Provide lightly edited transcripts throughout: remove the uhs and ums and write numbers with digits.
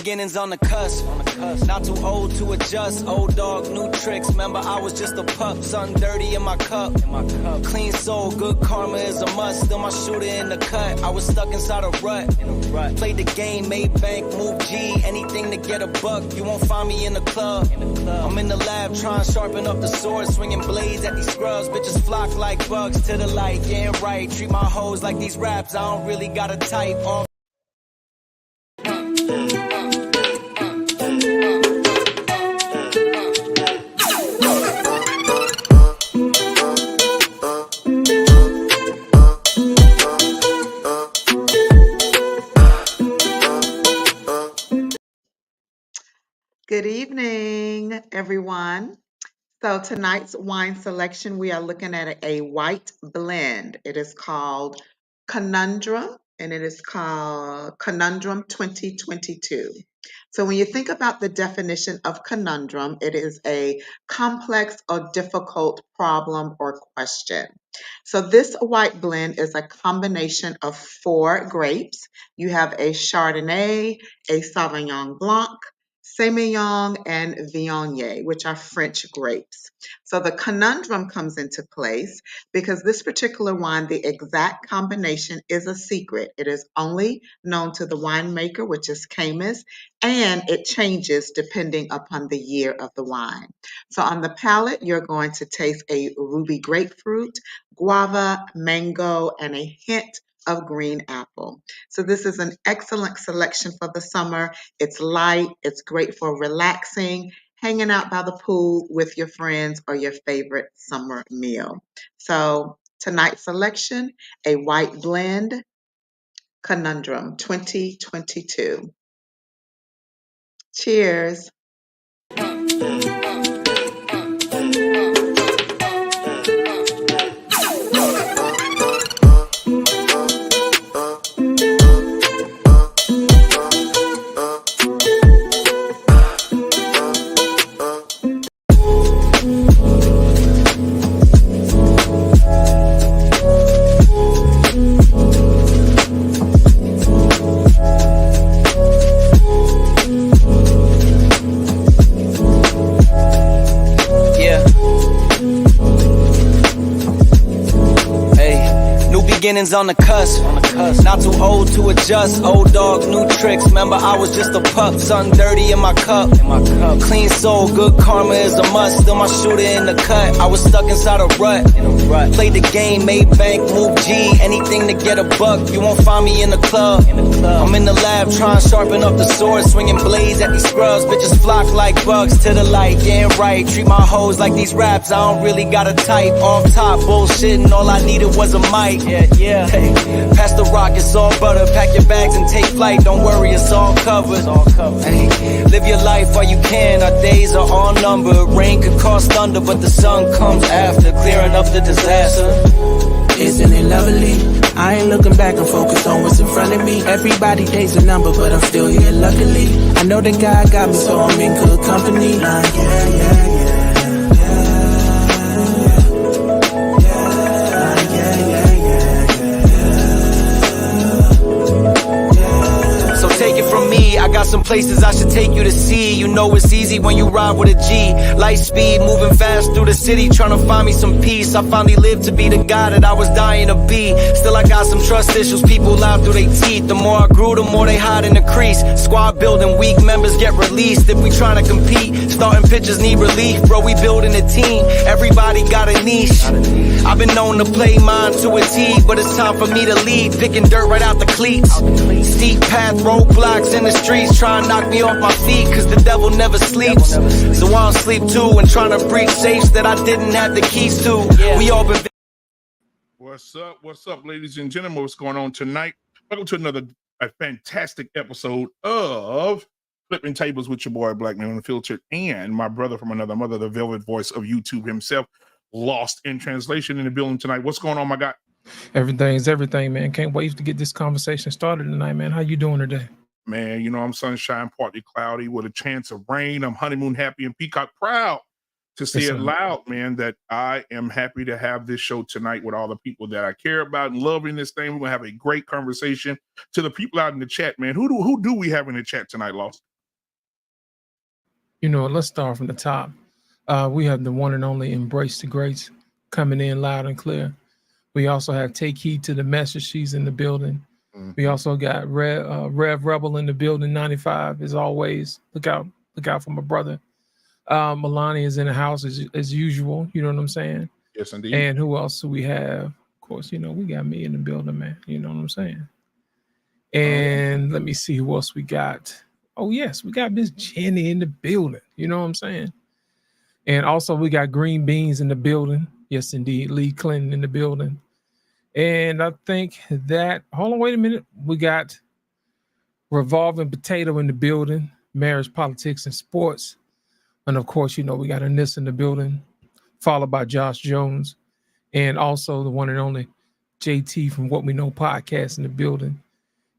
Beginnings on the cusp. Not too old to adjust. Old dog, new tricks. Remember, I was just a pup. Something dirty in my cup. Clean soul, good karma is a must. Still my shooter in the cut. I was stuck inside a rut. Played the game, made bank, move G. Anything to get a buck. You won't find me in the club. I'm in the lab trying to sharpen up the sword. Swinging blades at these scrubs. Bitches flock like bugs to the light. Yeah, right. Treat my hoes like these raps. I don't really got a type. All Good evening, everyone. So tonight's wine selection, we are looking at a white blend. It is called Conundrum, and it is called Conundrum 2022. So when you think about the definition of conundrum, it is a complex or difficult problem or question. So this white blend is a combination of 4 grapes. You have a Chardonnay, a Sauvignon Blanc, Semillon, and Viognier, which are French grapes. So the conundrum comes into place because this particular wine, the exact combination is a secret. It is only known to the winemaker, which is Camus, and it changes depending upon the year of the wine. So on the palate, you're going to taste a ruby grapefruit, guava, mango, and a hint of green apple. So this is an excellent selection for the summer. It's light, it's great for relaxing, hanging out by the pool with your friends, or your favorite summer meal. So tonight's selection, a white blend, Conundrum 2022. Cheers. Beginnings on the cusp. Not too old to adjust. Old dog, new tricks. Remember, I was just a pup. Something dirty in my cup. Clean soul, good karma is a must. Still my shooter in the cut. I was stuck inside a rut. Played the game, made bank, move G. Anything to get a buck. You won't find me in the club. I'm in the lab trying to sharpen up the sword. Swinging blades at these scrubs. Bitches flock like bugs to the light. Yeah, right. Treat my hoes like these raps. I don't really got a type. Off top, bullshitting. All I needed was a mic. Yeah. Hey, pass the rock, it's all butter. Pack your bags and take flight. Don't worry, it's all covered. Hey, live your life while you can. Our days are all numbered. Rain could cause thunder, but the sun comes after, clearing up the disaster. Isn't it lovely? I ain't looking back, I'm focused on what's in front of me. Everybody days a number, but I'm still here luckily. I know that God got me, so I'm in good company. Yeah. Take it from me, I got some places I should take you to see. You know it's easy when you ride with a G. Light speed, moving fast through the city, trying to find me some peace. I finally lived to be the guy that I was dying to be. Still I got some trust issues, people lie through their teeth. The more I grew, the more they hide in the crease. Squad building, weak members get released. If we trying to compete, starting pitchers need relief. Bro, we building a team, everybody got a niche. I've been known to play mine to a T, but it's time for me to lead. Picking dirt right out the cleats. Steep path, roadblocks in the streets, trying to knock me off my feet, cause the devil never sleeps. So I don't sleep too, and trying to breach safes that I didn't have the keys to. We all been... What's up, ladies and gentlemen? What's going on tonight? Welcome to another fantastic episode of Flipping Tables with your boy, Black Man Unfiltered, and my brother from another mother, the velvet voice of YouTube himself, Lost in Translation, in the building tonight. What's going on, my guy? Everything's everything, man. Can't wait to get this conversation started tonight, man. How you doing today? Man, you know, I'm sunshine, partly cloudy with a chance of rain. I'm honeymoon happy and peacock proud to say Yes, it sir. loud, man, that I am happy to have this show tonight with all the people that I care about and loving this thing. We're gonna have a great conversation. To the people out in the chat, man, who do we have in the chat tonight, Lost? You know, let's start from the top. We have the one and only Embrace the Greats coming in loud and clear. We also have Take Heed to the Message. She's in the building. We also got Rev Rebel in the building, 95 as always. Look out for my brother. Milani is in the house as usual. You know what I'm saying? Yes, indeed. And who else do we have? Of course, you know, we got me in the building, man. You know what I'm saying? And let me see who else we got. Oh, yes, we got Miss Jenny in the building. You know what I'm saying? And also we got Green Beans in the building. Yes, indeed. Lee Clinton in the building. And I think that, hold on, wait a minute. We got Revolving Potato in the building, Marriage, Politics, and Sports. And of course, you know, we got Anissa in the building, followed by Josh Jones. And also the one and only JT from What We Know Podcast in the building.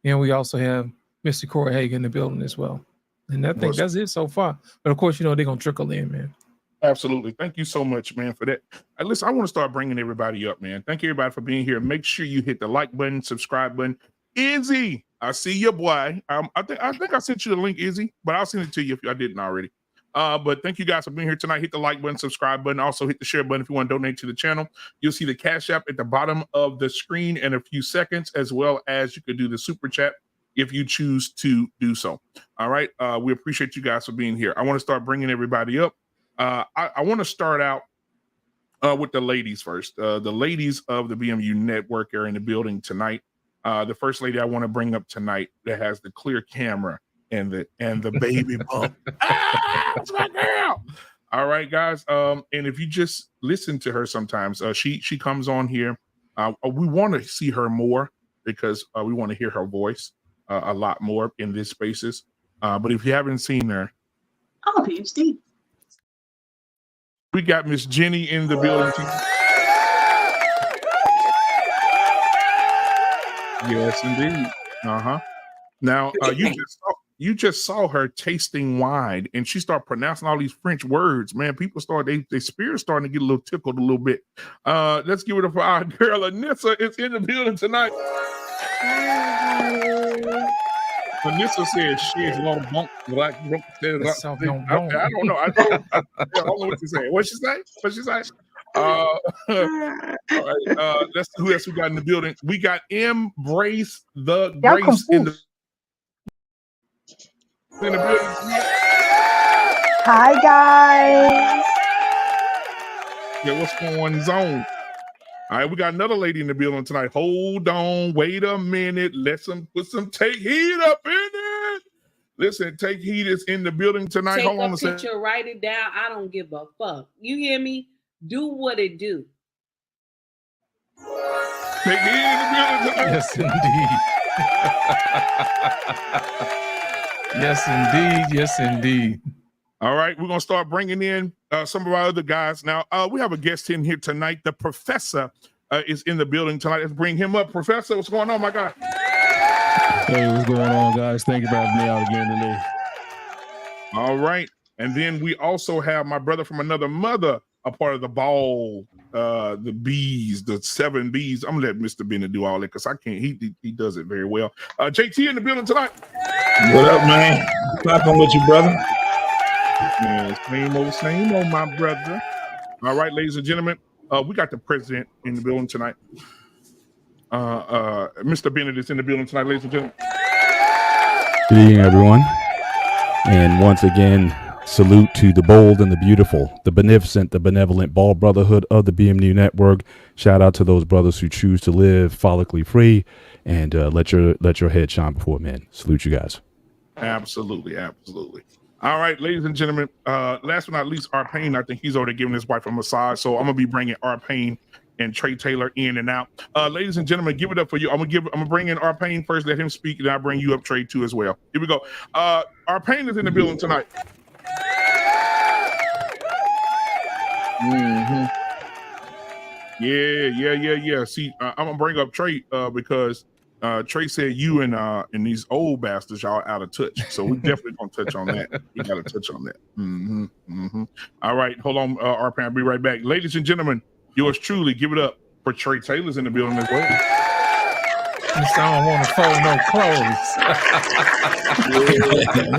And we also have Mr. Corey Hagan in the building as well. And I think that's it so far. But of course, you know, they're going to trickle in, man. Absolutely. Thank you so much, man, for that. Listen, I want to start bringing everybody up, man. Thank you, everybody, for being here. Make sure you hit the like button, subscribe button. Izzy, I see your boy. I think I sent you the link, Izzy, but I'll send it to you if I didn't already. But thank you guys for being here tonight. Hit the like button, subscribe button. Also hit the share button if you want to donate to the channel. You'll see the Cash App at the bottom of the screen in a few seconds, as well as you could do the super chat if you choose to do so. All right. We appreciate you guys for being here. I want to start bringing everybody up. I want to start out with the ladies first. The ladies of the BMU network are in the building tonight. The first lady I want to bring up tonight that has the clear camera and the baby bump. That's my girl. All right, guys. And if you just listen to her sometimes, she comes on here. We want to see her more because we want to hear her voice a lot more in these spaces. But if you haven't seen her, I'm a PhD. We got Miss Jenny in the building. Yes, indeed. Now, you just saw her tasting wine, and she started pronouncing all these French words. Man, people their spirits starting to get a little tickled a little bit. Let's give it up for our girl Anissa. It's in the building tonight. Anissa says she's long bunk. Like, I don't know. I don't know what to say. What she say? All right. Let's see who else we got in the building. We got Embrace the Grace in the building. Hi guys. Yeah, what's going on? All right, we got another lady in the building tonight. Hold on, wait a minute. Let's put some Take Heed up in it. Listen, Take Heed is in the building tonight. Take Hold on a a second. picture, write it down. I don't give a fuck. You hear me? Do what it do. Take Heed in the building tonight. Yes, indeed. Yes, indeed. Yes, indeed. All right, we're going to start bringing in some of our other guys. Now, we have a guest in here tonight. The professor is in the building tonight. Let's bring him up. Professor, what's going on, my guy? Hey, what's going on, guys? Thank you for having me out again today. All right. And then we also have my brother from another mother, a part of the ball, the bees, the 7 Bs. I'm going to let Mr. Bennett do all that because I can't. He does it very well. JT in the building tonight. What up, man? Clapping with you, brother. Man, same old, my brother. All right, ladies and gentlemen, we got the president in the building tonight. Mr. Bennett is in the building tonight, ladies and gentlemen. Good evening, everyone. And once again, salute to the bold and the beautiful, the beneficent, the benevolent ball brotherhood of the BMU network. Shout out to those brothers who choose to live follically free and let your head shine before men. Salute you guys. Absolutely. All right, ladies and gentlemen, last but not least, Arpain. I think he's already giving his wife a massage, so I'm gonna be bringing Arpain and Trey Taylor in and out. Ladies and gentlemen, give it up for you. I'm gonna bring in Arpain first, let him speak, and I'll bring you up, Trey, too, as well. Here we go. Arpain is in the building tonight. Yeah. See, I'm gonna bring up Trey because Trey said you and these old bastards y'all out of touch. So we definitely gonna touch on that. We gotta touch on that. All right, hold on, RPan, I'll be right back. Ladies and gentlemen, yours truly, give it up for Trey Taylor's in the building as well. Mr. I don't want to fold no clothes.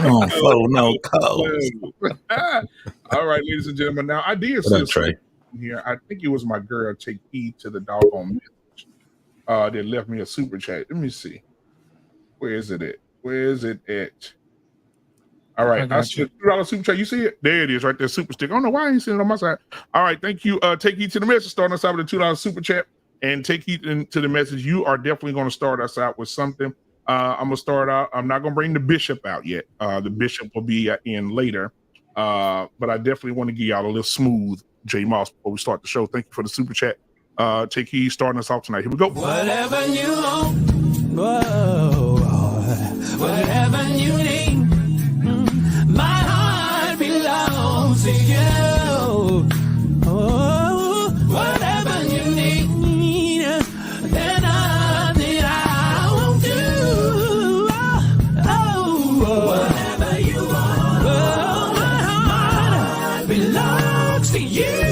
Don't fold no clothes. All right, ladies and gentlemen. Now I did see Trey here. I think it was my girl Take Heed to the doggone message. That left me a super chat. Let me see. Where is it at? All right, I see a $2 super chat. You see it? There it is, right there. Super stick. I don't know why I ain't seeing it on my side. All right, thank you. Take Heed to the message. Starting us out with a $2 super chat. And Take Heed to the message. You are definitely going to start us out with something. I'm gonna start out. I'm not gonna bring the bishop out yet. The bishop will be in later. But I definitely want to give y'all a little smooth J Moss before we start the show. Thank you for the super chat. Take Heed starting us off tonight. Here we go. Whatever you want, whoa, whatever you need, my heart belongs to you. Oh, whatever you need, there's nothing I won't do. Oh, whatever you want, oh, my heart belongs to you.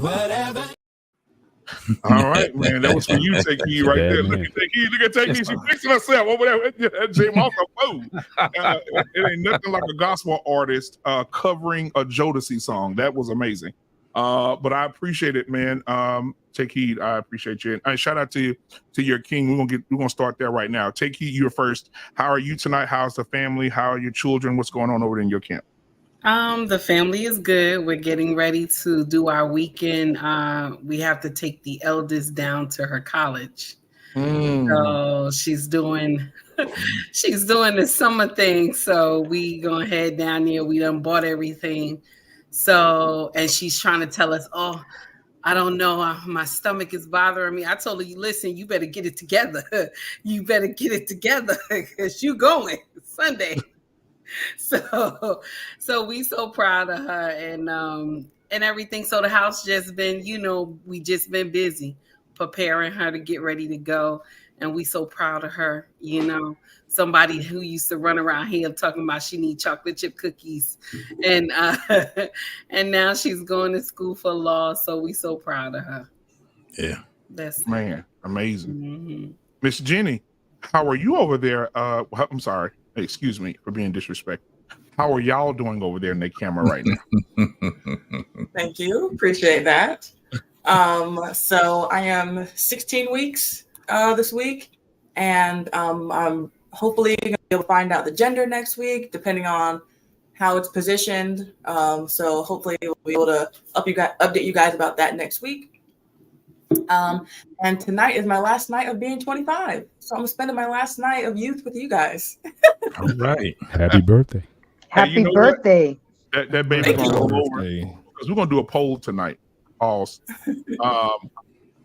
Whatever. All right, man. That was for you, Take Heed, right there. Look at Take Heed. Look at Take Heed. She's fixing herself over there. J Moss a fool. It ain't nothing like a gospel artist covering a Jodeci song. That was amazing. But I appreciate it, man. Take Heed. I appreciate you. And shout out to your king. We're gonna start there right now. Take Heed, you're first. How are you tonight? How's the family? How are your children? What's going on over there in your camp? The family is good. We're getting ready to do our weekend. We have to take the eldest down to her college. So she's doing the summer thing. So we gonna head down there. We done bought everything. So, and she's trying to tell us, oh, I don't know, my stomach is bothering me. I told her, listen, you better get it together. You better get it together because you going Sunday. So we so proud of her and everything. So the house just been, we just been busy preparing her to get ready to go. And we so proud of her, somebody who used to run around here talking about she need chocolate chip cookies. And and now she's going to school for law. So we so proud of her. Yeah. That's man, amazing. Miss Jenny, how are you over there? I'm sorry. Excuse me for being disrespectful. How are y'all doing over there in the camera right now? Thank you. Appreciate that. So I am 16 weeks this week, and I'm hopefully going to be able to find out the gender next week, depending on how it's positioned. So hopefully we'll be able to update you guys about that next week. And tonight is my last night of being 25. So I'm spending my last night of youth with you guys. All right. Happy birthday. Happy birthday. That baby's going to roll over. Because we're going to do a poll tonight. Who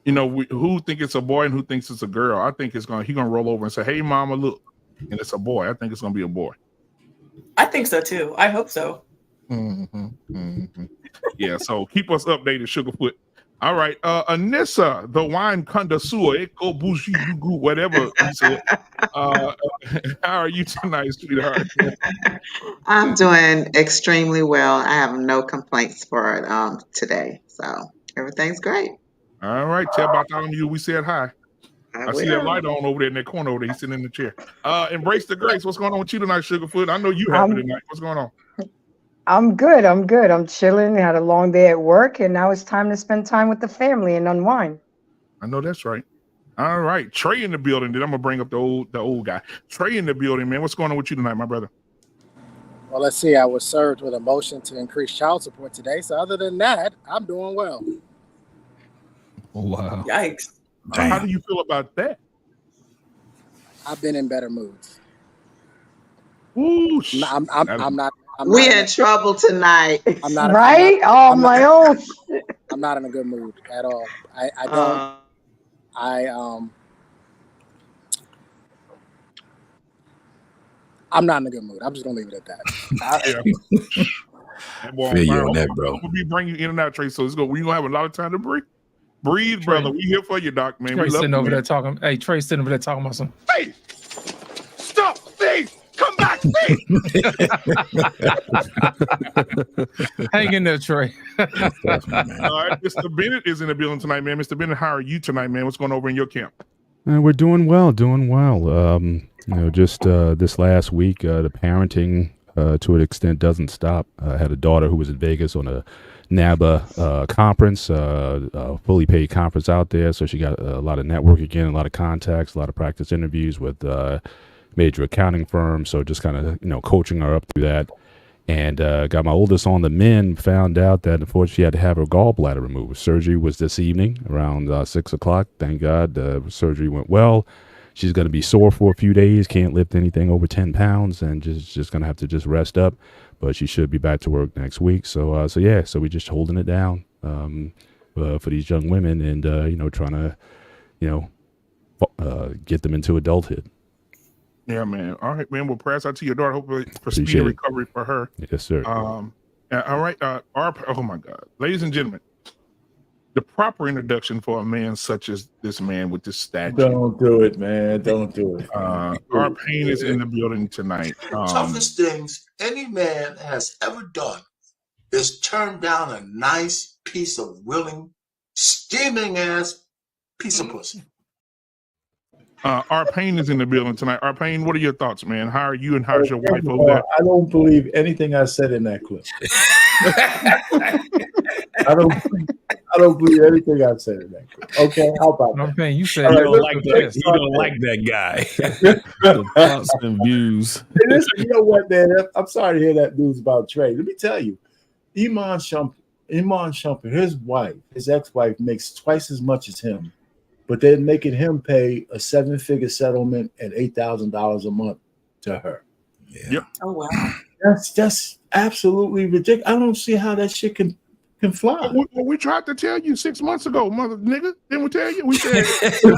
think it's a boy and who thinks it's a girl? I think he's going to roll over and say, hey, mama, look. And it's a boy. I think it's going to be a boy. I think so, too. I hope so. Yeah, so keep us updated, Sugarfoot. All right, Anissa, the wine connoisseur, Echo Bougie, whatever you said. How are you tonight, sweetheart? I'm doing extremely well. I have no complaints for today, so everything's great. All right, tell Bartholomew we said hi. I see that will. light on over there in that corner over there. He's sitting in the chair. Embrace the grace. What's going on with you tonight, Sugarfoot? I know you happy tonight. What's going on? I'm good. I'm chilling. Had a long day at work, and now it's time to spend time with the family and unwind. I know that's right. All right, Trey in the building. Then I'm gonna bring up the old guy. Trey in the building, man. What's going on with you tonight, my brother? Well, let's see. I was served with a motion to increase child support today. So other than that, I'm doing well. Oh, wow. Yikes. How do you feel about that? I've been in better moods. Ooh, I'm not. We in trouble tonight. I'm not right? My own. I'm not in a good mood at all. I'm not in a good mood. I'm just gonna leave it at that. Yeah. That boy on Feel you fire. on that, bro. We'll be bringing you in and out, Trey. So we gonna have a lot of time to breathe. Breathe, Trey. brother. We here for you, Doc, man. Trey We love sitting you, over man. there talking. Hey, Trey sitting over there talking about something. Hey, stop, Steve. Come back, Steve. Hang in there, Trey. All right, Mr. Bennett is in the building tonight, man. Mr. Bennett, how are you tonight, man? What's going over in your camp? We're doing well, just this last week, the parenting to an extent doesn't stop. I had a daughter who was in Vegas on a NABA conference, fully paid conference out there. So she got a lot of networking, a lot of contacts, a lot of practice interviews with major accounting firms. So just kind of, coaching her up through that. And got my oldest on the men, found out that unfortunately she had to have her gallbladder removed. Surgery was this evening around 6 o'clock. Thank God the surgery went well. She's going to be sore for a few days, can't lift anything over 10 pounds, and just going to have to just rest up. But she should be back to work next week. So we're just holding it down for these young women and, trying to, get them into adulthood. Yeah, man. All right, man. We'll prayers out to your daughter. Hopefully for Appreciate speedy it. recovery for her. Yes, sir. All right. Oh my God, ladies and gentlemen, the proper introduction for a man such as this man with this stature. Don't do it, man. Don't do it. Our pain is in the building tonight. Toughest things any man has ever done is turn down a nice piece of willing, steaming ass piece of pussy. Our pain is in the building tonight. Our pain, what are your thoughts, man? How are you and how's your wife over there? I don't believe anything I said in that clip. I don't believe anything I said in that clip. Okay, how about that? Okay, you said You don't like that. You don't like that guy. The thoughts and views. Hey, listen, you know what, man? I'm sorry to hear that news about Trey. Let me tell you, Iman Shumpert, his wife, his ex-wife, makes twice as much as him, but they're making him pay a 7-figure settlement and $8,000 a month to her. Yeah. Yep. Oh wow. That's absolutely ridiculous. I don't see how that shit can fly. We tried to tell you 6 months ago, mother nigga. Didn't we tell you? We said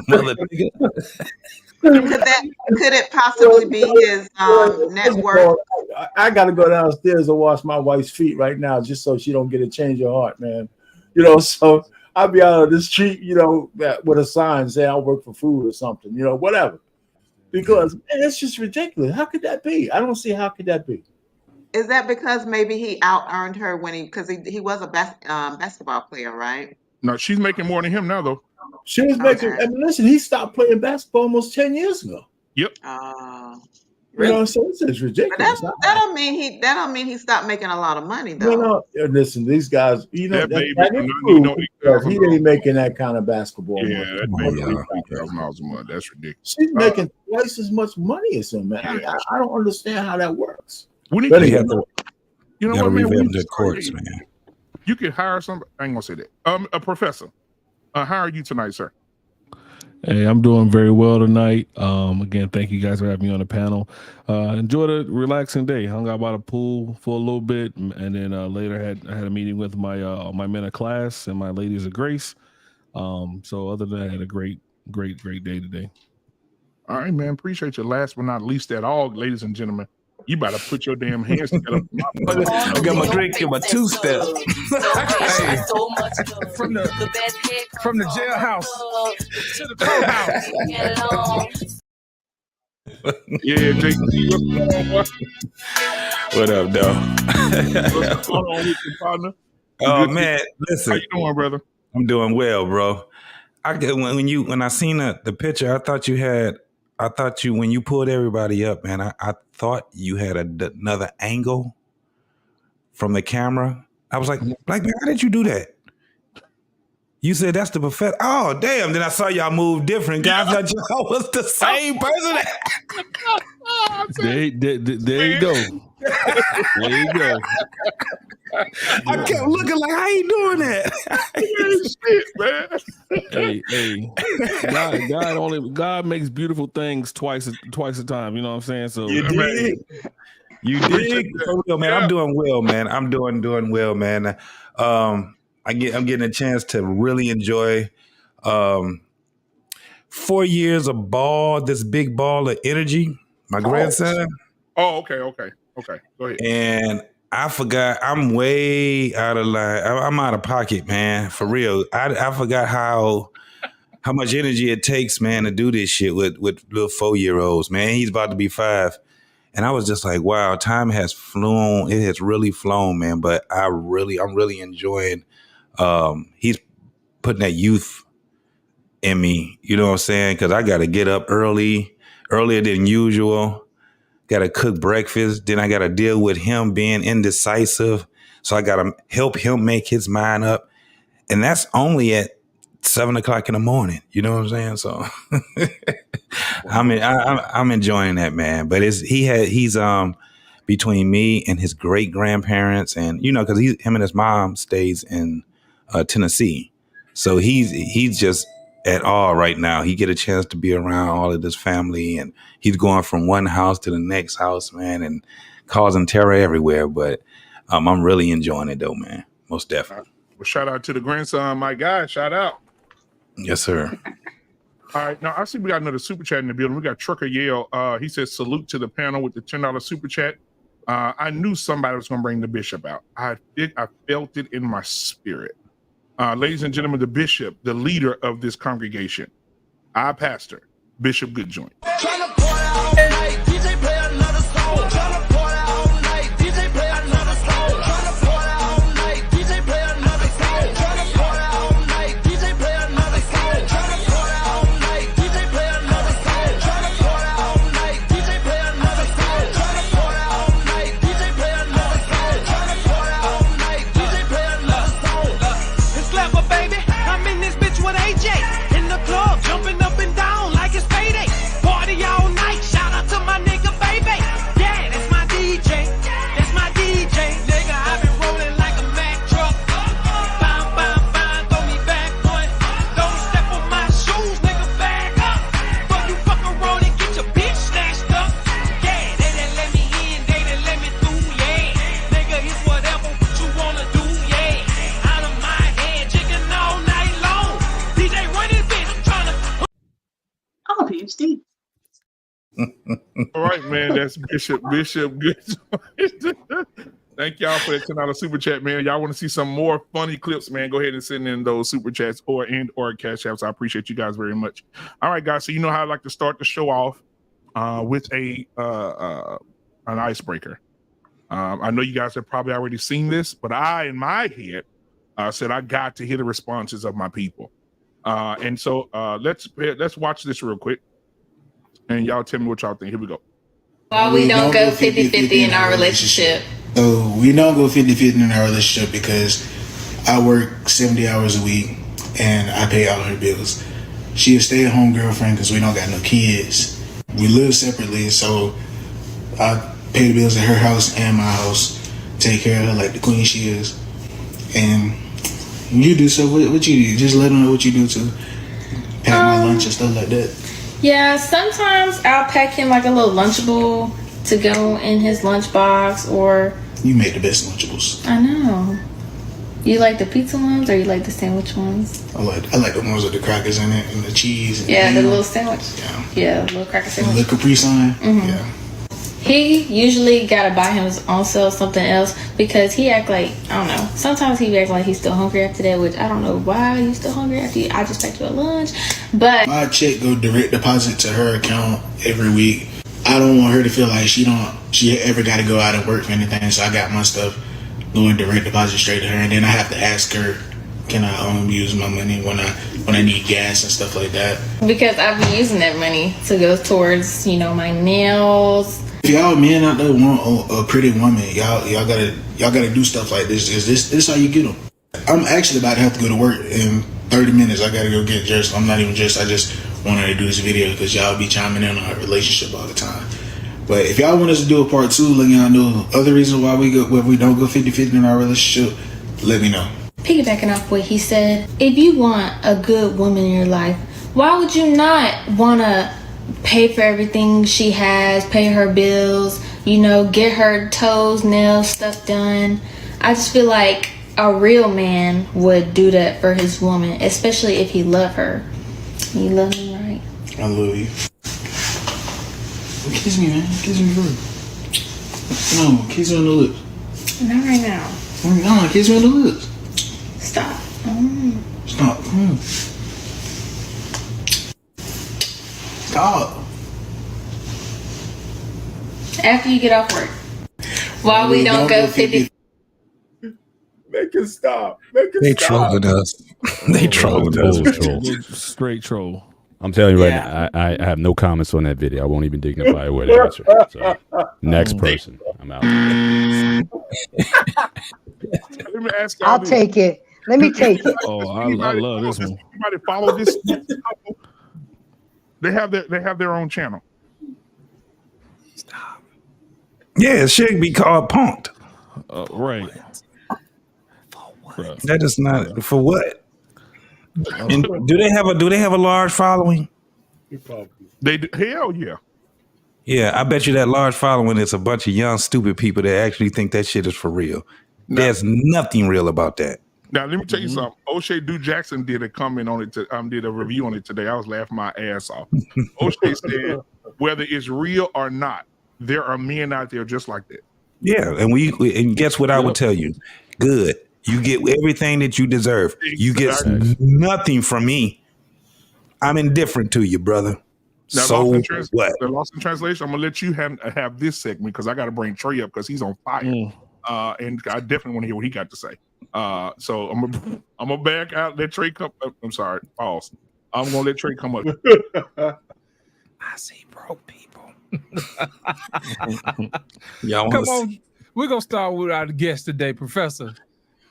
Mother nigga. Could it possibly be his net worth? I got to go downstairs and wash my wife's feet right now just so she don't get a change of heart, man. So I'll be out on the street, with a sign saying I work for food or something, whatever. Because man, it's just ridiculous. How could that be? I don't see how could that be. Is that because maybe he out-earned her when he was a basketball player, right? no, she's making more than him now, though. She was making. I mean, listen, he stopped playing basketball almost 10 years ago. Yep. So it's ridiculous. But that don't mean he stopped making a lot of money though. No. Listen, these guys, That baby, he ain't making that kind of basketball Yeah, money. that baby $8,000 a month. That's ridiculous. She's making twice as much money as him, man. I don't understand how that works. We need But to anyway, you know Gotta what, man? revamp We the courts, man. You could hire somebody. I ain't gonna say that. A professor. How are you tonight, sir? Hey, I'm doing very well tonight. Again, thank you guys for having me on the panel. Enjoyed a relaxing day. Hung out by the pool for a little bit, and then later I had a meeting with my men of class and my ladies of grace. So other than that, I had a great day today. All right, man. Appreciate you. Last but not least at all, ladies and gentlemen, you better put your damn hands together. I got my drink and my two-step. Hey, from the jailhouse to the courthouse. Yeah, JT. What up, though? What's going on with your partner? Oh man, listen. How you doing, brother? I'm doing well, bro. When I seen the picture, I thought you when you pulled everybody up, man. I thought you had another angle from the camera. I was like, Black man, how did you do that? You said that's the professor. Oh, damn. Then I saw y'all move different. Guys, I thought y'all was the same person. There you go. There you go. I kept looking like, how you doing that? Hey, God makes beautiful things twice a time. You know what I'm saying? So you did. You did. Man, I'm doing well, man. I'm doing well, man. I'm getting a chance to really enjoy 4 years of this big ball of energy. My grandson, Oh, okay. Go ahead. And I forgot. I'm way out of line. I'm out of pocket, man. For real. I forgot how much energy it takes, man, to do this shit with little 4-year-olds, man. He's about to be 5. And I was just like, wow, time has flown. It has really flown, man. But I'm really enjoying he's putting that youth in me. You know what I'm saying? Because I got to get up earlier than usual. Got to cook breakfast. Then I got to deal with him being indecisive. So I got to help him make his mind up. And that's only at 7:00 in the morning. You know what I'm saying? So I'm enjoying that, man. But he's between me and his great grandparents, and because him and his mom stays in Tennessee, so he's just at all right now. He get a chance to be around all of this family, and he's going from one house to the next house, man, and causing terror everywhere. But I'm really enjoying it though, man. Most definitely. Well, shout out to the grandson, my guy. Shout out. Yes, sir. All right, now I see we got another super chat in the building. We got Trucker Yale. He says salute to the panel with the $10 super chat. I knew somebody was going to bring the bishop out. I felt it in my spirit. Ladies and gentlemen, the bishop, the leader of this congregation, our pastor, Bishop Goodjoint. PhD. All right, man. That's Bishop Good. Thank y'all for that $10 super chat, man. Y'all want to see some more funny clips, man? Go ahead and send in those super chats or cash apps. I appreciate you guys very much. All right, guys. So you know how I like to start the show off with an icebreaker. I know you guys have probably already seen this, but I, in my head, said I got to hear the responses of my people. And so let's watch this real quick. And y'all tell me what y'all think. Here we go. Well, we don't go 50-50 in our relationship. So we don't go 50-50 in our relationship because I work 70 hours a week and I pay all her bills. She a stay-at-home girlfriend because we don't got no kids. We live separately, so I pay the bills at her house and my house, take care of her like the queen she is. And you do so. What you do? Just let them know what you do to pack my lunch and stuff like that. Yeah, sometimes I'll pack him like a little Lunchable to go in his lunchbox, or... You make the best Lunchables. I know. You like the pizza ones or you like the sandwich ones? I like the ones with the crackers in it and the cheese. And the little sandwich. Yeah, little cracker sandwich. The Capri Sun. Mm-hmm. Yeah. He usually gotta buy him his own self something else because he act like, I don't know, sometimes he act like he's still hungry after that, which I don't know why you still hungry after I just packed you a lunch. But my check go direct deposit to her account every week. I don't want her to feel like she ever got to go out and work for anything, so I got my stuff going direct deposit straight to her, and then I have to ask her, can I use my money when I need gas and stuff like that? Because I've been using that money to go towards, my nails. If y'all men out there want a pretty woman, y'all gotta do stuff like this. This is how you get them. I'm actually about to have to go to work in 30 minutes. I gotta go get dressed. I'm not even dressed. I just wanted to do this video because y'all be chiming in on our relationship all the time. But if y'all want us to do a part 2, let y'all know other reasons why we don't go 50-50 in our relationship, let me know. Piggybacking off what he said, if you want a good woman in your life, why would you not want to pay for everything she has, pay her bills, get her toes, nails, stuff done? I just feel like a real man would do that for his woman, especially if he loved her. You love me, right? I love you. Kiss me, man. Kiss me, bro. No, kiss me on the lips. Not right now. No, kiss me on the lips. Stop. Stop. Stop. After you get off work. While we don't go 50. Make it stop. Make it They stop. trolling us. They trolling us. Troll. Straight troll. I'm telling you right now, I have no comments on that video. I won't even dignify it with an answer. So, next person. I'm out. Let me ask y'all I'll this. take it. Let me take it. Oh, I love this one. Anybody follow this couple? They have their own channel. Yeah, it should be called punked. Right. That is not for what. And do they have a large following? They do, hell yeah. Yeah, I bet you that large following is a bunch of young stupid people that actually think that shit is for real. There's nothing real about that. Now let me tell you something. O'Shea Du Jackson did a comment on it. Did a review on it today. I was laughing my ass off. O'Shea said, whether it's real or not, there are men out there just like that. Yeah, and guess what I would tell you? Good. You get everything that you deserve. You get nothing from me. I'm indifferent to you, brother. Now, So what? The lost in translation. I'm gonna let you have this segment because I got to bring Trey up because he's on fire, and I definitely want to hear what he got to say. So I'm gonna back out. Let Trey come. I'm sorry. Pause. I'm gonna let Trey come up. I see broke people. Y'all Come on. We're gonna start with our guest today, Professor.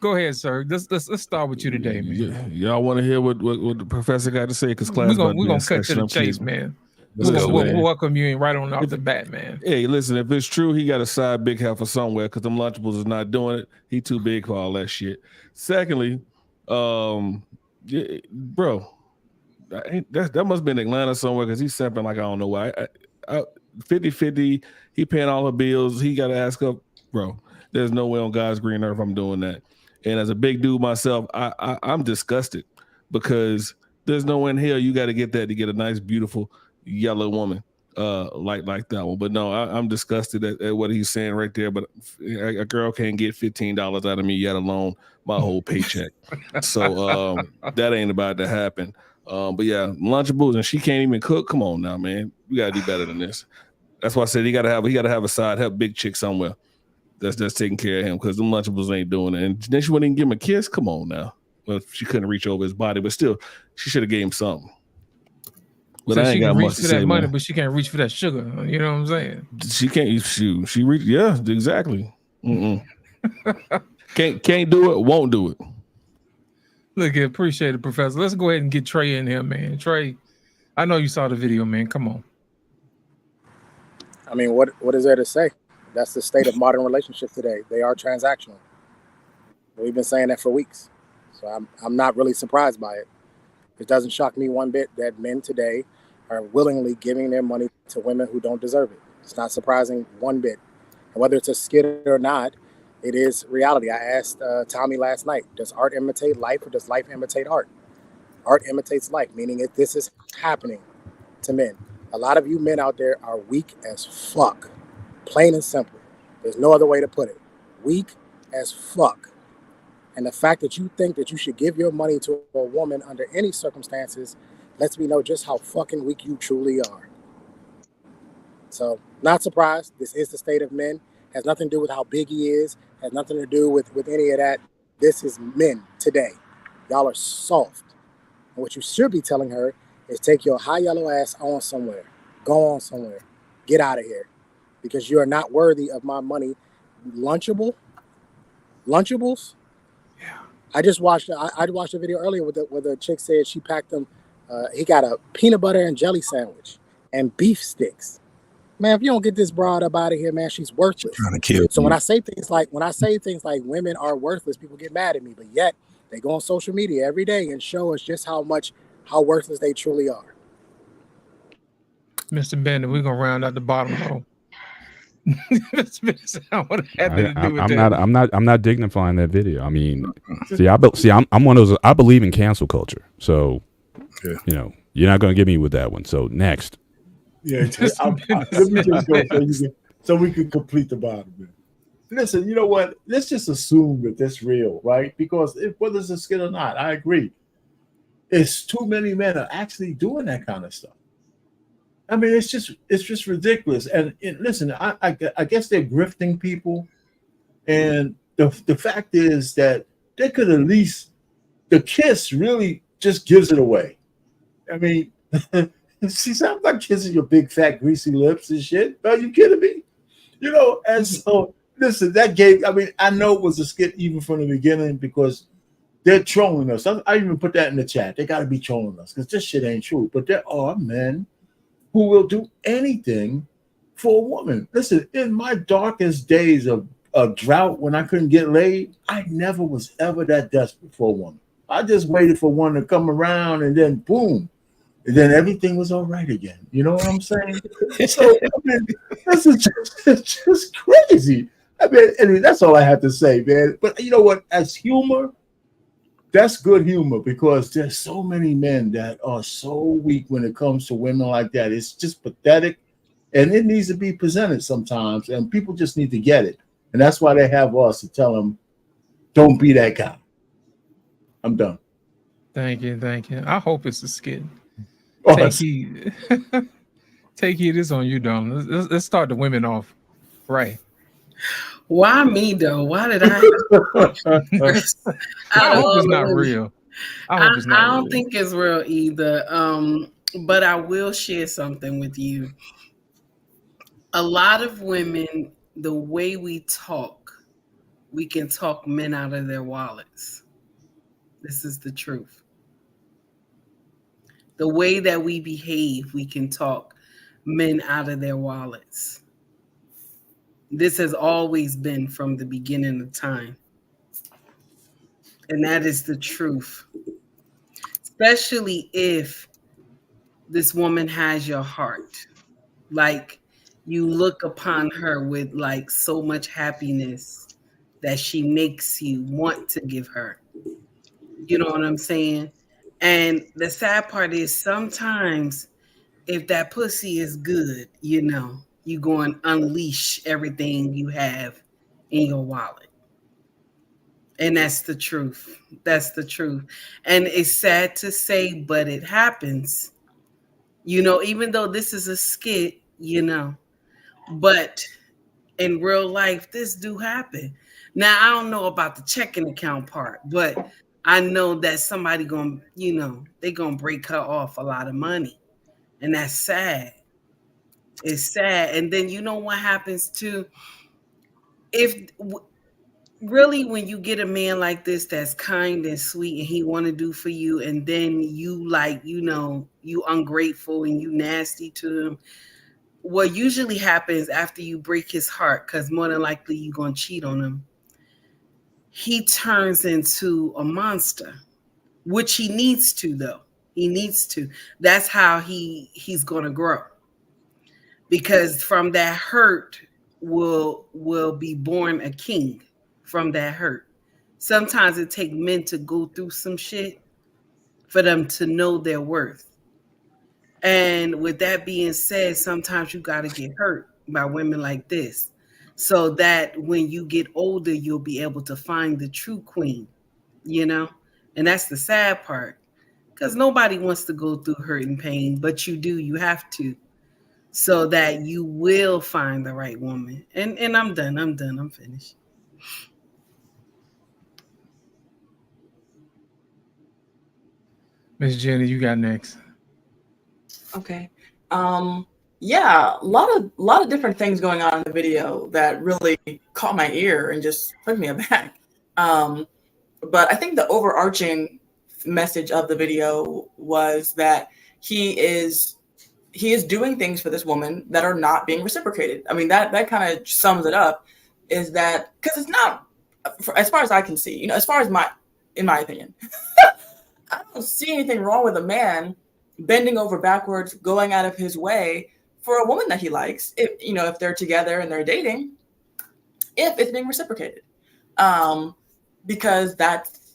Go ahead, sir. Let's start with you today, man. Y'all want to hear what the professor got to say? Because class We're gonna cut to the chase, man. We'll welcome you in right on off the bat, man. Hey, listen, if it's true, he got a side big heifer somewhere because them Lunchables is not doing it. He too big for all that shit. Secondly, bro, that must be in Atlanta somewhere because he's stepping like I don't know why. 50-50, he paying all the bills. He got to ask up, bro. There's no way on God's green earth I'm doing that. And as a big dude myself, I'm disgusted because there's no way in hell you got to get that to get a nice, beautiful yellow woman like that one. But no, I'm disgusted at what he's saying right there. But a girl can't get $15 out of me, yet alone my whole paycheck. So that ain't about to happen. But yeah, Lunchables, and she can't even cook. Come on now, man. We gotta do better than this. That's why I said he gotta have a side help big chick somewhere that's taking care of him because them Lunchables ain't doing it. And then she wouldn't even give him a kiss. Come on now. Well, she couldn't reach over his body, but still, she should have gave him something. But So I ain't she got can much reach to for say, that money, man. but she can't reach for that sugar. You know what I'm saying? She can't. She reach. Yeah, exactly. Can't do it. Won't do it. Look, appreciate it, Professor. Let's go ahead and get Trey in here, man. Trey, I know you saw the video, man. Come on. I mean, what is there to say? That's the state of modern relationships today. They are transactional. We've been saying that for weeks. So I'm not really surprised by it. It doesn't shock me one bit that men today are willingly giving their money to women who don't deserve it. It's not surprising one bit. And whether it's a skit or not, it is reality. I asked Tommy last night, does art imitate life or does life imitate art? Art imitates life, meaning if this is happening to men. A lot of you men out there are weak as fuck. Plain and simple. There's no other way to put it. Weak as fuck. And the fact that you think that you should give your money to a woman under any circumstances lets me know just how fucking weak you truly are. So, not surprised. This is the state of men. Has nothing to do with how big he is. Has nothing to do with any of that. This is men today. Y'all are soft. And what you should be telling her is take your high yellow ass on somewhere. Go on somewhere. Get out of here. Because you are not worthy of my money. Lunchables? Yeah. I watched a video earlier where the chick said she packed him. He got a peanut butter and jelly sandwich and beef sticks. Man, if you don't get this broad up out of here, man, she's worthless. Trying to kill So you. when I say things like women are worthless, people get mad at me. But yet they go on social media every day and show us just how worthless they truly are. Mr. Bennett, we're gonna round out the bottom row. I'm not dignifying that video. I mean, I'm one of those. I believe in cancel culture. So, you know, you're not going to get me with that one. So next. Yeah, let me just go. so we could complete the bottom. Listen, you know what? Let's just assume that that's real, right? Because whether it's a skit or not, I agree. It's too many men are actually doing that kind of stuff. I mean, it's just ridiculous. And listen, I guess they're grifting people, and the fact is that they could at least the kiss really just gives it away. I mean, see, I'm not kissing your big fat greasy lips and shit. Are you kidding me? You know, and so listen, that gave. I mean, I know it was a skit even from the beginning because they're trolling us. I even put that in the chat. They got to be trolling us because this shit ain't true. But there are men who will do anything for a woman. Listen, in my darkest days of drought when I couldn't get laid, I never was ever that desperate for a woman. I just waited for one to come around and then boom. And then everything was all right again. You know what I'm saying? So, I mean, this is just crazy. I mean, that's all I have to say, man. But you know what? As humor, that's good humor because there's so many men that are so weak when it comes to women like that. It's just pathetic, and it needs to be presented sometimes, and people just need to get it. And that's why they have us to tell them, don't be that guy. I'm done. Thank you. I hope it's a skit. Oh, Take heed. Take heed. It's on you, Dom. Let's start the women off right. Why me though? Why did I? I hope it's not real. I hope it's not I don't real. think it's real either. But I will share something with you. A lot of women, the way we talk, we can talk men out of their wallets. This is the truth. The way that we behave, we can talk men out of their wallets. This has always been from the beginning of time. And that is the truth. Especially if this woman has your heart. Like you look upon her with like so much happiness that she makes you want to give her. You know what I'm saying? And the sad part is sometimes if that pussy is good, you go and unleash everything you have in your wallet. And that's the truth. That's the truth. And it's sad to say, but it happens. Even though this is a skit, but in real life, this do happen. Now, I don't know about the checking account part, but I know that somebody they gonna break her off a lot of money. And that's sad. It's sad. And then you know what happens too? Really, when you get a man like this that's kind and sweet and he want to do for you, and then you you ungrateful and you nasty to him, what usually happens after you break his heart, because more than likely you're going to cheat on him, he turns into a monster, which he needs to, though. He needs to. That's how he's going to grow, because from that hurt will be born a king. From that hurt, sometimes it takes men to go through some shit for them to know their worth. And with that being said, sometimes you got to get hurt by women like this so that when you get older, you'll be able to find the true queen, And that's the sad part, because nobody wants to go through hurt and pain, but you do. You have to, so that you will find the right woman. And I'm done. I'm finished. Miss Jenny, you got next. Okay. Yeah, a lot of different things going on in the video that really caught my ear and just took me aback. But I think the overarching message of the video was that he is doing things for this woman that are not being reciprocated. I mean, that kind of sums it up, is that because it's not, as far as I can see, as far as in my opinion, I don't see anything wrong with a man bending over backwards, going out of his way for a woman that he likes, if they're together and they're dating, if it's being reciprocated. Because that's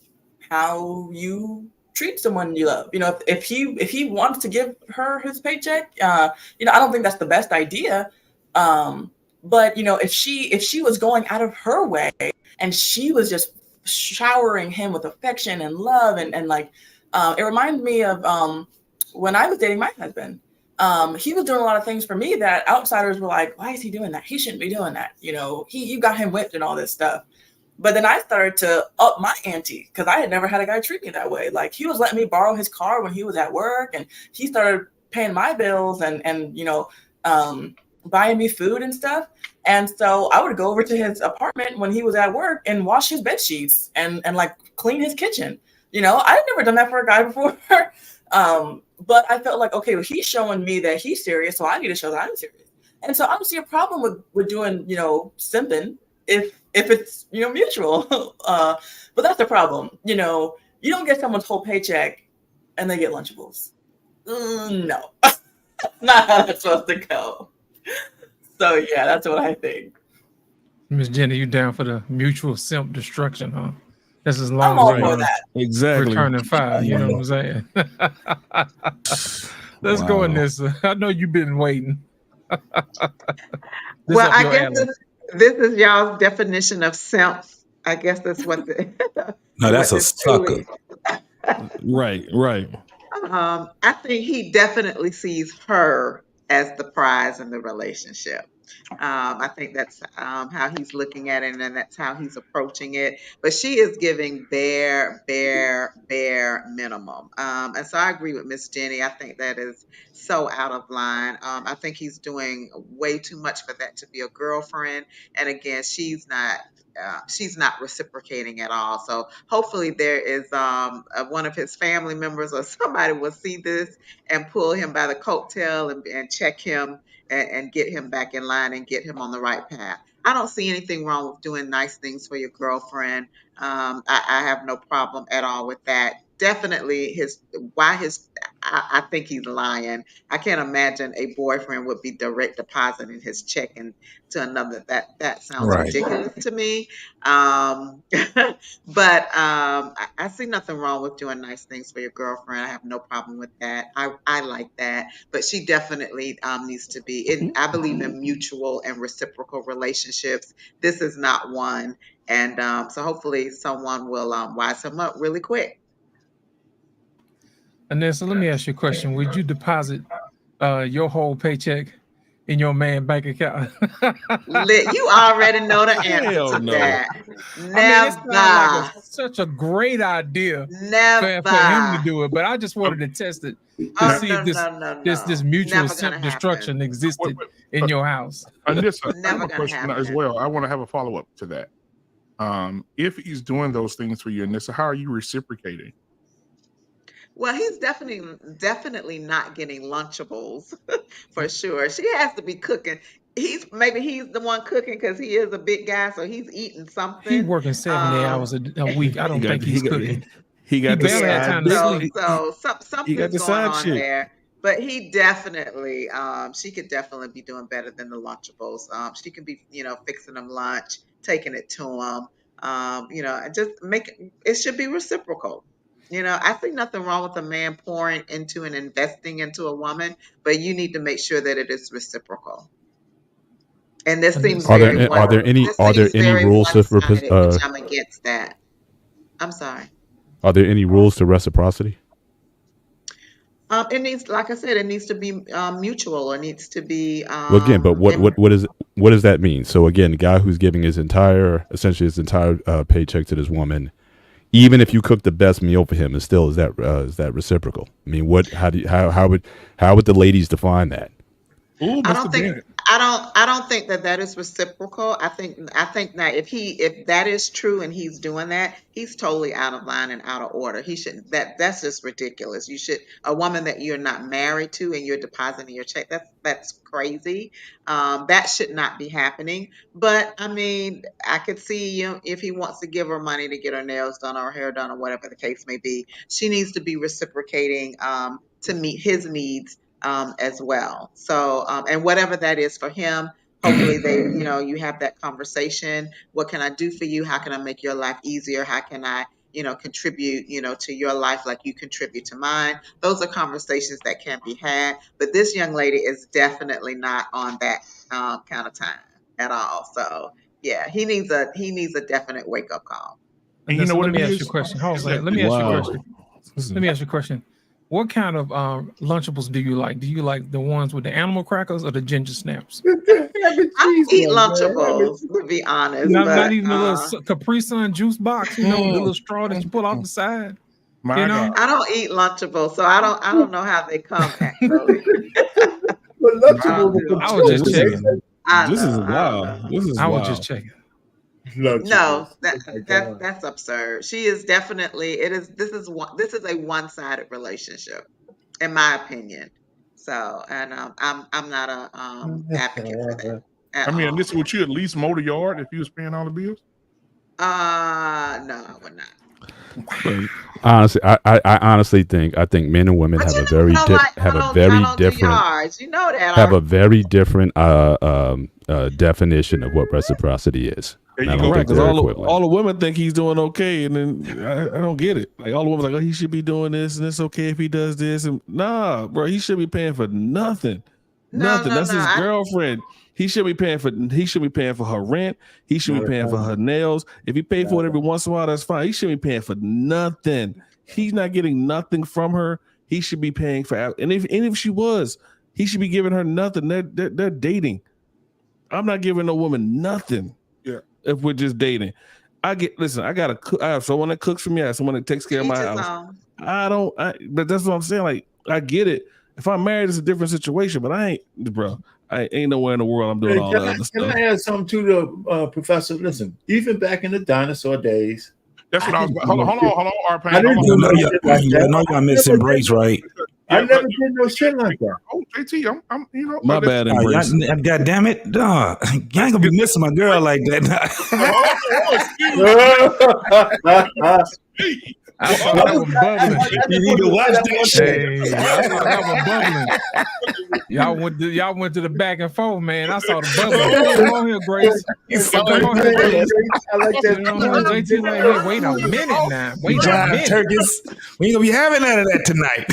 how you treat someone you love. If he wants to give her his paycheck, I don't think that's the best idea. But But if she was going out of her way and she was just showering him with affection and love and like it reminded me of when I was dating my husband. He was doing a lot of things for me that outsiders were like, why is he doing that? He shouldn't be doing that. You got him whipped and all this stuff. But then I started to up my ante because I had never had a guy treat me that way. Like, he was letting me borrow his car when he was at work, and he started paying my bills and buying me food and stuff. And so I would go over to his apartment when he was at work and wash his bed sheets and like clean his kitchen. I'd never done that for a guy before. But I felt like, okay, well, he's showing me that he's serious, so I need to show that I'm serious. And so I don't see a problem with doing, simping if it's, mutual. But that's the problem. You don't get someone's whole paycheck and they get Lunchables. No, not how that's supposed to go. So yeah, that's what I think. Miss Jenny, you down for the mutual simp destruction, huh? That's as I'm long all as for we're that. Exactly. returning fire. You know what I'm saying? Let's go, Wow. Anissa. I know you've been waiting. This Well, up I your guess alley. this is y'all's definition of simp. I guess that's what No, that's what a this sucker. truly. Right. I think he definitely sees her as the prize in the relationship. I think that's how he's looking at it, and that's how he's approaching it. But she is giving bare minimum. And so I agree with Miss Jenny. I think that is so out of line. I think he's doing way too much for that to be a girlfriend. And again, she's not reciprocating at all. So hopefully there is one of his family members or somebody will see this and pull him by the coattail and check him and get him back in line and get him on the right path. I don't see anything wrong with doing nice things for your girlfriend. I have no problem at all with that. Definitely I think he's lying. I can't imagine a boyfriend would be direct depositing his check to another. That sounds Right. ridiculous to me. But I see nothing wrong with doing nice things for your girlfriend. I have no problem with that. I like that. But she definitely needs to be in. I believe in mutual and reciprocal relationships. This is not one. And so hopefully someone will wise him up really quick. Anissa, let me ask you a question. Would you deposit your whole paycheck in your man bank account? You already know the answer Hell to no. that. I mean, it sounds like Never. such a great idea for him to Never. do it, but I just wanted to test it to Oh, see no, if this no, no, this no. mutual Never gonna simp destruction existed in your house. Anissa, I have Never a gonna question as happen. well. I want to have a follow up to that. If he's doing those things for you, Anissa, how are you reciprocating? Well, he's definitely not getting Lunchables for sure. She has to be cooking. Maybe he's the one cooking because he is a big guy, so he's eating He something. working 70 hours a week. I He don't got think he's cooking. he He got the barely had side time to dick. sleep. So He got something's the going side on chick. there. But he definitely, she could definitely be doing better than the Lunchables. She can be, fixing them lunch, taking it to them. And just it should be reciprocal. I see nothing wrong with a man pouring into and investing into a woman, but you need to make sure that it is reciprocal. And this seems Are very there one. This seems any very rules to one-sided, which I'm against that. I'm sorry. are there any rules to reciprocity? It needs, like I said, it needs to be mutual. It needs to be. Well, again, but what does that mean? So again, the guy who's giving essentially his entire paycheck to this woman, even if you cook the best meal for him, is that reciprocal? I mean, how would the ladies define that? Ooh, I Mr. don't think Bennett. I don't think that is reciprocal. I think that if that is true and he's doing that, he's totally out of line and out of order. He shouldn't. That's just ridiculous. You should A woman that you're not married to and you're depositing your check. That's crazy. That should not be happening. But I mean, I could see, if he wants to give her money to get her nails done or her hair done or whatever the case may be, she needs to be reciprocating to meet his needs as well. So, and whatever that is for him, hopefully you have that conversation. What can I do for you? How can I make your life easier? How can I, contribute, to your life like you contribute to mine? Those are conversations that can be had. But this young lady is definitely not on that kind of time. at all. So yeah, he needs a definite wake up call. And you know what let it me ask you is? a question. Hold on a second. Let me ask you a Wow. question. Let me ask you a question. What kind of Lunchables do you like? Do you like the ones with the animal crackers or the ginger snaps? I eat Lunchables, to be honest, Not but even the little Capri Sun juice box, you know, with the little straw that you pull off the side. My you know, I don't eat Lunchables, so I don't know how they come actually. But Lunchables I is I was just checking. This is I don't know. wild. This is I was wild. just checking. No, Lunchables. Oh my that God. that's absurd. She is definitely this is a one-sided relationship, in my opinion. So, and I'm not a advocate for that at I mean, and all. this would you at least mow the yard if you was paying all the bills? No, I would not. But honestly, I honestly think men and women But have you a know, very I don't like have I a don't very do different yards. You know that have a already. very different definition of what reciprocity is. And I don't think Because they're all equivalent. the women think he's doing okay, and then I don't get it. Like all the women like, oh, he should be doing this, and it's okay if he does this. And nah, bro, he should be paying for nothing. Nothing. That's his girlfriend. He should be paying for her rent. He should be paying for her nails. If he pay for it every once in a while, that's fine. He shouldn't be paying for nothing. He's not getting nothing from her. He should be paying for, and if she was, he should be giving her nothing. They're dating. I'm not giving no woman nothing. Yeah. If we're just dating. I gotta cook. I have someone that cooks for me. I have someone that takes care of my house. But that's what I'm saying. Like, I get it. If I'm married, it's a different situation, but I ain't nowhere in the world I'm doing Hey, all can that I, other can stuff. I add something to the professor? Listen, even back in the dinosaur days, that's what I was. Hold on, R-Pain. I didn't do no shit like You that. know y'all miss Embrace, right? I never did no shit like that. Oh, JT, I'm you know. My bad, Embrace. God damn it, dog! I ain't gonna be missing my girl like that. I saw that one bubbling. You need to watch that shit. Hey, I saw that one bubbling. Y'all went to the back and forth, man. I saw the bubbling. Come on here, Grace. Come on here, Grace. I like that. JT like, hey, wait a minute now. Wait a Drive minute. turkeys. We ain't gonna be having none of that tonight.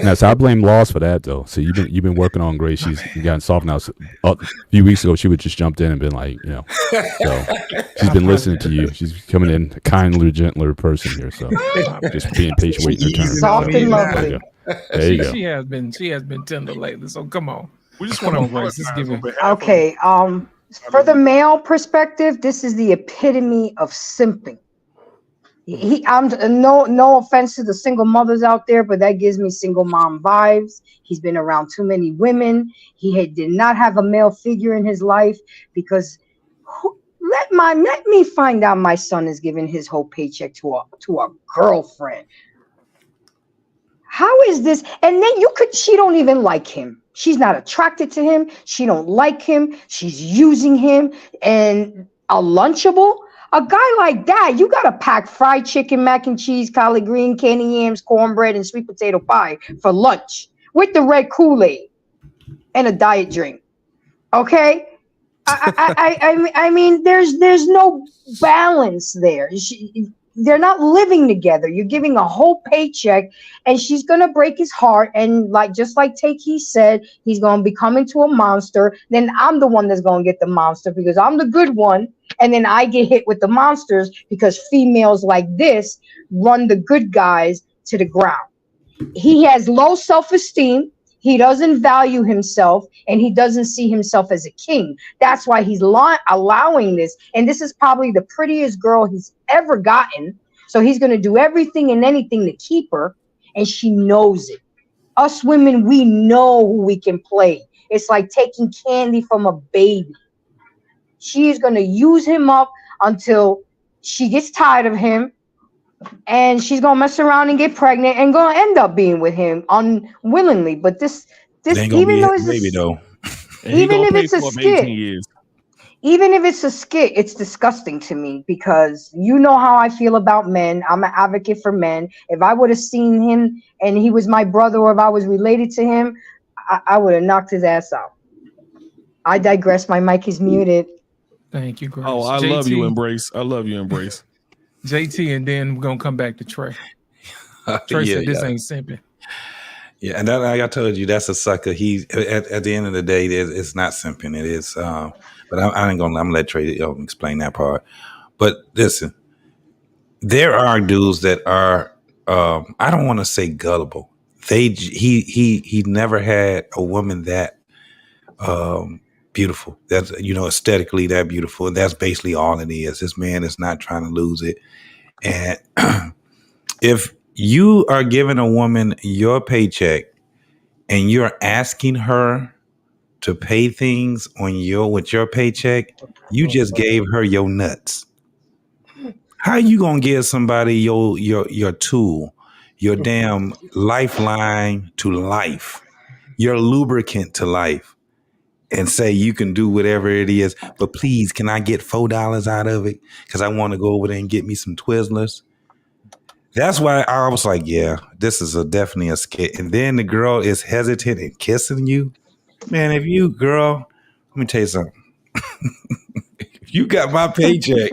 Now, so I blame Laws for that though. So you've been working on Grace. She's gotten soft now. So, a few weeks ago, she would just jumped in and been like, you know. So she's been listening to you. She's coming in a kindler, gentler person here. So just being patient, waiting her turn. Soft and lovely. There you go. She has been tender lately. So come on. We just Come want on, Grace. Let's give it. Okay. For the male perspective, this is the epitome of simping. I'm no offense to the single mothers out there, but that gives me single mom vibes. He's been around too many women. Did not have a male figure in his life because let me find out my son is giving his whole paycheck to a girlfriend. How is this? And then she don't even like him. She's not attracted to him. She don't like him. She's using him. And a Lunchable, a guy like that, you got to pack fried chicken, mac and cheese, collard green, candy yams, cornbread, and sweet potato pie for lunch with the red Kool-Aid and a diet drink. Okay? I mean, there's no balance there. They're not living together. You're giving a whole paycheck, and she's gonna break his heart. And just like Takey said, he's gonna become into a monster. Then I'm the one that's gonna get the monster because I'm the good one, and then I get hit with the monsters because females like this run the good guys to the ground. He has low self-esteem. He doesn't value himself, and he doesn't see himself as a king. That's why he's allowing this. And this is probably the prettiest girl he's ever gotten. So he's going to do everything and anything to keep her, and she knows it. Us women, we know who we can play. It's like taking candy from a baby. She is going to use him up until she gets tired of him. And she's gonna mess around and get pregnant and gonna end up being with him unwillingly. But this even though it's baby though, even if it's a skit, years. even if it's a skit, it's disgusting to me because you know how I feel about men. I'm an advocate for men. If I would have seen him and he was my brother, or if I was related to him, I would have knocked his ass out. I digress. My mic is muted. Thank you, Grace. Oh, I love you, Embrace. I love you, Embrace. JT, and then we're gonna come back to Trey. Trey said this ain't simping. Yeah, and that, like I told you, that's a sucker. He at the end of the day, it's not simping. It is, but I ain't gonna. I'm gonna let Trey explain that part. But listen, there are dudes that are. I don't want to say gullible. He never had a woman that beautiful. That's aesthetically that beautiful. And that's basically all it is. This man is not trying to lose it. And if you are giving a woman your paycheck and you're asking her to pay things on with your paycheck, you just gave her your nuts. How you gonna give somebody your tool, your damn lifeline to life, your lubricant to life, and say you can do whatever it is, but please, can I get $4 out of it? Because I want to go over there and get me some Twizzlers. That's why I was like, yeah, this is definitely a skit. And then the girl is hesitant and kissing you. Man, let me tell you something. If you got my paycheck,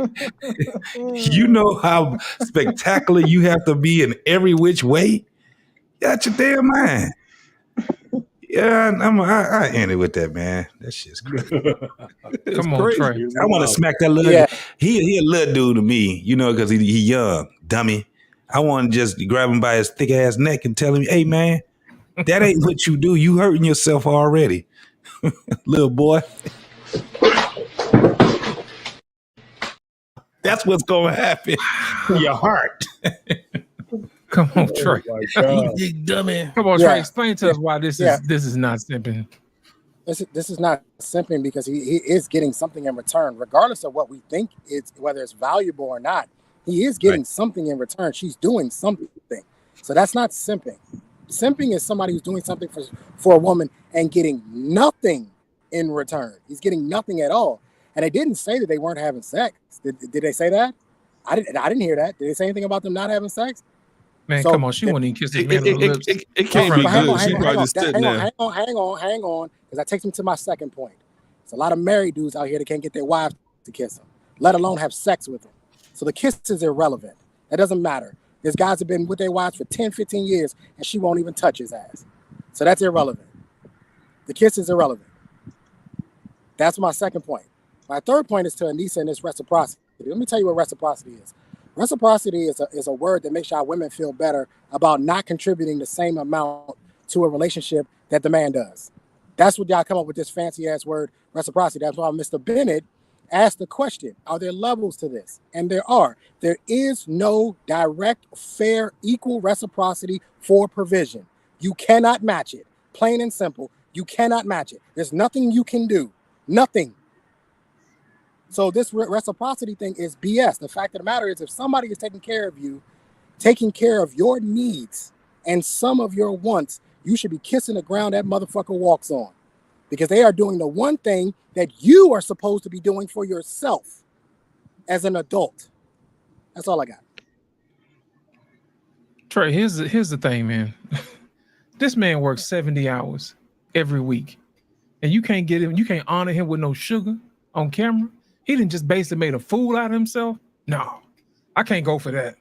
you know how spectacular you have to be in every which way. You got your damn mind. Yeah, I end it with that, man. That shit's crazy. Come on, Trey. I want to smack that little. Yeah. He a little dude to me, because he young, dummy. I want to just grab him by his thick ass neck and tell him, "Hey, man, that ain't what you do. You hurting yourself already, little boy." That's what's gonna happen to your heart. Come on, Trey. You big dummy. Come on, Trey. Explain to us why this is not simping. This is not simping because he is getting something in return, regardless of what we think whether it's valuable or not. He is getting something in return. She's doing something. So that's not simping. Simping is somebody who's doing something for a woman and getting nothing in return. He's getting nothing at all. And they didn't say that they weren't having sex. Did they say that? I didn't hear that. Did they say anything about them not having sex? Man, come on. She won't even kiss his man on the lips. It can't be good. She probably just sitting there. Hang on. Because that takes me to my second point. There's a lot of married dudes out here that can't get their wives to kiss them, let alone have sex with them. So the kiss is irrelevant. That doesn't matter. There's guys have been with their wives for 10, 15 years, and she won't even touch his ass. So that's irrelevant. The kiss is irrelevant. That's my second point. My third point is to Anissa and this reciprocity. Let me tell you what reciprocity is. Reciprocity is a word that makes our women feel better about not contributing the same amount to a relationship that the man does. That's what y'all come up with this fancy ass word, reciprocity. That's why Mr. Bennett asked the question, are there levels to this? And there are. There is no direct, fair, equal reciprocity for provision. You cannot match it. Plain and simple. You cannot match it. There's nothing you can do. Nothing. So this reciprocity thing is BS. The fact of the matter is, if somebody is taking care of you, taking care of your needs and some of your wants, you should be kissing the ground that motherfucker walks on, because they are doing the one thing that you are supposed to be doing for yourself as an adult. That's all I got. Trey, here's the thing, man. This man works 70 hours every week, and you can't get him, you can't honor him with no sugar on camera. He didn't just basically made a fool out of himself. No, I can't go for that.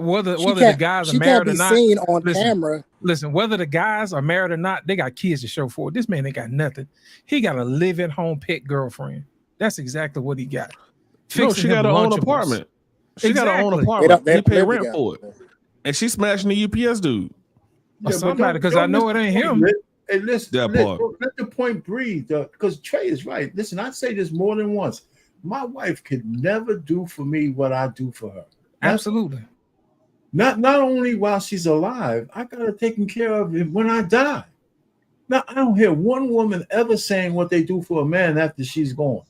Whether the guys are married or not, seen on camera. Listen, whether the guys are married or not, they got kids to show for it. This man ain't got nothing. He got a live-at home pet girlfriend. That's exactly what he got. No, she got her own apartment. She got her own apartment. He pay rent for it, and she's smashing the UPS dude. Or somebody, because I know it ain't him. Hey, listen, let the point breathe, because Trey is right. Listen, I say this more than once. My wife could never do for me what I do for her. Absolutely. Not only while she's alive, I got her taken care of when I die. Now, I don't hear one woman ever saying what they do for a man after she's gone.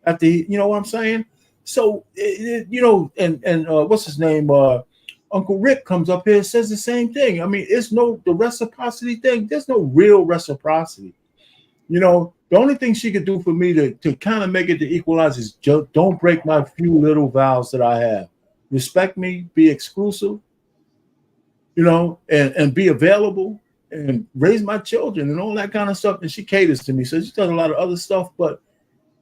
After you know what I'm saying? So, and what's his name? Uncle Rick comes up here and says the same thing. I mean, the reciprocity thing. There's no real reciprocity. The only thing she could do for me to kind of make it to equalize is don't break my few little vows that I have. Respect me, be exclusive, and be available and raise my children and all that kind of stuff. And she caters to me. So she does a lot of other stuff. But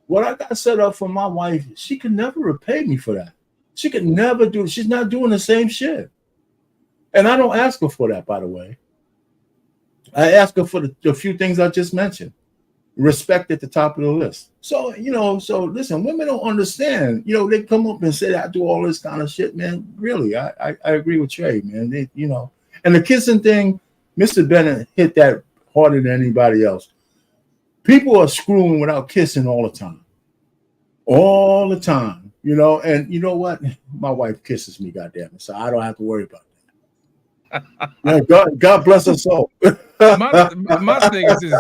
what I got set up for my wife, she could never repay me for that. She could never do it. She's not doing the same shit. And I don't ask her for that, by the way. I ask her for the few things I just mentioned. Respect at the top of the list. So, so listen, women don't understand. They come up and say, I do all this kind of shit, man. Really, I agree with Trey, man. And the kissing thing, Mr. Bennett hit that harder than anybody else. People are screwing without kissing all the time. All the time, and you know what? My wife kisses me, goddamn it, so I don't have to worry about that. God bless her soul. My thing is this.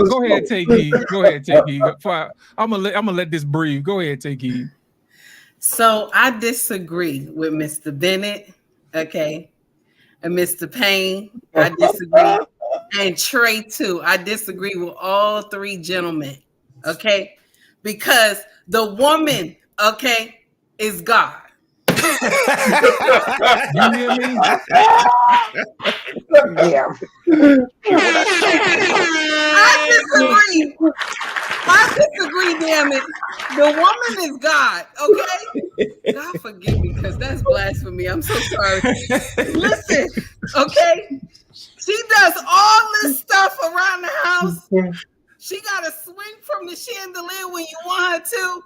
Go ahead, take heed. Go ahead, take heed. I'm gonna let this breathe. Go ahead, take heed. So I disagree with Mr. Bennett, okay, and Mr. Payne. I disagree, and Trey too. I disagree with all three gentlemen, okay, because the woman, okay, is God. You hear me? Yeah. I disagree, damn it. The woman is God, okay? God forgive me, because that's blasphemy. I'm so sorry. Listen, okay? She does all this stuff around the house. She got to swing from the chandelier when you want her to,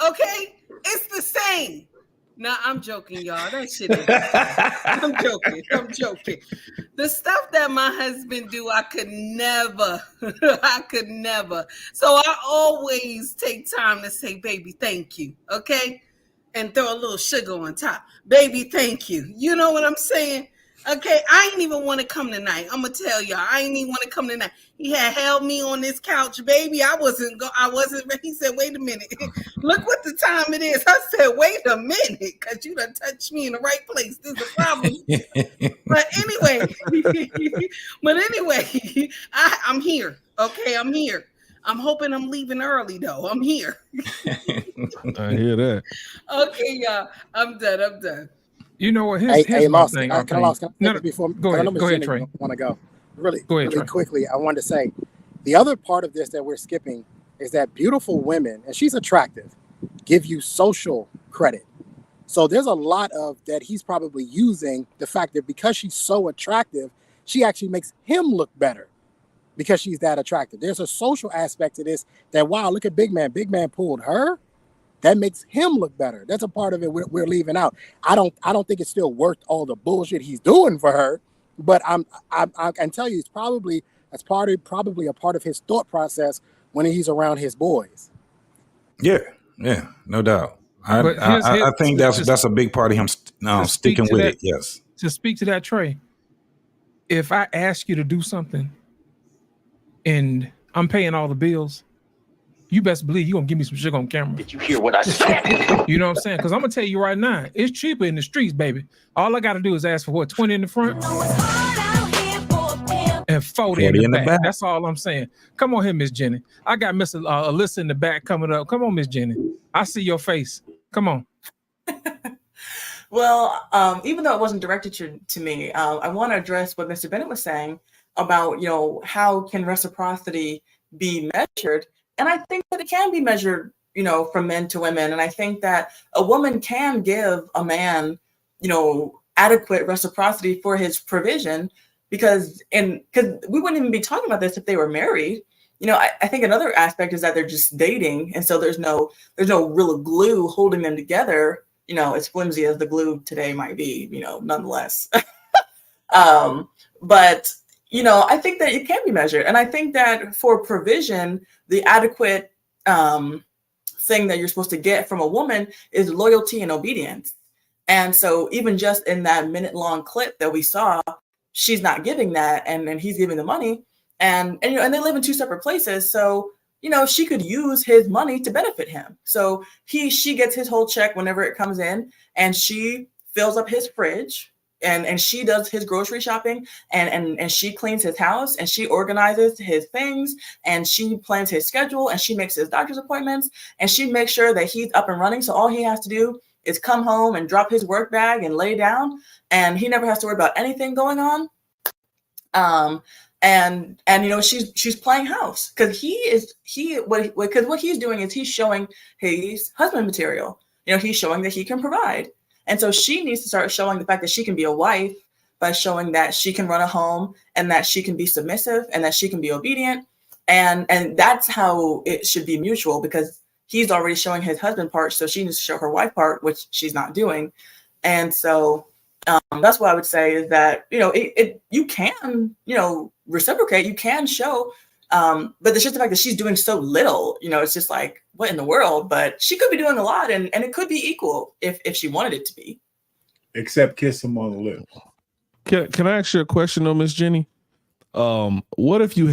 okay? It's the same. No, I'm joking, y'all. That shit is I'm joking. The stuff that my husband do, I could never. So I always take time to say, baby, thank you, okay? And throw a little sugar on top. Baby, thank you. You know what I'm saying? Okay, I ain't even want to come tonight. I'm gonna tell y'all, I ain't even want to come tonight. He had held me on this couch, baby. I wasn't. He said, "Wait a minute, look what the time it is." I said, "Wait a minute, because you done touched me in the right place. There's a problem." But anyway, I'm here. Okay, I'm here. I'm hoping I'm leaving early though. I'm here. I hear that. Okay, y'all. I'm done. You know what? Here's my thing. Can I No, before go ahead. Go ahead, Trey. Want to go really Trey. quickly? I wanted to say the other part of this that we're skipping is that beautiful women, and she's attractive, give you social credit. So there's a lot of that he's probably using the fact that because she's so attractive, she actually makes him look better because she's that attractive. There's a social aspect to this that, wow, look at Big Man. Big Man pulled her. That makes him look better. That's a part of it we're leaving out. I don't think it's still worth all the bullshit he's doing for her, but I can tell you that's probably a part of his thought process when he's around his boys. Yeah, no doubt. I think that's a big part of him sticking with it. Yes. To speak to that, Trey, if I ask you to do something and I'm paying all the bills, you best believe you're going to give me some sugar on camera. Did you hear what I said? You know what I'm saying? Because I'm going to tell you right now, it's cheaper in the streets, baby. All I got to do is ask for what, 20 in the front? And 40 in the back. That's all I'm saying. Come on here, Miss Jenny. I got Miss Alyssa in the back coming up. Come on, Miss Jenny. I see your face. Come on. Well, even though it wasn't directed to me, I want to address what Mr. Bennett was saying about, how can reciprocity be measured? And I think that it can be measured, from men to women. And I think that a woman can give a man, adequate reciprocity for his provision because we wouldn't even be talking about this if they were married. I think another aspect is that they're just dating. And so there's no real glue holding them together, as flimsy as the glue today might be, nonetheless. But I think that it can be measured. And I think that for provision, the adequate thing that you're supposed to get from a woman is loyalty and obedience. And so even just in that minute-long clip that we saw, she's not giving that, and he's giving the money. And they live in two separate places. So, she could use his money to benefit him. So she gets his whole check whenever it comes in, and she fills up his fridge. And she does his grocery shopping and she cleans his house and she organizes his things and she plans his schedule and she makes his doctor's appointments and she makes sure that he's up and running. So all he has to do is come home and drop his work bag and lay down and he never has to worry about anything going on. And she's playing house because what he's doing is he's showing his husband material. He's showing that he can provide. And so she needs to start showing the fact that she can be a wife by showing that she can run a home and that she can be submissive and that she can be obedient. And that's how it should be mutual, because he's already showing his husband part, so she needs to show her wife part, which she's not doing. And so that's what I would say is that, you can, reciprocate, you can show, but it's just the fact that she's doing so little, it's just like, what in the world? But she could be doing a lot, and it could be equal if she wanted it to be. Except kiss him on the lips. Can I ask you a question though, Miss Jenny? What if you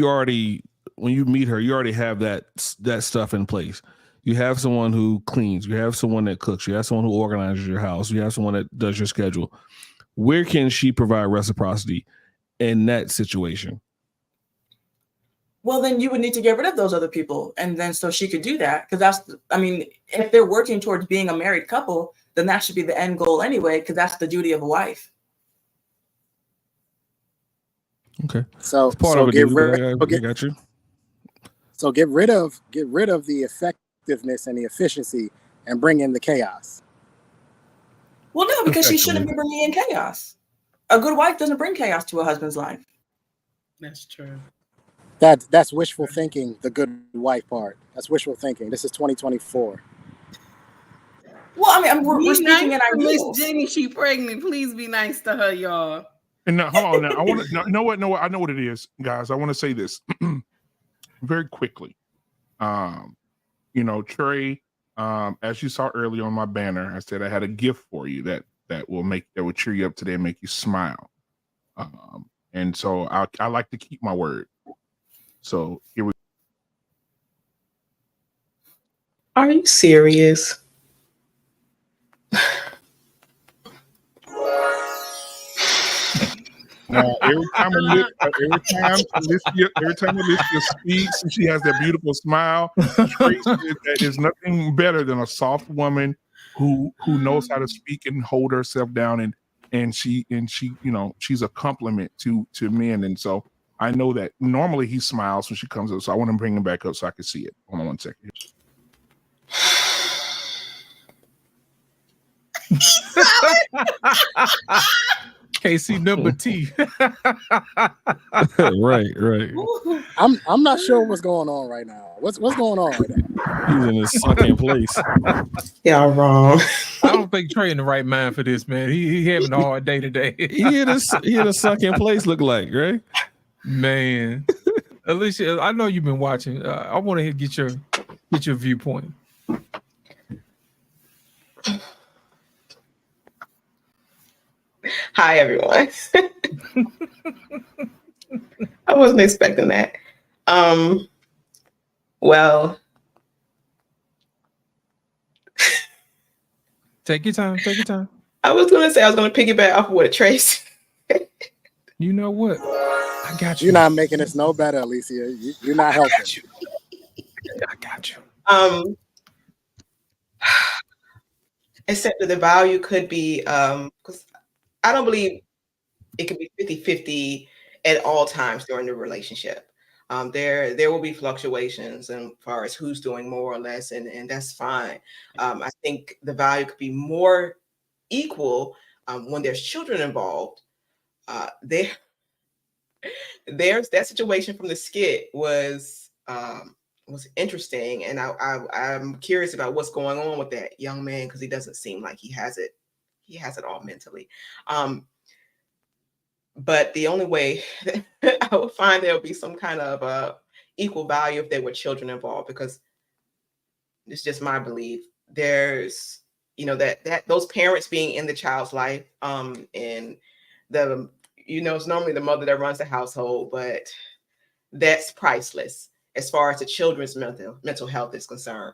already, when you meet her, you already have that stuff in place? You have someone who cleans, you have someone that cooks, you have someone who organizes your house, you have someone that does your schedule. Where can she provide reciprocity in that situation? Well, then you would need to get rid of those other people, and then so she could do that, because if they're working towards being a married couple, then that should be the end goal anyway, because that's the duty of a wife. Okay. So get rid of the effectiveness and the efficiency and bring in the chaos. Well, no, because she shouldn't be bringing in chaos. A good wife doesn't bring chaos to a husband's life. That's true. That's wishful thinking, the good wife part. That's wishful thinking. This is 2024. Well, we're speaking in Miss ideals. Jenny, she pregnant. Please be nice to her, y'all. And now, hold on. Now, I want to know what. I know what it is, guys. I want to say this very quickly. Trey, as you saw earlier on my banner, I said I had a gift for you that will cheer you up today and make you smile. And so I like to keep my word. So here we. Are you serious? Now, every time I listen to speech, and she has that beautiful smile. That is nothing better than a soft woman who knows how to speak and hold herself down, and she she's a compliment to men. And so I know that normally he smiles when she comes up, so I want to bring him back up so I can see it. Hold on one second. KC number T. Right. I'm not sure what's going on right now. What's going on right now? He's in his sucking place. Y'all wrong. I don't think Trey in the right mind for this, man. He having a hard day today. He in a sucking place, look like, right? Man. Alicia, I know you've been watching. I want to get your viewpoint. Hi, everyone. I wasn't expecting that. Well, take your time. I was going to say I was going to piggyback off of what Trace. You know what? I got you. You're not making this no better, Alicia. You're not helping. I got you. Except that the value could be, because I don't believe it could be 50-50 at all times during the relationship. There will be fluctuations as far as who's doing more or less, and that's fine. I think the value could be more equal when there's children involved. There's that situation from the skit was interesting, and I'm curious about what's going on with that young man, because he doesn't seem like he has it all mentally. But the only way I would find there would be some kind of equal value if there were children involved, because it's just my belief. There's that those parents being in the child's life, and it's normally the mother that runs the household, but that's priceless as far as the children's mental health is concerned.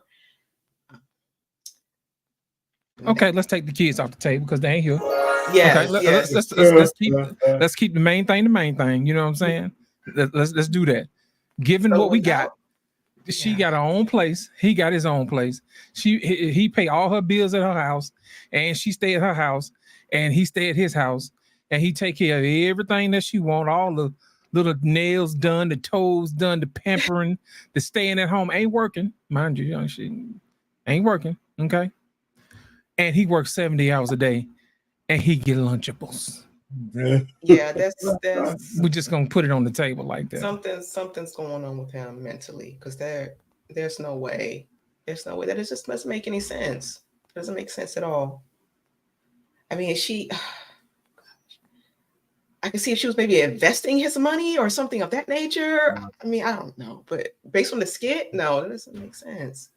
Okay, let's take the kids off the table because they ain't here. Yeah. Okay, let's keep the main thing the main thing. You know what I'm saying? Let's do that. Given what we got, she got her own place. He got his own place. He pay all her bills at her house, and she stay at her house, and he stay at his house, and he take care of everything that she want. All the little nails done, the toes done, the pampering, the staying at home ain't working, mind you. She ain't working. Okay. And he works 70 hours a day. and he get Lunchables. Yeah, that's We're just gonna put it on the table like that. Something's going on with him mentally, because there's no way that it just doesn't make any sense. It doesn't make sense at all. I mean, I can see if she was maybe investing his money or something of that nature. I mean, I don't know, but based on the skit, no, that doesn't make sense.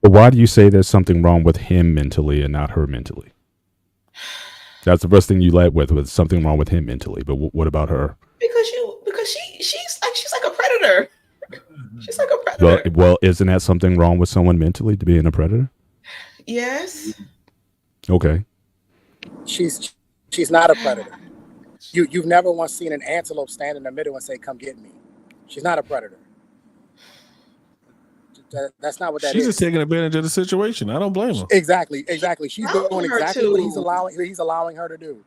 But why do you say there's something wrong with him mentally and not her mentally? That's the first thing you led with something wrong with him mentally. But what about her? Because she's like a predator. She's like a predator. Well, isn't that something wrong with someone mentally to being a predator? Yes. Okay. She's not a predator. You've never once seen an antelope stand in the middle and say, "Come get me." She's not a predator. That's not what that is. She's just taking advantage of the situation. I don't blame her. Exactly. She's doing exactly what he's allowing her to do.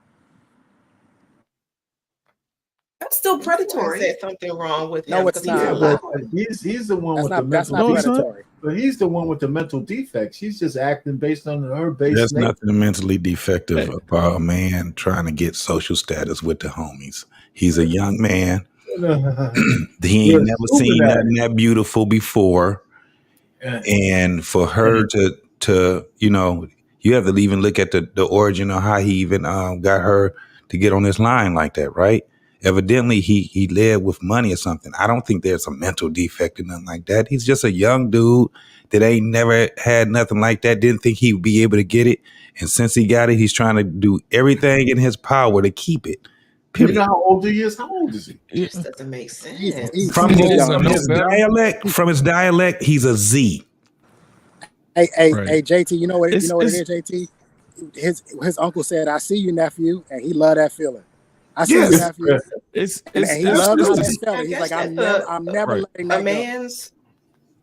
That's still predatory. I said something wrong with him. No, it's not. He's the one with the mental predatory. But he's the one with the mental defects. He's just acting based on her base. There's nothing mentally defective about a man trying to get social status with the homies. He's a young man. He ain't never seen nothing that beautiful before. And for her to you have to even look at the origin of how he even got her to get on this line like that, right? Evidently, he led with money or something. I don't think there's a mental defect or nothing like that. He's just a young dude that ain't never had nothing like that. Didn't think he would be able to get it. And since he got it, he's trying to do everything in his power to keep it. Period. You know how old he is? How old is he? It just doesn't make sense. From his dialect, he's a Z. Hey, JT, you know what it is, JT? His uncle said, "I see you, nephew," and he loved that feeling. I see you, nephew. And he loved how that feeling. He's like, I'm never letting that go.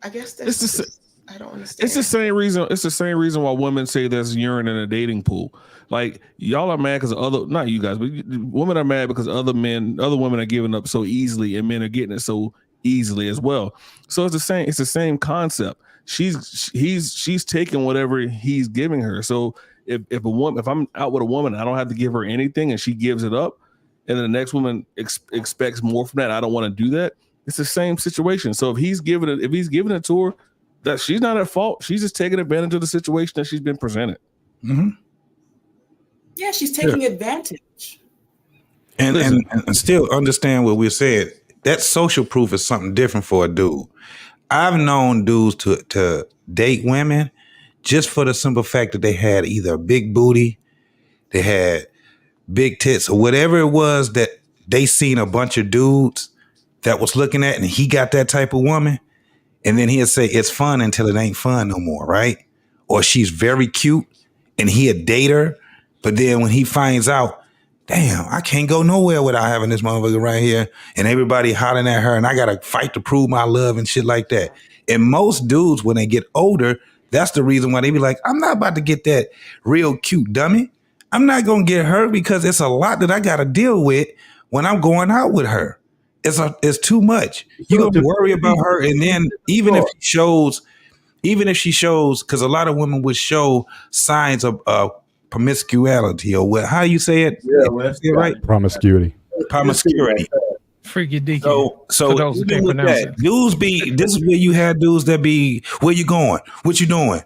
I guess that's I don't understand. It's the same reason. It's the same reason why women say there's urine in a dating pool. Like, y'all are mad because not you guys, but women are mad because other women are giving up so easily, and men are getting it so easily as well. So it's the same. It's the same concept. She's taking whatever he's giving her. So if I'm out with a woman, I don't have to give her anything, and she gives it up, and then the next woman expects more from that. I don't want to do that. It's the same situation. So if he's giving it to her, that she's not at fault. She's just taking advantage of the situation that she's been presented. Mm-hmm. Yeah, she's taking advantage. And still understand what we said. That social proof is something different for a dude. I've known dudes to date women just for the simple fact that they had either a big booty, they had big tits, or whatever it was that they seen a bunch of dudes that was looking at, and he got that type of woman. And then he'll say it's fun until it ain't fun no more, right? Or she's very cute and he'll date her. But then when he finds out, damn, I can't go nowhere without having this motherfucker right here, and everybody hollering at her, and I got to fight to prove my love and shit like that. And most dudes, when they get older, that's the reason why they be like, I'm not about to get that real cute dummy. I'm not going to get her because it's a lot that I got to deal with when I'm going out with her. It's too much. You're going to worry about her. And then even if she shows, because a lot of women would show signs of promiscuity, or what? How do you say it? Yeah, right? Promiscuity. Freaky deaky. So even with that, dudes this is where you had dudes that be, where you going? What you doing?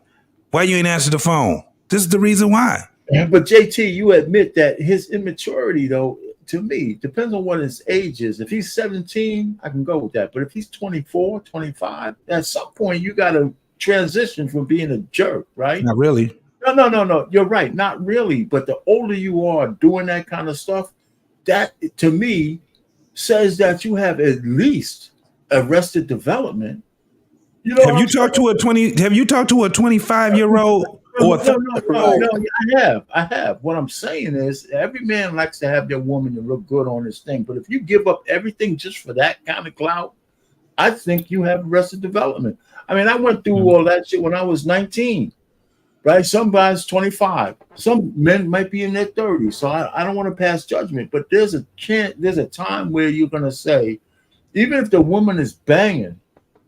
Why you ain't answer the phone? This is the reason why. But JT, you admit that his immaturity, though, to me, depends on what his age is. If he's 17, I can go with that. But if he's 24, 25, at some point you got to transition from being a jerk, right? Not really. No. You're right. Not really. But the older you are doing that kind of stuff, that to me says that you have at least arrested development. You know, have you talked to a 25-year-old? No, I have. What I'm saying is every man likes to have their woman to look good on his thing. But if you give up everything just for that kind of clout, I think you have arrested development. I mean, I went through all that shit when I was 19, right? Some guys 25. Some men might be in their 30s. So I don't want to pass judgment. But there's a time where you're going to say, even if the woman is banging,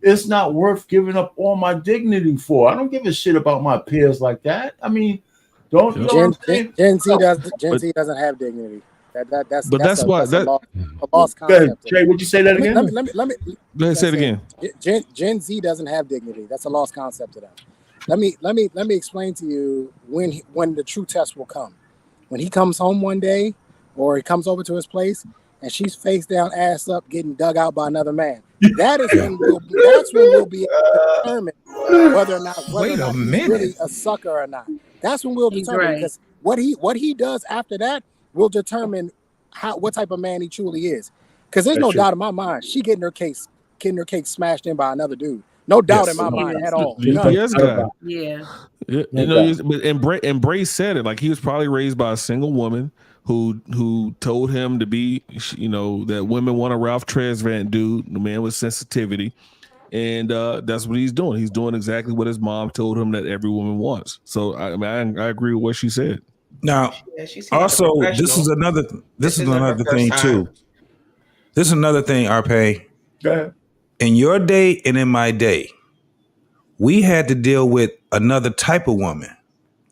it's not worth giving up all my dignity for. I don't give a shit about my peers like that. I mean, Don't you know what I'm saying? Gen Z doesn't have dignity. That's a lost Go ahead, concept. Jay, would you say that again? Let me Go ahead, say it again. Gen Z doesn't have dignity. That's a lost concept to them. Let me explain to you when the true test will come. When he comes home one day, or he comes over to his place, and she's face down, ass up, getting dug out by another man. That's when we'll be able to determine whether or not he's really a sucker or not. That's when we'll determine, because what he does after that will determine what type of man he truly is. Because there's no doubt in my mind, she getting her cake smashed in by another dude. No doubt in my mind at all. Yes, guy. Yeah. You know, and Bray said it, like he was probably raised by a single woman who told him to be, you know, that women want a Ralph Tresvant dude, the man with sensitivity, and that's what he's doing. He's doing exactly what his mom told him that every woman wants. So I agree with what she said. Now, also, this is another thing too. This is another thing, Arpe. Go ahead. In your day and in my day, we had to deal with another type of woman.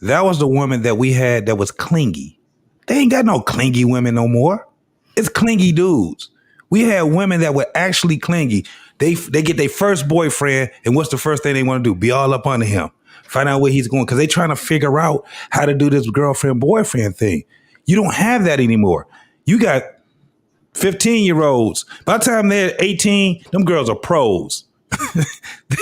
That was the woman that we had that was clingy. They ain't got no clingy women no more. It's clingy dudes. We had women that were actually clingy. They get their first boyfriend, and what's the first thing they want to do? Be all up under him. Find out where he's going, because they trying to figure out how to do this girlfriend-boyfriend thing. You don't have that anymore. You got 15-year-olds. By the time they're 18, them girls are pros.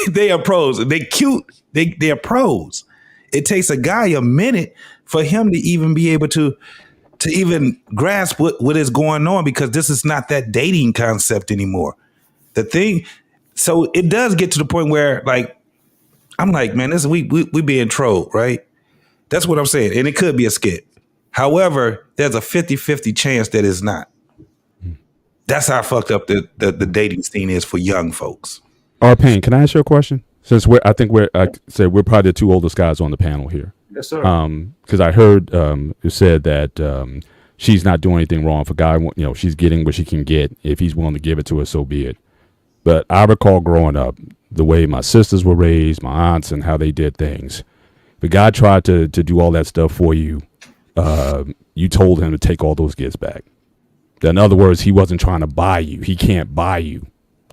They are pros. They cute. They are pros. It takes a guy a minute for him to even be able to even grasp what is going on, because this is not that dating concept anymore. The thing, so it does get to the point where, like, I'm like, man, this we being trolled, right? That's what I'm saying. And it could be a skit. However, there's a 50-50 chance that it's not. That's how fucked up the dating scene is for young folks. Payne, can I ask you a question? Since we're probably the two oldest guys on the panel here. Yes, sir. Because I heard it said that she's not doing anything wrong. If a guy, she's getting what she can get. If he's willing to give it to her, so be it. But I recall growing up, the way my sisters were raised, my aunts, and how they did things. If a guy tried to do all that stuff for you, you told him to take all those gifts back. In other words, he wasn't trying to buy you. He can't buy you.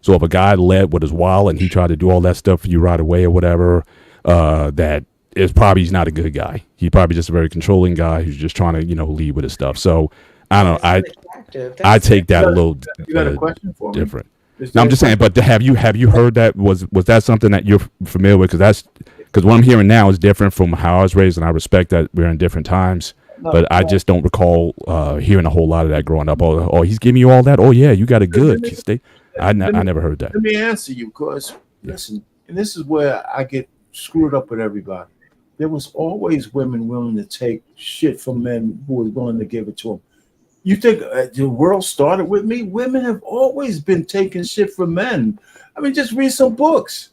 So if a guy led with his wallet and he tried to do all that stuff for you right away or whatever, that is probably, he's not a good guy. He's probably just a very controlling guy who's just trying to, lead with his stuff. So I don't know. I take that a little different. No, I'm just saying, but have you heard that? Was that something that you're familiar with? Because what I'm hearing now is different from how I was raised, and I respect that we're in different times. But I just don't recall hearing a whole lot of that growing up. Oh, he's giving you all that? Oh, yeah, you got it good. I never heard that. Let me answer you, because listen, and this is where I get screwed up with everybody. There was always women willing to take shit from men who were willing to give it to them. You think the world started with me? Women have always been taking shit from men. I mean, just read some books.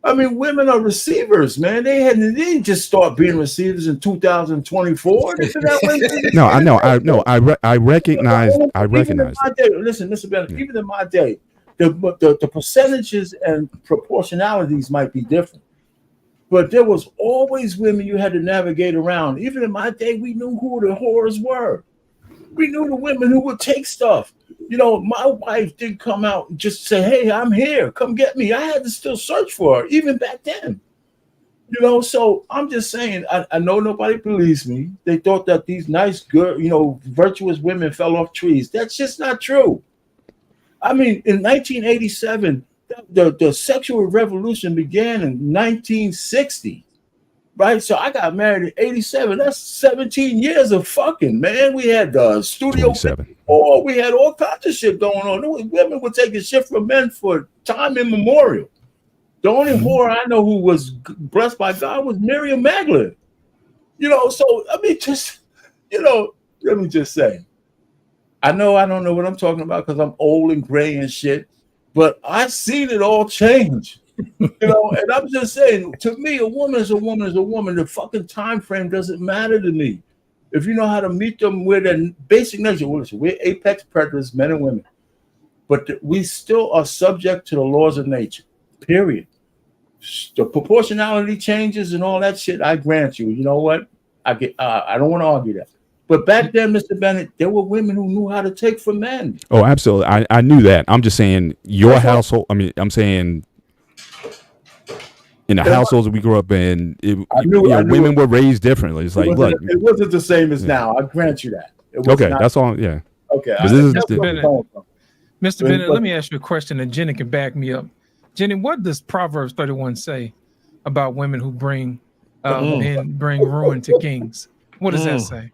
I mean, women are receivers, man. They didn't just start being receivers in 2024. No, I know. I recognize. Listen, Ben. Even in my day, the percentages and proportionalities might be different, but there was always women you had to navigate around. Even in my day, we knew who the whores were. We knew the women who would take stuff. My wife didn't come out and just say, "Hey, I'm here. Come get me." I had to still search for her, even back then. So I'm just saying, I know nobody believes me. They thought that these nice, good, virtuous women fell off trees. That's just not true. I mean, in 1987, the sexual revolution began in 1960. Right, so I got married in 87. That's 17 years of fucking, man. We had the studio, we had all kinds of shit going on. Women were taking shit from men for time immemorial. The only whore I know who was blessed by God was Miriam Magdalene. So I mean, let me just say, I know I don't know what I'm talking about because I'm old and gray and shit, but I've seen it all change. And I'm just saying, to me, a woman is a woman is a woman. The fucking time frame doesn't matter to me. If you know how to meet them with their basic nature, we're apex predators, men and women. But we still are subject to the laws of nature, period. The proportionality changes and all that shit, I grant you. You know what? I don't want to argue that. But back then, Mr. Bennett, there were women who knew how to take for men. Oh, absolutely. I knew that. I'm just saying your household. I mean, I'm saying in the households we grew up in, women were raised differently. It's like, look, it wasn't the same as now. I grant you that. It was okay, not, that's all. Yeah. Okay. Mr. Bennett, let me ask you a question, and Jenny can back me up. Jenny, what does Proverbs 31 say about women who bring ruin to kings? What does that say?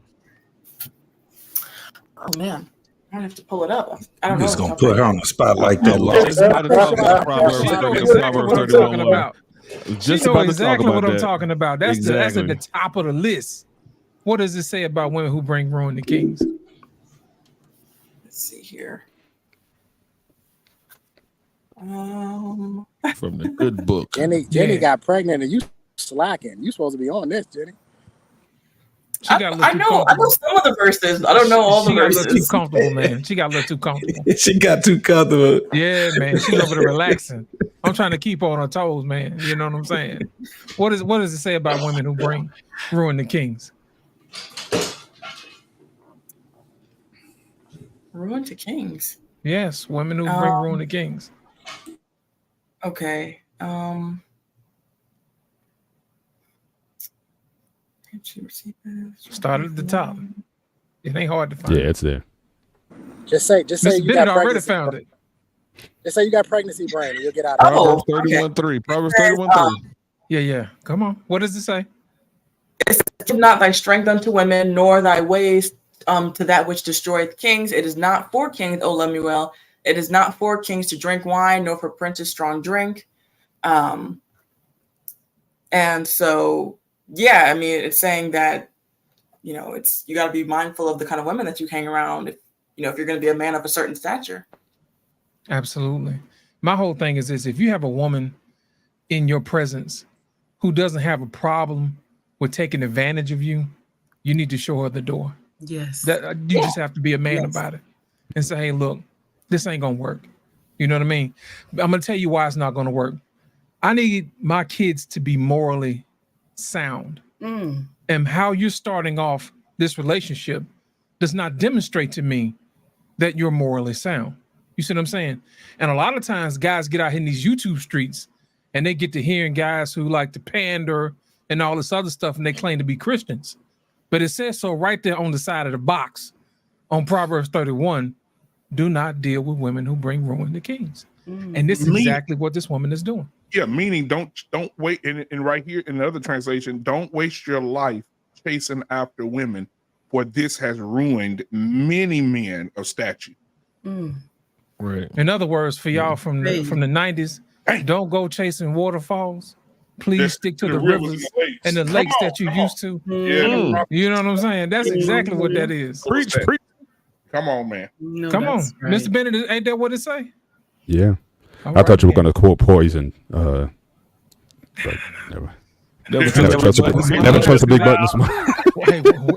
Oh man, I have to pull it up. I don't know. Just gonna put her on the spot like that. Just about to talk about Proverbs 31. She know exactly what I'm talking about. That's at the top of the list. What does it say about women who bring ruin to kings? Let's see here. From the good book. Jenny got pregnant and you slacking. You supposed to be on this, Jenny. I know some of the verses. I don't know all the verses. She got a little too comfortable, man. She got a little too comfortable. She got too comfortable. Yeah, man. She's over there relaxing. I'm trying to keep her on her toes, man. You know what I'm saying? What does it say about women who bring ruin to kings? Ruin to kings. Yes, women who bring ruin to kings. Okay. Start at the top. It ain't hard to find. Yeah, it's there. Just say Mr. you Bennett got already pregnancy. found it. Just say you got pregnancy brain and you'll get out of Proverbs 31:3. Proverbs 31:3. Yeah. Come on. What does it say? Give not thy strength unto women, nor thy ways to that which destroyeth kings. It is not for kings, O Lemuel. It is not for kings to drink wine, nor for princes strong drink. And so, yeah, I mean, it's saying that, you got to be mindful of the kind of women that you hang around if you're going to be a man of a certain stature. Absolutely. My whole thing is this: if you have a woman in your presence who doesn't have a problem with taking advantage of you, you need to show her the door. Yes. You just have to be a man about it and say, hey, look, this ain't going to work. You know what I mean? I'm going to tell you why it's not going to work. I need my kids to be morally sound. And how you're starting off this relationship does not demonstrate to me that you're morally sound. You see what I'm saying? And a lot of times guys get out in these YouTube streets and they get to hearing guys who like to pander and all this other stuff, and they claim to be Christians. But it says so right there on the side of the box on Proverbs 31, do not deal with women who bring ruin to kings. And this is exactly what this woman is doing. Yeah, meaning don't wait. And right here in the other translation, don't waste your life chasing after women, for this has ruined many men of stature. Right. In other words, for y'all from the 90s, don't go chasing waterfalls. Please stick to the rivers and the lakes that you used to. Yeah, you know what I'm saying? That's exactly what that is. Preach. Come on, man. Come on, Mr. Bennett. Ain't that what it say? Yeah. All I thought you were going to quote Poison. But never. Never trust a big button.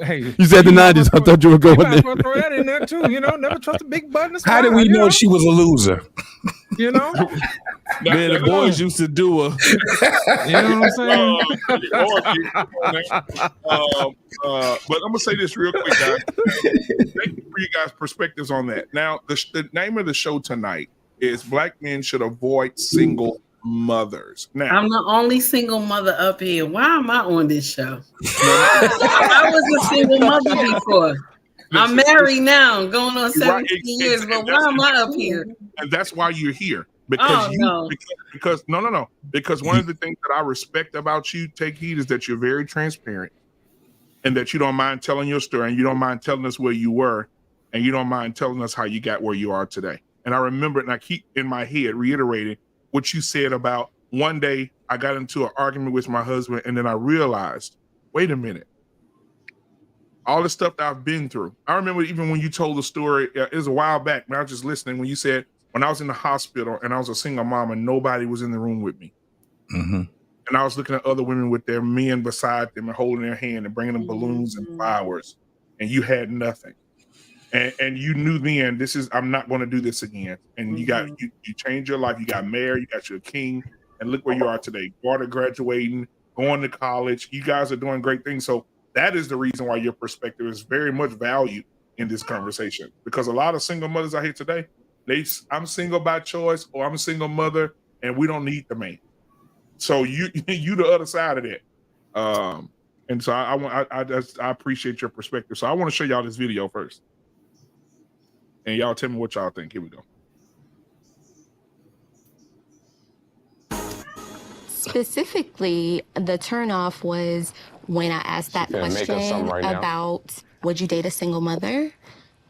Hey, you said the 90s. I thought you were going there. Throw that in there too. Never trust a big button. How did we know she was a loser? Man, the boys used to do her. You know what I'm saying? But I'm gonna say this real quick, guys. Thank you for you guys' perspectives on that. Now, the name of the show tonight is Black Men Should Avoid Single Mothers. Now, I'm the only single mother up here. Why am I on this show? I was a single mother before. I'm married now, going on 17 years, but why am I up here? And that's why you're here. Because because one of the things that I respect about you, Take Heed, is that you're very transparent and that you don't mind telling your story, and you don't mind telling us where you were, and you don't mind telling us how you got where you are today. And I remember it, and I keep in my head reiterating what you said about one day I got into an argument with my husband, and then I realized, wait a minute, all the stuff that I've been through. I remember even when you told the story, it was a while back, but I was just listening when you said, when I was in the hospital and I was a single mom and nobody was in the room with me. And I was looking at other women with their men beside them and holding their hand and bringing them balloons and flowers, and you had nothing. And you knew then, I'm not going to do this again. And you changed your life. You got married, you got your king, and look where you are today. Daughter graduating, going to college. You guys are doing great things. So That is the reason why your perspective is very much valued in this conversation, because a lot of single mothers out here today, I'm single by choice, or I'm a single mother and we don't need the man. So you the other side of that. And so I appreciate your perspective. So I want to show y'all this video first. And y'all tell me what y'all think. Here we go. Specifically, the turnoff was when I asked that question about would you date a single mother?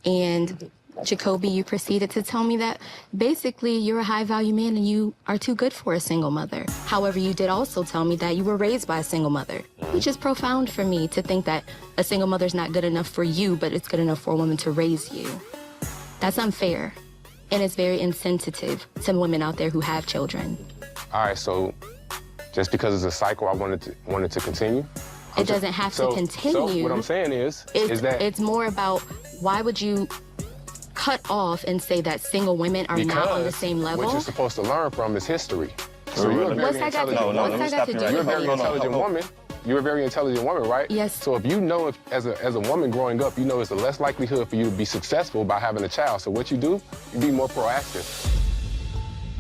And Jacoby, you proceeded to tell me that basically you're a high value man and you are too good for a single mother. However, you did also tell me that you were raised by a single mother, which is profound for me to think that a single mother's not good enough for you, but it's good enough for a woman to raise you. That's unfair. And it's very insensitive to women out there who have children. All right, so just because it's a cycle, I wanted to continue. It doesn't have to continue. So what I'm saying is that it's more about why would you cut off and say that single women are not on the same level? What you're supposed to learn from is history. So Really? you're a very What's that got to- intelligent what's that got to do You're a with very it? intelligent woman. You're a very intelligent woman, right? Yes. So if you know, as a woman growing up, you know it's a less likelihood for you to be successful by having a child. So what you do, you be more proactive.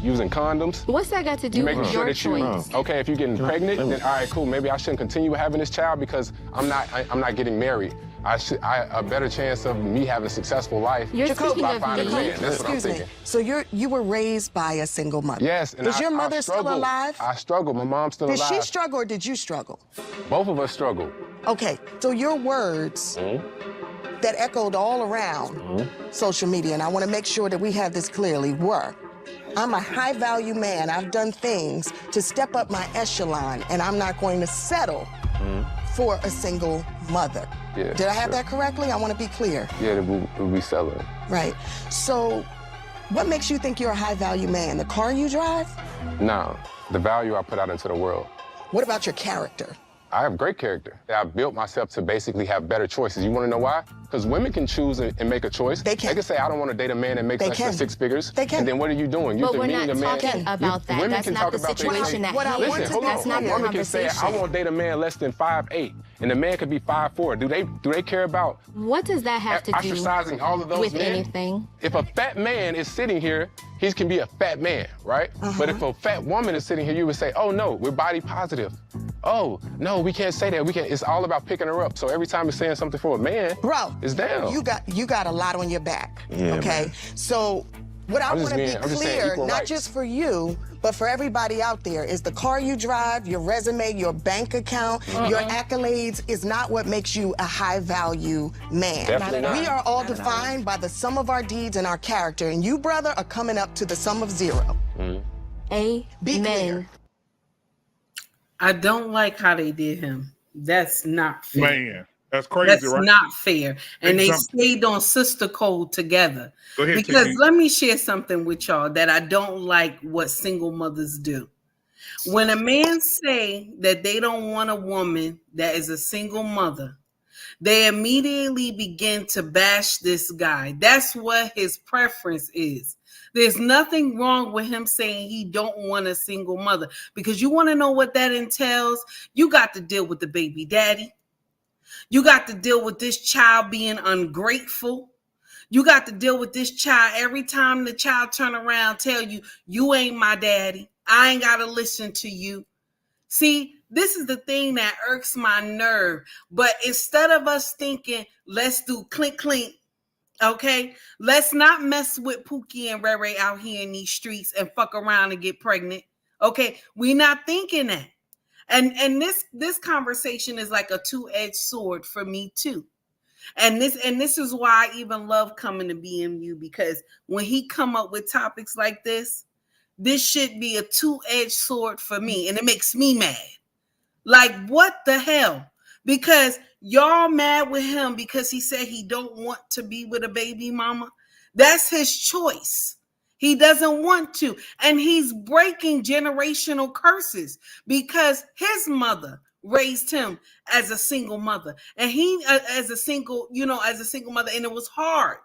Using condoms. What's that got to do making with sure your that you, choice? okay, if you're getting pregnant, then all right, cool. Maybe I shouldn't continue having this child because I'm not getting married. A better chance of me having a successful life by finding a man. That's what I'm thinking. So you were raised by a single mother. Yes. And Is your mother still alive? I struggle. My mom's still alive. Did she struggle or did you struggle? Both of us struggle. Okay, so your words that echoed all around social media, and I want to make sure that we have this clearly, were, I'm a high-value man. I've done things to step up my echelon, and I'm not going to settle for a single mother. Yeah, Did I have that correctly? I want to be clear. Yeah, we'll be selling. Right. So what makes you think you're a high-value man? The car you drive? No, the value I put out into the world. What about your character? I have great character. I built myself to basically have better choices. You want to know why? Because women can choose and make a choice. They can say, I don't want to date a man that makes less than 6 figures. They can. And then what are you doing? You're But we're not demeaning a man. talking about that. Women That's can not talk the about situation that Listen, hold that's on. not A the woman can say, conversation. I won't date a man less than 5'8", and the man could be 5'4". Do they care about What does that have to do ostracizing all of those with men? anything? If a fat man is sitting here, he can be a fat man, right? But if a fat woman is sitting here, you would say, oh no, we're body positive. Oh, no, we can't say that. It's all about picking her up. So every time it's saying something for a man, it's down. You got a lot on your back, Yeah, okay? man. So what I I'm want just to be being- I'm just saying clear, equal not rights. just for you, but for everybody out there, is the car you drive, your resume, your bank account, your accolades is not what makes you a high-value man. Definitely not. We are all Not at all. defined by the sum of our deeds and our character, and you, brother, are coming up to the sum of 0. Amen. I don't like how they did him. That's not fair. Man, that's crazy, That's right? not fair. And they jumped- stayed on sister code together. Go ahead, Because Kiki. let me share something with y'all that I don't like what single mothers do. When a man say that they don't want a woman that is a single mother, they immediately begin to bash this guy. That's what his preference is. There's nothing wrong with him saying he don't want a single mother, because you want to know what that entails. You got to deal with the baby daddy. You got to deal with this child being ungrateful. You got to deal with this child every time the child turn around, tell you, you ain't my daddy. I ain't got to listen to you. See, this is the thing that irks my nerve. But instead of us thinking, let's do clink, clink, okay? Let's not mess with Pookie and Ray Ray out here in these streets and fuck around and get pregnant. Okay, we not thinking that. And this conversation is like a two-edged sword for me too. And this is why I even love coming to BMU, because when he come up with topics like this should be a two-edged sword for me, and it makes me mad. Like, what the hell? Because y'all mad with him because he said he don't want to be with a baby mama. That's his choice. He doesn't want to. And he's breaking generational curses because his mother raised him as a single mother. And he as a single mother, and it was hard.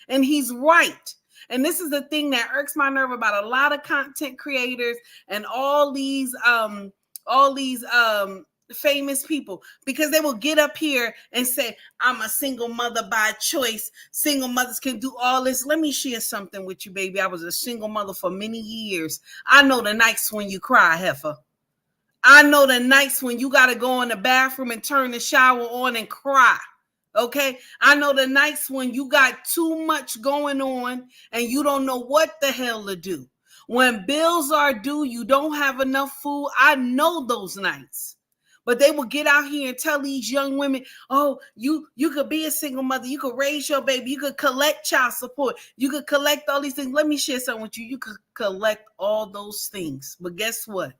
And he's right. And this is the thing that irks my nerve about a lot of content creators and all these famous people, because they will get up here and say, I'm a single mother by choice. Single mothers can do all this. Let me share something with you, baby. I was a single mother for many years. I know the nights when you cry, heifer. I know the nights when you got to go in the bathroom and turn the shower on and cry. Okay? I know the nights when you got too much going on and you don't know what the hell to do. When bills are due, you don't have enough food. I know those nights. But they will get out here and tell these young women, oh, you could be a single mother. You could raise your baby. You could collect child support. You could collect all these things. Let me share something with you. You could collect all those things. But guess what?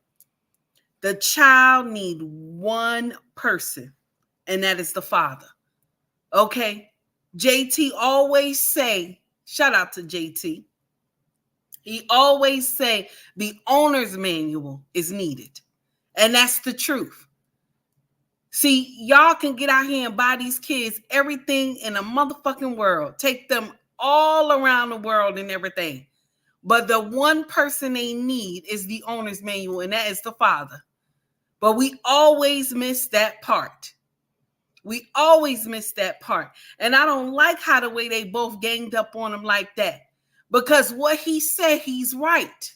The child need one person, and that is the father. Okay? JT always say, shout out to JT. He always say the owner's manual is needed. And that's the truth. See, y'all can get out here and buy these kids everything in the motherfucking world. Take them all around the world and everything. But the one person they need is the owner's manual, and that is the father. But we always miss that part. We always miss that part. And I don't like how the way they both ganged up on him like that. Because what he said, he's right.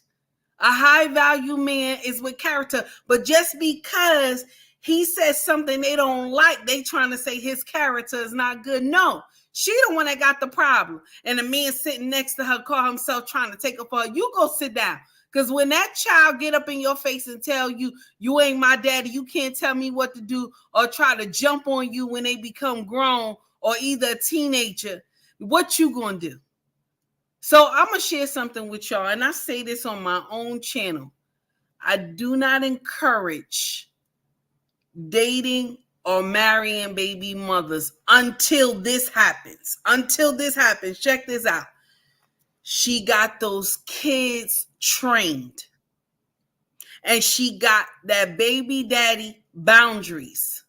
A high value man is with character. But just because he says something they don't like, they trying to say his character is not good. No, she the one that got the problem. And the man sitting next to her call himself trying to take her for her. You go sit down. Because when that child get up in your face and tell you, you ain't my daddy, you can't tell me what to do, or try to jump on you when they become grown or either a teenager, what you gonna do? So I'm going to share something with y'all, and I say this on my own channel. I do not encourage dating or marrying baby mothers until this happens. Until this happens, check this out. She got those kids trained, and she got that baby daddy boundaries.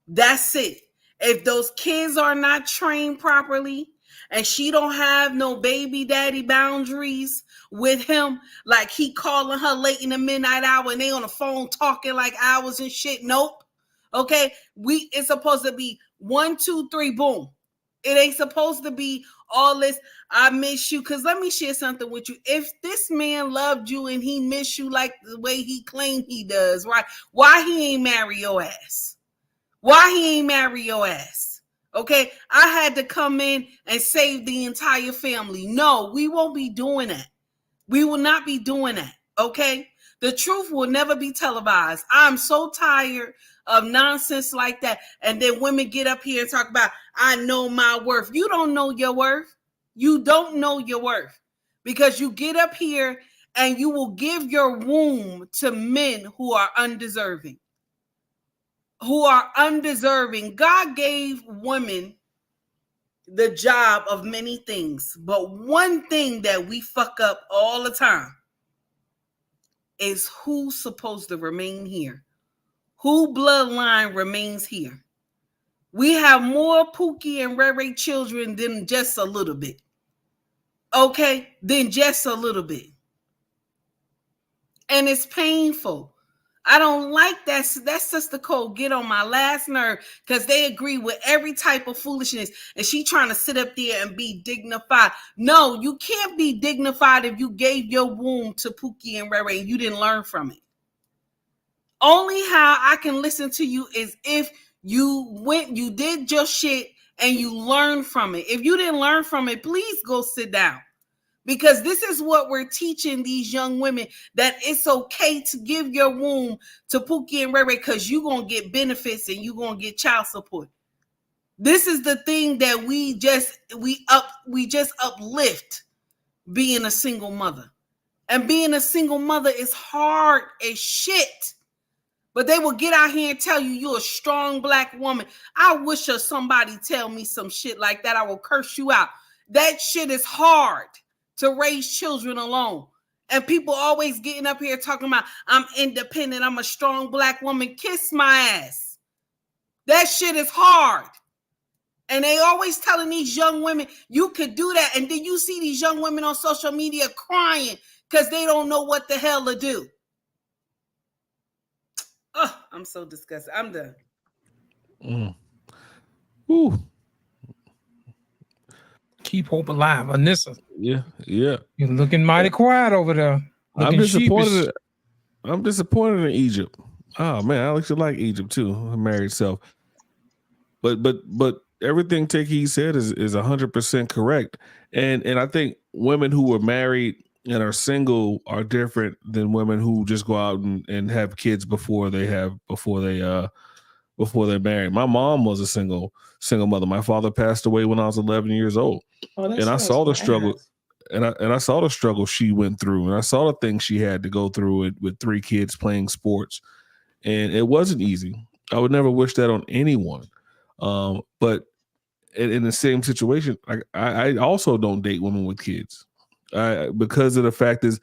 That's it. If those kids are not trained properly and she don't have no baby daddy boundaries with him, like he calling her late in the midnight hour and they on the phone talking like hours and shit. Nope. Okay. It's supposed to be 1, 2, 3, boom. It ain't supposed to be all this, I miss you. Because let me share something with you. If this man loved you and he missed you like the way he claimed he does, right? Why he ain't marry your ass? Why he ain't marry your ass? Okay, I had to come in and save the entire family. No, we won't be doing that. We will not be doing that. Okay, the truth will never be televised. I'm so tired of nonsense like that. And then women get up here and talk about, I know my worth. You don't know your worth. You don't know your worth, because you get up here and you will give your womb to men who are undeserving. God gave women the job of many things, but one thing that we fuck up all the time is who's supposed to remain here. Who bloodline remains here? We have more Pookie and Ray Ray children than just a little bit. Okay? Than just a little bit. And it's painful. I don't like that. That Sister Cole get on my last nerve, because they agree with every type of foolishness. And she trying to sit up there and be dignified. No, you can't be dignified if you gave your womb to Pookie and Ray Ray and you didn't learn from it. Only how I can listen to you is if you did your shit and you learned from it. If you didn't learn from it, please go sit down. Because this is what we're teaching these young women, that it's okay to give your womb to Pookie and Ray Ray because you're going to get benefits and you're going to get child support. This is the thing that we just uplift being a single mother. And being a single mother is hard as shit. But they will get out here and tell you you're a strong Black woman. I wish somebody tell me some shit like that. I will curse you out. That shit is hard to raise children alone. And people always getting up here talking about, I'm independent, I'm a strong Black woman. Kiss my ass. That shit is hard. And they always telling these young women, you could do that. And then you see these young women on social media crying because they don't know what the hell to do. Oh, I'm so disgusted. I'm done. Ooh. Keep hope alive, Anissa. Yeah, yeah. You're looking mighty quiet over there. I'm Looking sheepish. disappointed. I'm disappointed in Egypt. Oh man, I actually like Egypt too. Her married self. But everything Tiki said is 100% correct. And I think women who were married and are single are different than women who just go out and have kids before they're married. My mom was a single mother. My father passed away when I was 11 years old. Oh, that's And I what I was saw the gonna struggle. ask. And I saw the struggle she went through, and I saw the things she had to go through with 3 kids playing sports, and it wasn't easy. I would never wish that on anyone. But in the same situation, I also don't date women with kids, because of the fact is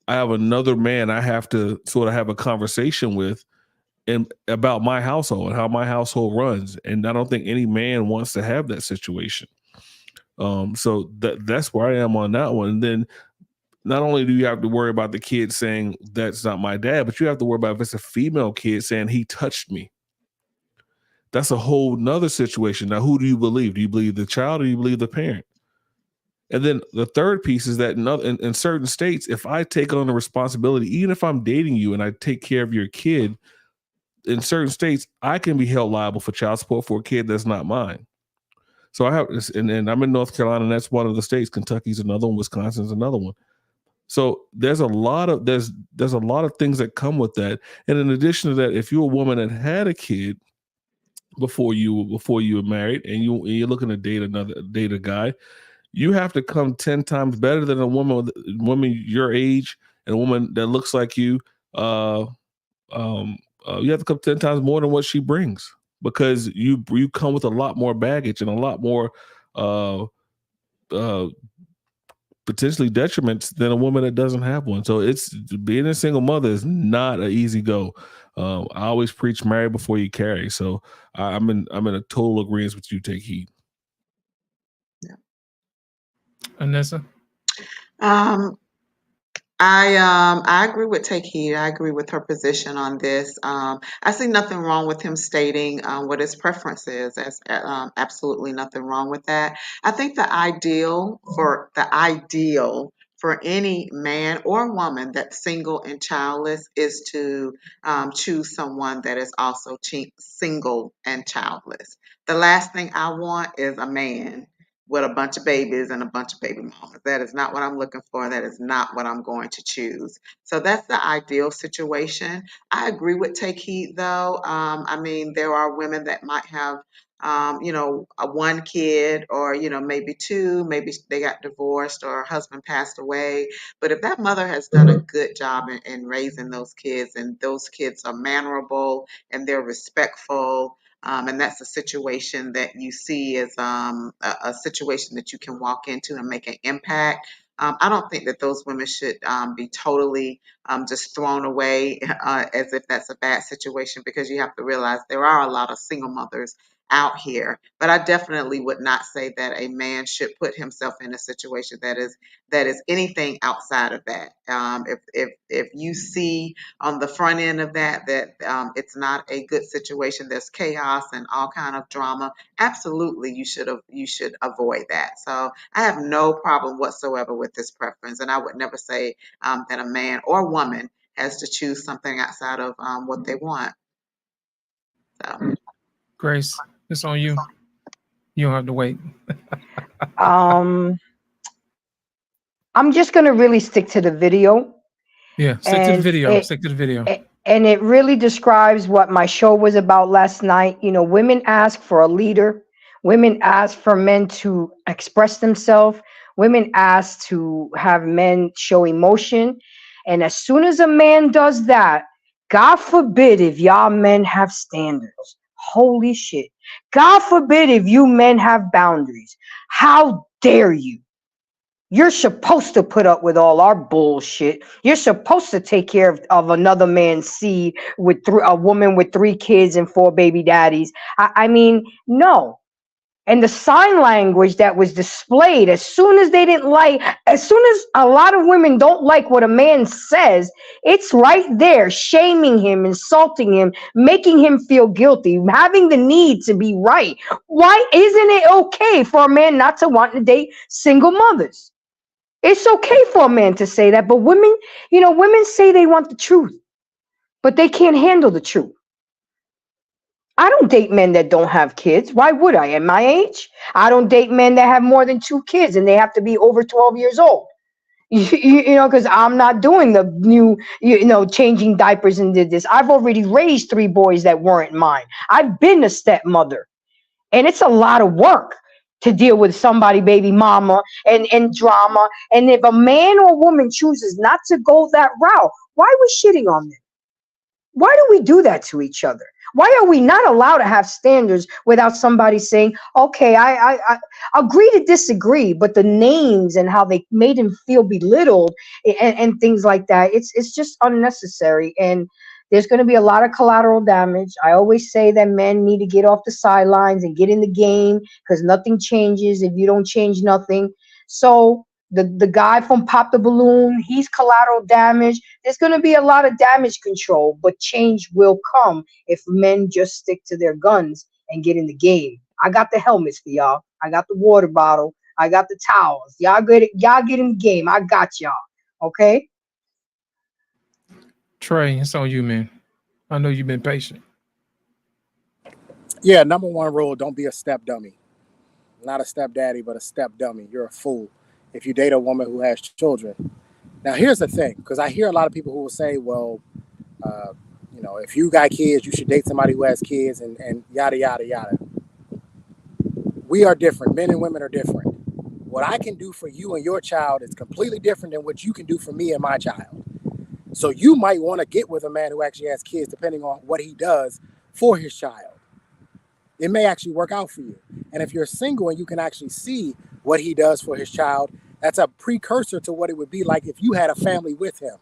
I have another man I have to sort of have a conversation with, and about my household and how my household runs, and I don't think any man wants to have that situation. So that's where I am on that one. And then not only do you have to worry about the kid saying that's not my dad, but you have to worry about if it's a female kid saying he touched me. That's a whole nother situation. Now, who do you believe? Do you believe the child or do you believe the parent? And then the third piece is that in certain states, if I take on the responsibility, even if I'm dating you and I take care of your kid, in certain states, I can be held liable for child support for a kid that's not mine. So I have, and I'm in North Carolina, and that's one of the states. Kentucky's another one. Wisconsin's another one. So there's a lot of things that come with that. And in addition to that, if you're a woman that had a kid before you were married, and you're looking to date a guy, you have to come 10 times better than a woman your age and a woman that looks like you. You have to come 10 times more than what she brings, because you come with a lot more baggage and a lot more potentially detriments than a woman that doesn't have one. So it's being a single mother is not an easy go. I always preach marry before you carry. So I'm in a total agreement with you. Take heed. Anissa? I agree with Take Heed. I agree with her position on this. I see nothing wrong with him stating what his preference is. There's absolutely nothing wrong with that. I think the ideal for any man or woman that's single and childless is to choose someone that is also single and childless. The last thing I want is a man with a bunch of babies and a bunch of baby mamas. That is not what I'm looking for. That is not what I'm going to choose. So that's the ideal situation. I agree with Take Heed, though. I mean, there are women that might have, a one kid, or, maybe two, maybe they got divorced or husband passed away. But if that mother has done a good job in raising those kids, and those kids are mannerable and they're respectful, and that's a situation that you see as a situation that you can walk into and make an impact. I don't think that those women should be totally just thrown away as if that's a bad situation, because you have to realize there are a lot of single mothers out here. But I definitely would not say that a man should put himself in a situation that is anything outside of that. If you see on the front end of that it's not a good situation, there's chaos and all kind of drama, absolutely you should avoid that. So I have no problem whatsoever with this preference, and I would never say that a man or woman has to choose something outside of what they want. So Grace, it's on you. You don't have to wait. I'm just gonna really stick to the video. Yeah, stick to the video. Stick to the video. And it really describes what my show was about last night. Women ask for a leader. Women ask for men to express themselves. Women ask to have men show emotion. And as soon as a man does that, God forbid if y'all men have standards. Holy shit. God forbid if you men have boundaries. How dare you? You're supposed to put up with all our bullshit. You're supposed to take care of another man's seed with a woman with 3 kids and 4 baby daddies. I mean, no. And the sign language that was displayed as soon as a lot of women don't like what a man says, it's right there shaming him, insulting him, making him feel guilty, having the need to be right. Why isn't it okay for a man not to want to date single mothers? It's okay for a man to say that, but women, women say they want the truth, but they can't handle the truth. I don't date men that don't have kids. Why would I? At my age, I don't date men that have more than 2 kids and they have to be over 12 years old. Because I'm not doing the new, changing diapers and did this. I've already raised 3 boys that weren't mine. I've been a stepmother, and it's a lot of work to deal with somebody, baby mama, and drama. And if a man or woman chooses not to go that route, why are we shitting on them? Why do we do that to each other? Why are we not allowed to have standards without somebody saying, okay, I agree to disagree, but the names and how they made him feel belittled and things like that, it's just unnecessary. And there's going to be a lot of collateral damage. I always say that men need to get off the sidelines and get in the game, because nothing changes if you don't change nothing. So the guy from Pop the Balloon, he's collateral damage. There's going to be a lot of damage control, but change will come if men just stick to their guns and get in the game. I got the helmets for y'all. I got the water bottle. I got the towels. Y'all get in the game. I got y'all. Okay? Trey, it's on you, man. I know you've been patient. Yeah, number one rule, don't be a step dummy. Not a stepdaddy, but a step dummy. You're a fool if you date a woman who has children. Now, here's the thing, because I hear a lot of people who will say, well, if you got kids, you should date somebody who has kids and yada, yada, yada. We are different. Men and women are different. What I can do for you and your child is completely different than what you can do for me and my child. So you might want to get with a man who actually has kids, depending on what he does for his child. It may actually work out for you. And if you're single and you can actually see what he does for his child, that's a precursor to what it would be like if you had a family with him.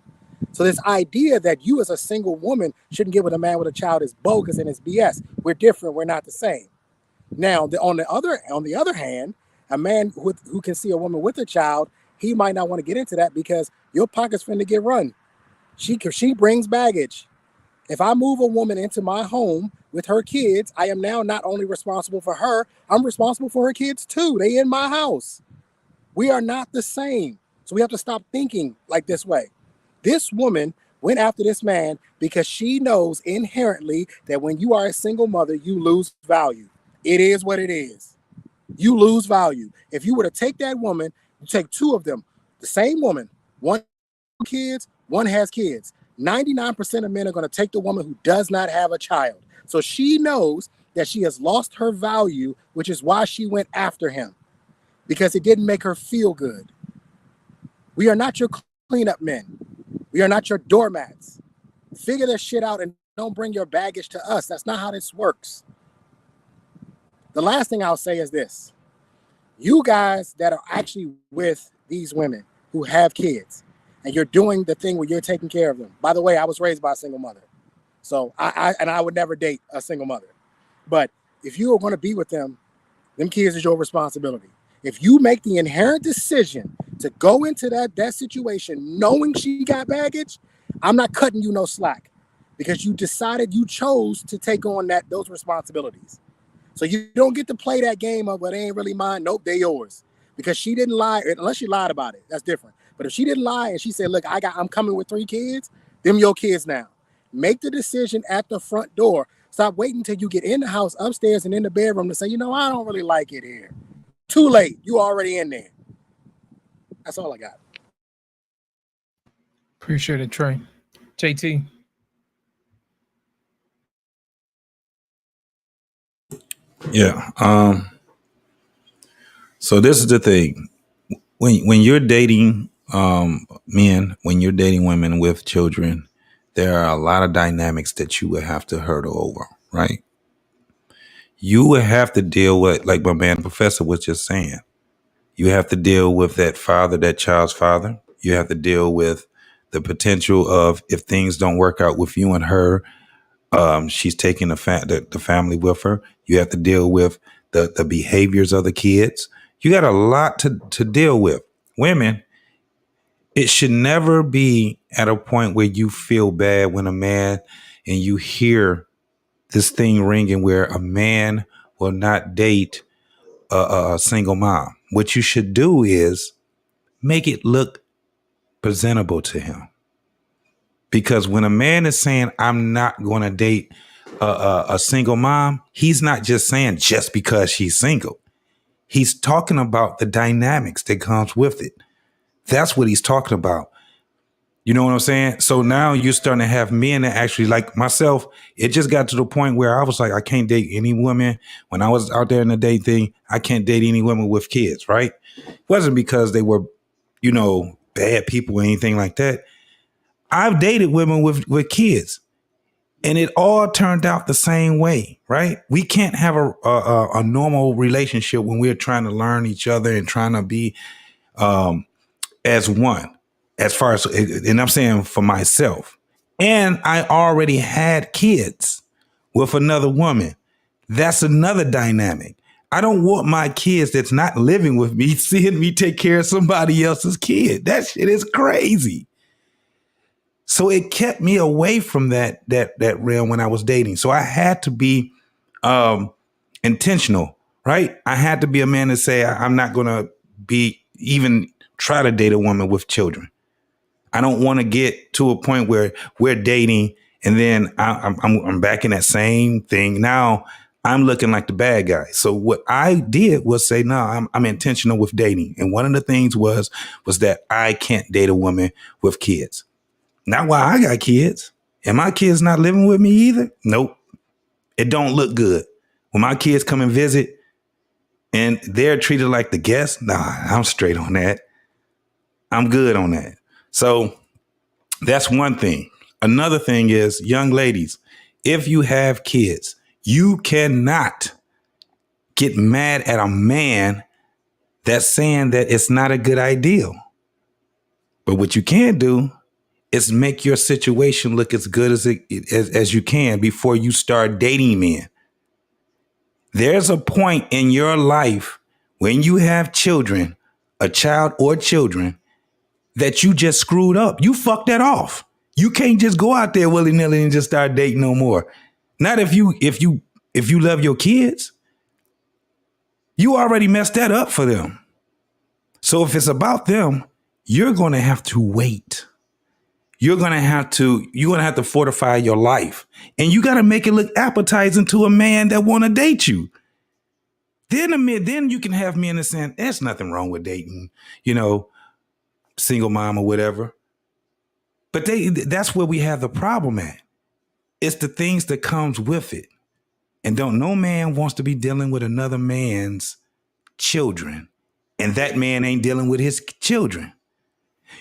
So this idea that you as a single woman shouldn't get with a man with a child is bogus and it's BS. We're different. We're not the same. Now, on the other hand, a man who can see a woman with a child, he might not want to get into that because your pocket's finna get run. She brings baggage. If I move a woman into my home with her kids, I am now not only responsible for her, I'm responsible for her kids too. They in my house. We are not the same. So we have to stop thinking like this way. This woman went after this man because she knows inherently that when you are a single mother, you lose value. It is what it is. You lose value. If you were to take that woman, you take 2 of them, the same woman, one kids, one has kids. 99% of men are going to take the woman who does not have a child. So she knows that she has lost her value, which is why she went after him, because it didn't make her feel good. We are not your cleanup men. We are not your doormats. Figure this shit out and don't bring your baggage to us. That's not how this works. The last thing I'll say is this. You guys that are actually with these women who have kids, and you're doing the thing where you're taking care of them. By the way, I was raised by a single mother. So I would never date a single mother. But if you are going to be with them kids is your responsibility. If you make the inherent decision to go into that situation knowing she got baggage, I'm not cutting you no slack, because you decided, you chose to take on those responsibilities. So you don't get to play that game of, well, they ain't really mine. Nope, they're yours. Because she didn't lie, unless she lied about it. That's different. But if she didn't lie and she said, look, I'm coming with 3 kids, them your kids now. Make the decision at the front door. Stop waiting until you get in the house, upstairs, and in the bedroom to say, I don't really like it here. Too late. You already in there. That's all I got. Appreciate it, Trey. JT. Yeah. So this is the thing. When you're dating men, when you're dating women with children, there are a lot of dynamics that you would have to hurdle over, right? You would have to deal with, like my man professor was just saying, you have to deal with that father, that child's father. You have to deal with the potential of, if things don't work out with you and her, she's taking the family with her. You have to deal with the behaviors of the kids. You got a lot to deal with. Women, it should never be at a point where you feel bad when a man and you hear this thing ringing where a man will not date a single mom. What you should do is make it look presentable to him. Because when a man is saying, I'm not going to date a single mom, he's not just saying just because she's single. He's talking about the dynamics that comes with it. That's what he's talking about. You know what I'm saying? So now you're starting to have men that actually, like myself, it just got to the point where I was like, I can't date any woman. When I was out there in the date thing, I can't date any women with kids, right? It wasn't because they were, bad people or anything like that. I've dated women with kids, and it all turned out the same way, right? We can't have a normal relationship when we're trying to learn each other and trying to be as one, as far as, and I'm saying for myself. And I already had kids with another woman. That's another dynamic. I don't want my kids that's not living with me seeing me take care of somebody else's kid. That shit is crazy. So it kept me away from that realm when I was dating. So I had to be intentional, right? I had to be a man to say, I'm not going to even try to date a woman with children. I don't want to get to a point where we're dating and then I'm back in that same thing. Now I'm looking like the bad guy. So what I did was say, no, I'm intentional with dating. And one of the things was that I can't date a woman with kids. Not why I got kids. And my kids not living with me either? Nope. It don't look good. When my kids come and visit and they're treated like the guest, nah, I'm straight on that. I'm good on that. So that's one thing. Another thing is, young ladies, if you have kids, you cannot get mad at a man that's saying that it's not a good idea. But what you can do is make your situation look as good as you can before you start dating men. There's a point in your life when you have children, a child or children, that you just screwed up. You fucked that off. You can't just go out there willy-nilly and just start dating no more. Not if you love your kids. You already messed that up for them. So if it's about them, you're going to have to wait. You're going to have to fortify your life. And you got to make it look appetizing to a man that want to date you. Then you can have men that saying, there's nothing wrong with dating, single mom or whatever. But that's where we have the problem at. It's the things that comes with it. And no man wants to be dealing with another man's children. And that man ain't dealing with his children.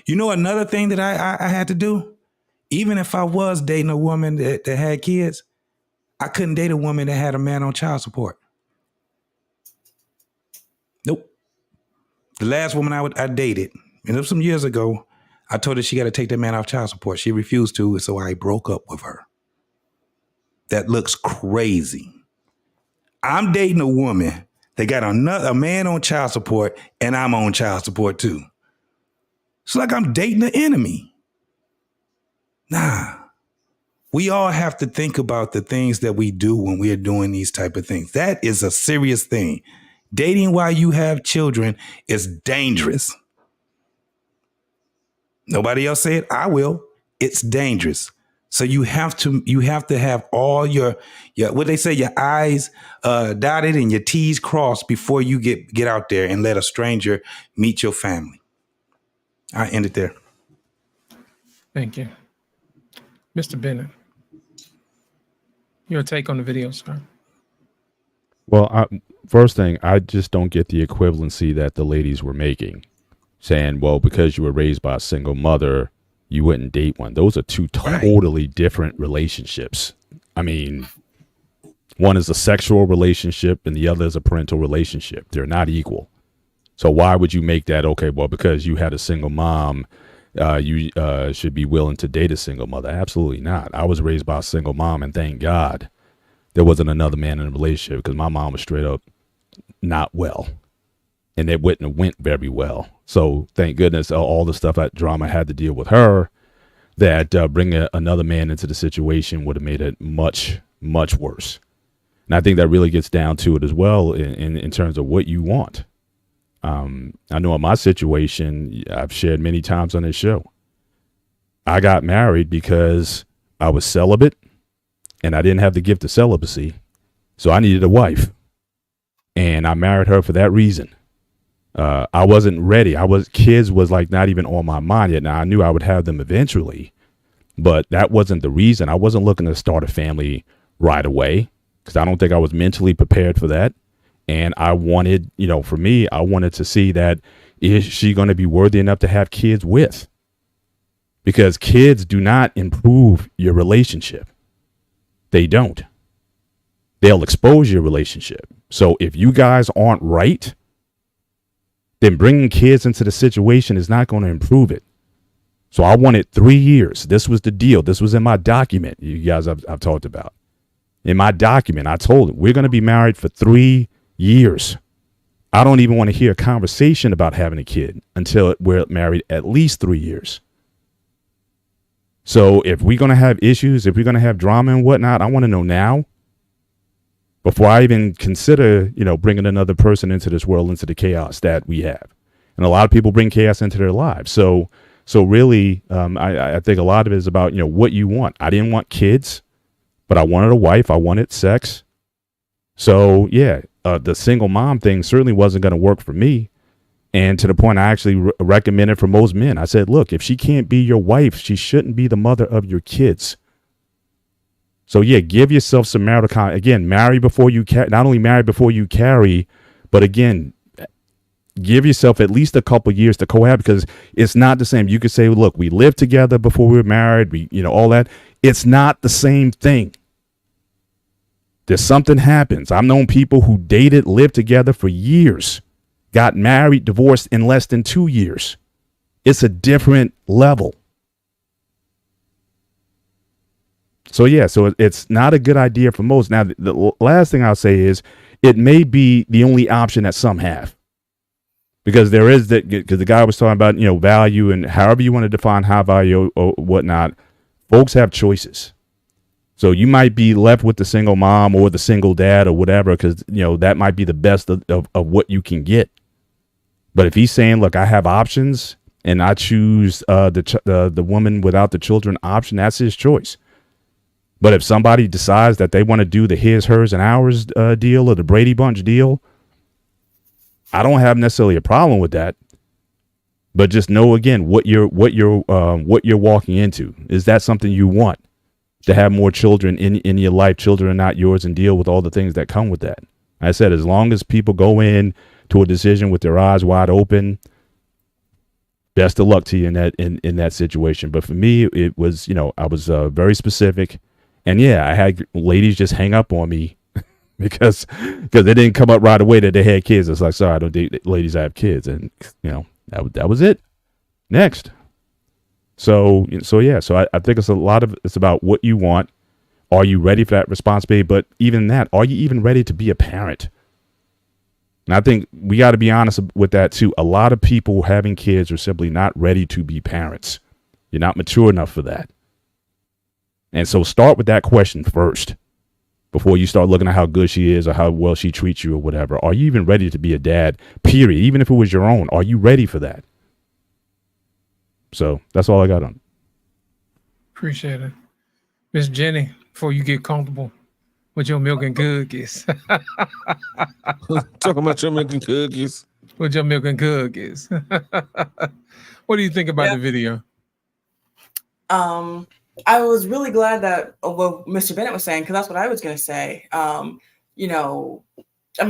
Another thing that I had to do, even if I was dating a woman that had kids, I couldn't date a woman that had a man on child support. Nope. The last woman I dated, and it was some years ago, I told her she got to take that man off child support. She refused to, so I broke up with her. That looks crazy. I'm dating a woman that got a man on child support, and I'm on child support too. It's like I'm dating an enemy. Nah. We all have to think about the things that we do when we are doing these type of things. That is a serious thing. Dating while you have children is dangerous. Nobody else say it. I will. It's dangerous. So you have to have all your what they say, your I's dotted and your T's crossed before you get out there and let a stranger meet your family. I end it there. Thank you. Mr. Bennett, your take on the video, sir? Well, first thing, I just don't get the equivalency that the ladies were making, saying, well, because you were raised by a single mother, you wouldn't date one. Those are two totally different relationships. I mean, one is a sexual relationship and the other is a parental relationship. They're not equal. So why would you make that, okay, well, because you had a single mom, you should be willing to date a single mother? Absolutely not. I was raised by a single mom, and thank God there wasn't another man in a relationship, because my mom was straight up not well, and it wouldn't have went very well. So thank goodness all the stuff that drama had to deal with her, that bringing another man into the situation would have made it much, much worse. And I think that really gets down to it as well in terms of what you want. I know in my situation, I've shared many times on this show, I got married because I was celibate and I didn't have the gift of celibacy. So I needed a wife, and I married her for that reason. I wasn't ready. Kids was like not even on my mind yet. Now I knew I would have them eventually, but that wasn't the reason. I wasn't looking to start a family right away because I don't think I was mentally prepared for that. And I wanted, for me, I wanted to see that, is she going to be worthy enough to have kids with? Because kids do not improve your relationship. They don't. They'll expose your relationship. So if you guys aren't right, then bringing kids into the situation is not going to improve it. So I wanted 3 years. This was the deal. This was in my document, you guys I've talked about. In my document, I told them, we're going to be married for 3 years. I don't even want to hear a conversation about having a kid until we're married at least 3 years. So if we're going to have issues, if we're going to have drama and whatnot, I want to know now before I even consider, bringing another person into this world, into the chaos that we have. And a lot of people bring chaos into their lives. So really, I think a lot of it is about, what you want. I didn't want kids, but I wanted a wife. I wanted sex. So yeah, the single mom thing certainly wasn't going to work for me. And to the point, I actually recommend it for most men. I said, look, if she can't be your wife, she shouldn't be the mother of your kids. So yeah, give yourself some marital time. Again, marry before you not only marry before you carry, but again, give yourself at least a couple years to cohabit, because it's not the same. You could say, look, we lived together before we were married, all that. It's not the same thing. There's something happens. I've known people who dated, lived together for years, got married, divorced in less than 2 years. It's a different level. So yeah, so it's not a good idea for most. Now, the last thing I'll say is it may be the only option that some have, because there is that, because the guy was talking about, value, and however you want to define high value or whatnot, folks have choices. So you might be left with the single mom or the single dad or whatever, because, that might be the best of what you can get. But if he's saying, look, I have options and I choose the woman without the children option, that's his choice. But if somebody decides that they want to do the his, hers, and ours deal, or the Brady Bunch deal, I don't have necessarily a problem with that. But just know, again, what you're walking into. Is that something you want, to have more children in your life? Children are not yours, and deal with all the things that come with that. I said, as long as people go in to a decision with their eyes wide open, best of luck to you in that situation. But for me, it was, I was very specific. And yeah, I had ladies just hang up on me because they didn't come up right away that they had kids. It's like, sorry, I don't date ladies that have kids. And, that was it. Next. So yeah, so I think it's about what you want. Are you ready for that responsibility? But even that, are you even ready to be a parent? And I think we got to be honest with that too. A lot of people having kids are simply not ready to be parents. You're not mature enough for that. And so start with that question first before you start looking at how good she is or how well she treats you or whatever. Are you even ready to be a dad, period? Even if it was your own, are you ready for that? So that's all I got on. Appreciate it. Miss Jenny, before you get comfortable with your milk and cookies. Talking about your milk and cookies. With your milk and cookies. What do you think about the video? I was really glad that what Mr. Bennett was saying, because that's what I was going to say.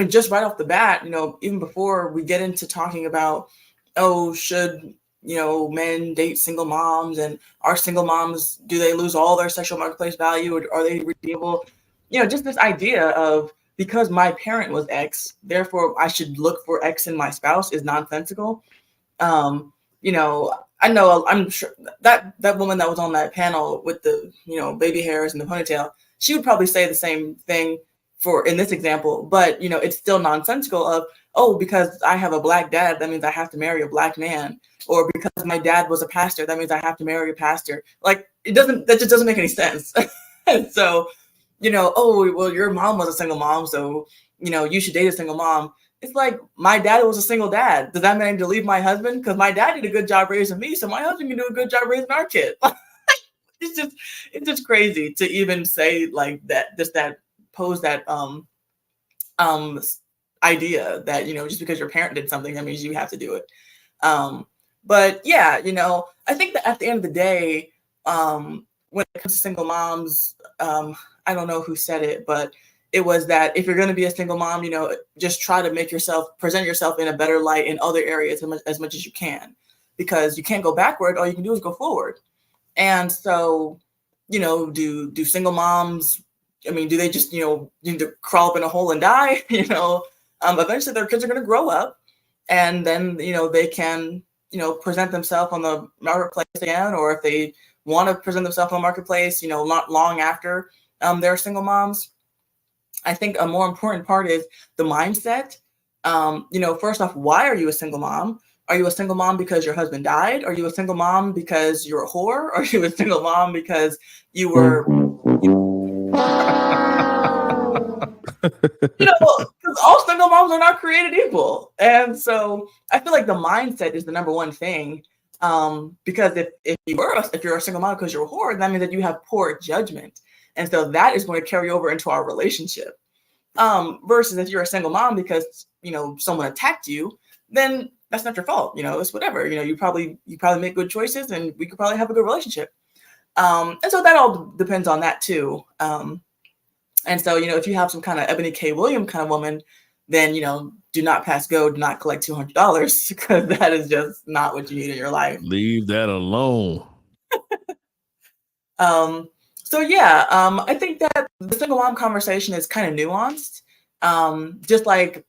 Just right off the bat, even before we get into talking about, should, men date single moms, and are single moms, do they lose all their sexual marketplace value, or are they redeemable? Just this idea of, because my parent was X, therefore I should look for X in my spouse is nonsensical. I know, I'm sure that woman that was on that panel with the, baby hairs and the ponytail, she would probably say the same thing for in this example, but it's still nonsensical of, oh, because I have a Black dad, that means I have to marry a Black man, or because my dad was a pastor, that means I have to marry a pastor. Like that just doesn't make any sense. And so, oh, well, your mom was a single mom, so you should date a single mom. It's like, my dad was a single dad. Does that mean I need to leave my husband? Because my dad did a good job raising me, so my husband can do a good job raising our kid. It's just crazy to even say like that, just that pose that idea that just because your parent did something, that means you have to do it. But yeah, I think that at the end of the day, when it comes to single moms, I don't know who said it, but it was that if you're going to be a single mom, just try to present yourself in a better light in other areas as much as you can, because you can't go backward. All you can do is go forward. And so, do single moms, do they just, need to crawl up in a hole and die? Eventually their kids are going to grow up, and then, they can, present themselves on the marketplace again, or if they want to present themselves on the marketplace, not long after they're single moms. I think a more important part is the mindset. First off, why are you a single mom? Are you a single mom because your husband died? Are you a single mom because you're a whore? Are you a single mom because you were, because all single moms are not created equal. And so I feel like the mindset is the number one thing. Because if you're a single mom because you're a whore, that means that you have poor judgment. And so that is going to carry over into our relationship. Versus if you're a single mom because, someone attacked you, then that's not your fault. It's whatever, you probably make good choices, and we could probably have a good relationship. And so that all depends on that too. And so, if you have some kind of Ebony K. Williams kind of woman, then, do not pass go, do not collect $200, because that is just not what you need in your life. Leave that alone. So yeah, I think that the single mom conversation is kind of nuanced. Just like,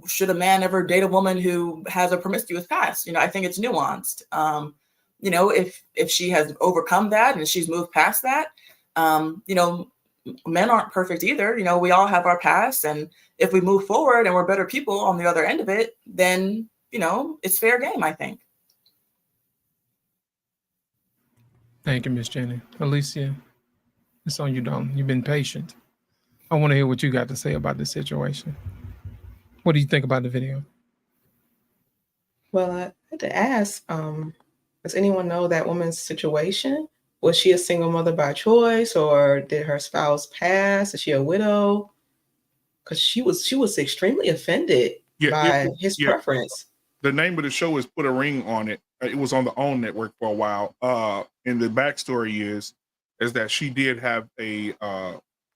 should a man ever date a woman who has a promiscuous past? I think it's nuanced. If she has overcome that and she's moved past that, men aren't perfect either. We all have our past, and if we move forward and we're better people on the other end of it, then, it's fair game, I think. Thank you, Miss Jenny. Alicia, it's on you, darling. You've been patient. I want to hear what you got to say about this situation. What do you think about the video? Well, I had to ask, does anyone know that woman's situation? Was she a single mother by choice, or did her spouse pass? Is she a widow? Because she was extremely offended by his preference. The name of the show is Put a Ring on It. It was on the OWN network for a while. And the backstory is that she did have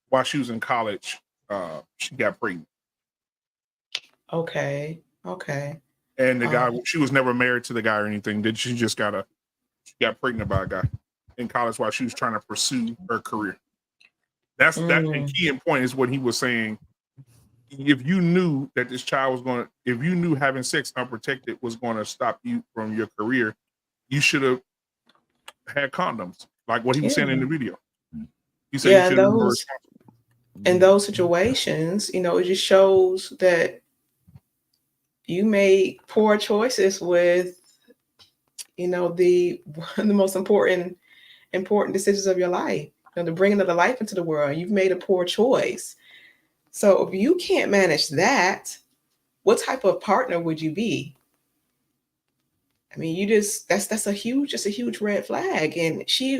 while she was in college, she got pregnant. Okay. And the guy, she was never married to the guy or anything. She just got pregnant by a guy in college while she was trying to pursue her career. That the key and point is what he was saying. If you knew that this child was if you knew having sex unprotected was going to stop you from your career, you should have had condoms, like what he was saying in the video. He said you should have been more responsible. In those situations, it just shows that you made poor choices with, one of the most important decisions of your life. The bringing of the life into the world. You've made a poor choice. So if you can't manage that, what type of partner would you be? That's a huge red flag. And she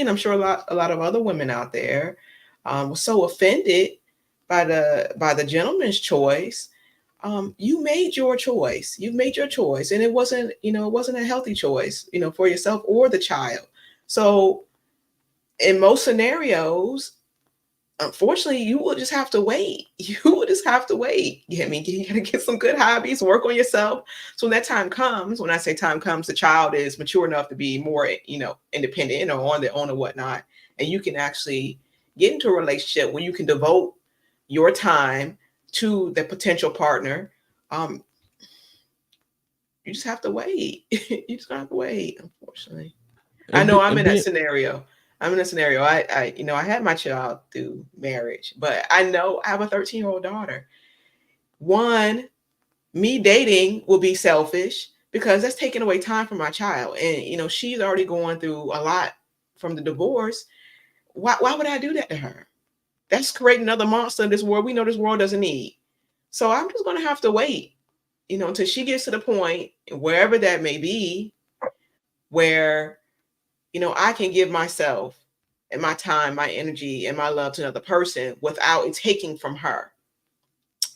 and I'm sure a lot of other women out there was so offended by the gentleman's choice. You made your choice. You've made your choice, and it wasn't a healthy choice, for yourself or the child. So in most scenarios, unfortunately, you will just have to wait. You gotta get some good hobbies, work on yourself. So when that time comes, when I say time comes, the child is mature enough to be more, independent or on their own or whatnot. And you can actually get into a relationship when you can devote your time to the potential partner. You just have to wait. You just have to wait, unfortunately. I know I'm in that scenario. I'm in a scenario. I had my child through marriage, but I know I have a 13-year-old daughter. One, me dating will be selfish because that's taking away time from my child. And, she's already going through a lot from the divorce. Why would I do that to her? That's creating another monster in this world we know this world doesn't need. So I'm just going to have to wait, until she gets to the point, wherever that may be, where, I can give myself and my time, my energy, and my love to another person without it taking from her.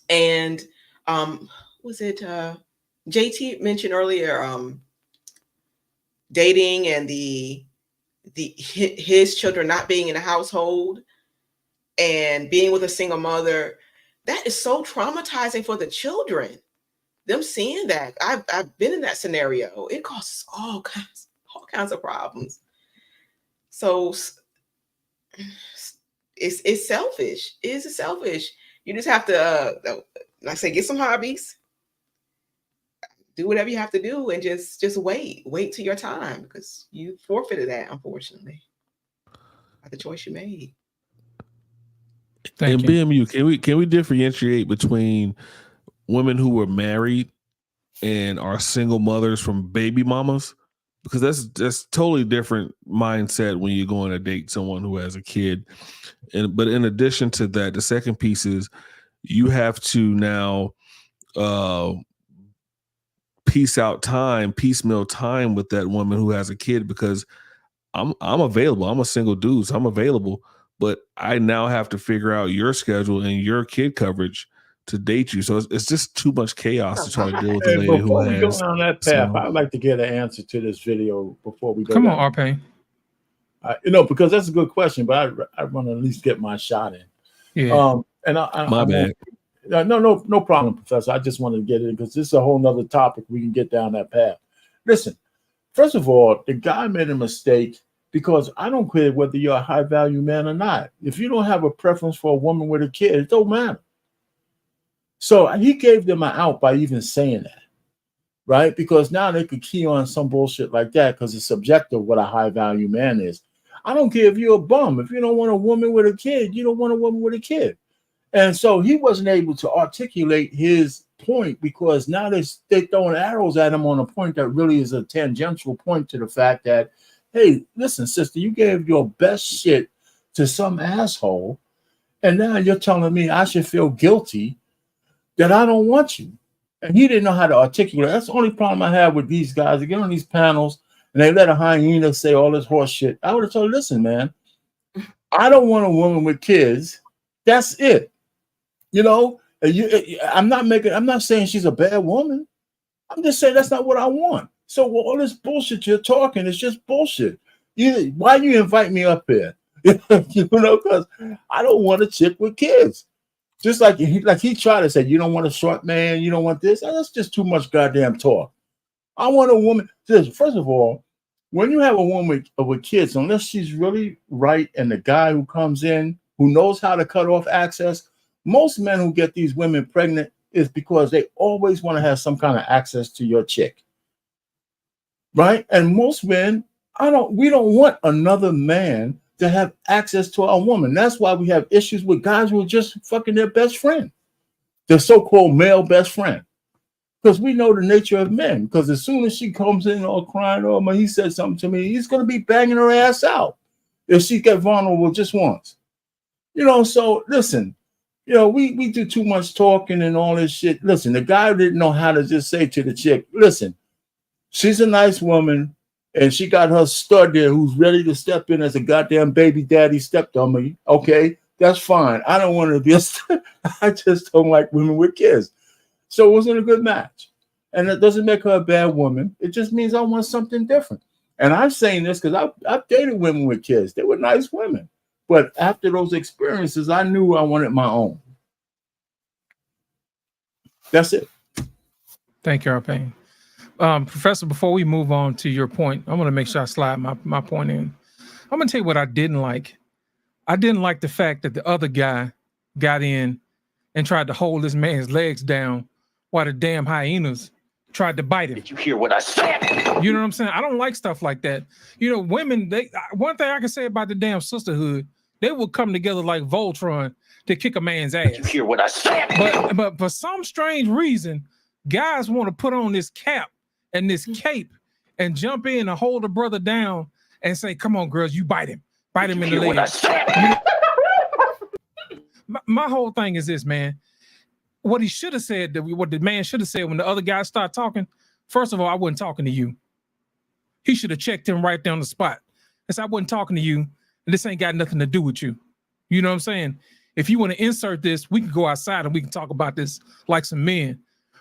And was it JT mentioned earlier, dating and his children not being in the household and being with a single mother. That is so traumatizing for the children. Them seeing that. I've been in that scenario. It causes all kinds of problems. So it's selfish. It's selfish. You just have to, like I say, get some hobbies. Do whatever you have to do, and just wait till your time, because you forfeited that, unfortunately, by the choice you made. And BMU, can we differentiate between women who were married and are single mothers from baby mamas? Because that's totally different mindset when you're going to date someone who has a kid. But in addition to that, the second piece is you have to now piecemeal time with that woman who has a kid, because I'm available. I'm a single dude, so I'm available. But I now have to figure out your schedule and your kid coverage to date you. So it's just too much chaos to try to deal with a lady who Before we go has. down that path, I'd like to get an answer to this video before we go. Come on, RP. Because that's a good question, but I want to at least get my shot in. Yeah. My bad. No problem, Professor. I just wanted to get it because this is a whole nother topic. We can get down that path. Listen, first of all, the guy made a mistake, because I don't care whether you're a high value man or not. If you don't have a preference for a woman with a kid, it don't matter. So he gave them an out by even saying that, right? Because now they could key on some bullshit like that because it's subjective what a high value man is. I don't care if you're a bum. If you don't want a woman with a kid, you don't want a woman with a kid. And so he wasn't able to articulate his point, because now they're throwing arrows at him on a point that really is a tangential point to the fact that, hey, listen, sister, you gave your best shit to some asshole, and now you're telling me I should feel guilty that I don't want you. And he didn't know how to articulate. That's the only problem I have with these guys. They get on these panels and they let a hyena say all this horse shit. I would have told, listen, man, I don't want a woman with kids. That's it. I'm not saying she's a bad woman. I'm just saying that's not what I want. So all this bullshit you're talking is just bullshit. Why you invite me up here? Because I don't want a chick with kids. Just like he tried to say, you don't want a short man, you don't want this. That's just too much goddamn talk. I want a woman. First of all, when you have a woman with kids, unless she's really right and the guy who comes in who knows how to cut off access, most men who get these women pregnant is because they always want to have some kind of access to your chick. Right? And most men, we don't want another man to have access to our woman. That's why we have issues with guys who are just fucking their best friend, their so-called male best friend. Because we know the nature of men. Because as soon as she comes in all crying, oh man, he said something to me, he's going to be banging her ass out if she get vulnerable just once. So listen, we do too much talking and all this shit. Listen, the guy didn't know how to just say to the chick, listen, she's a nice woman, and she got her stud there who's ready to step in as a goddamn baby daddy stepdummy. Okay, that's fine. I don't want to be I just don't like women with kids. So it wasn't a good match. And it doesn't make her a bad woman. It just means I want something different. And I'm saying this because I've dated women with kids. They were nice women. But after those experiences, I knew I wanted my own. That's it. Thank you, Arpane. Professor, before we move on to your point, I'm going to make sure I slide my point in. I'm going to tell you what I didn't like. I didn't like the fact that the other guy got in and tried to hold this man's legs down while the damn hyenas tried to bite him. Did you hear what I said? You know what I'm saying? I don't like stuff like that. You know, women, one thing I can say about the damn sisterhood, they will come together like Voltron to kick a man's ass. Did you hear what I said? But for some strange reason, guys want to put on this cap and this cape and jump in and hold a brother down and say, come on, girls, you bite him. Bite him in the leg. My whole thing is this, man. What he should have said, what the man should have said when the other guys start talking, first of all, I wasn't talking to you. He should have checked him right down the spot. I said, I wasn't talking to you, and this ain't got nothing to do with you. You know what I'm saying? If you want to insert this, we can go outside and we can talk about this like some men.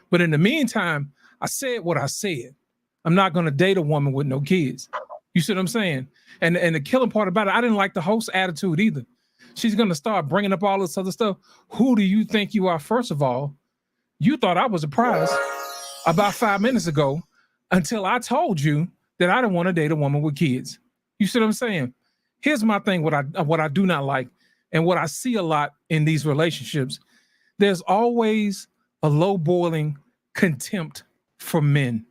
But in the meantime, I said what I said. I'm not going to date a woman with no kids. You see what I'm saying? And the killing part about it, I didn't like the host attitude either. She's going to start bringing up all this other stuff. Who do you think you are? First of all, you thought I was a prize about 5 minutes ago until I told you that I didn't want to date a woman with kids. You see what I'm saying? Here's my thing, what I do not like and what I see a lot in these relationships. There's always a low boiling contempt for men.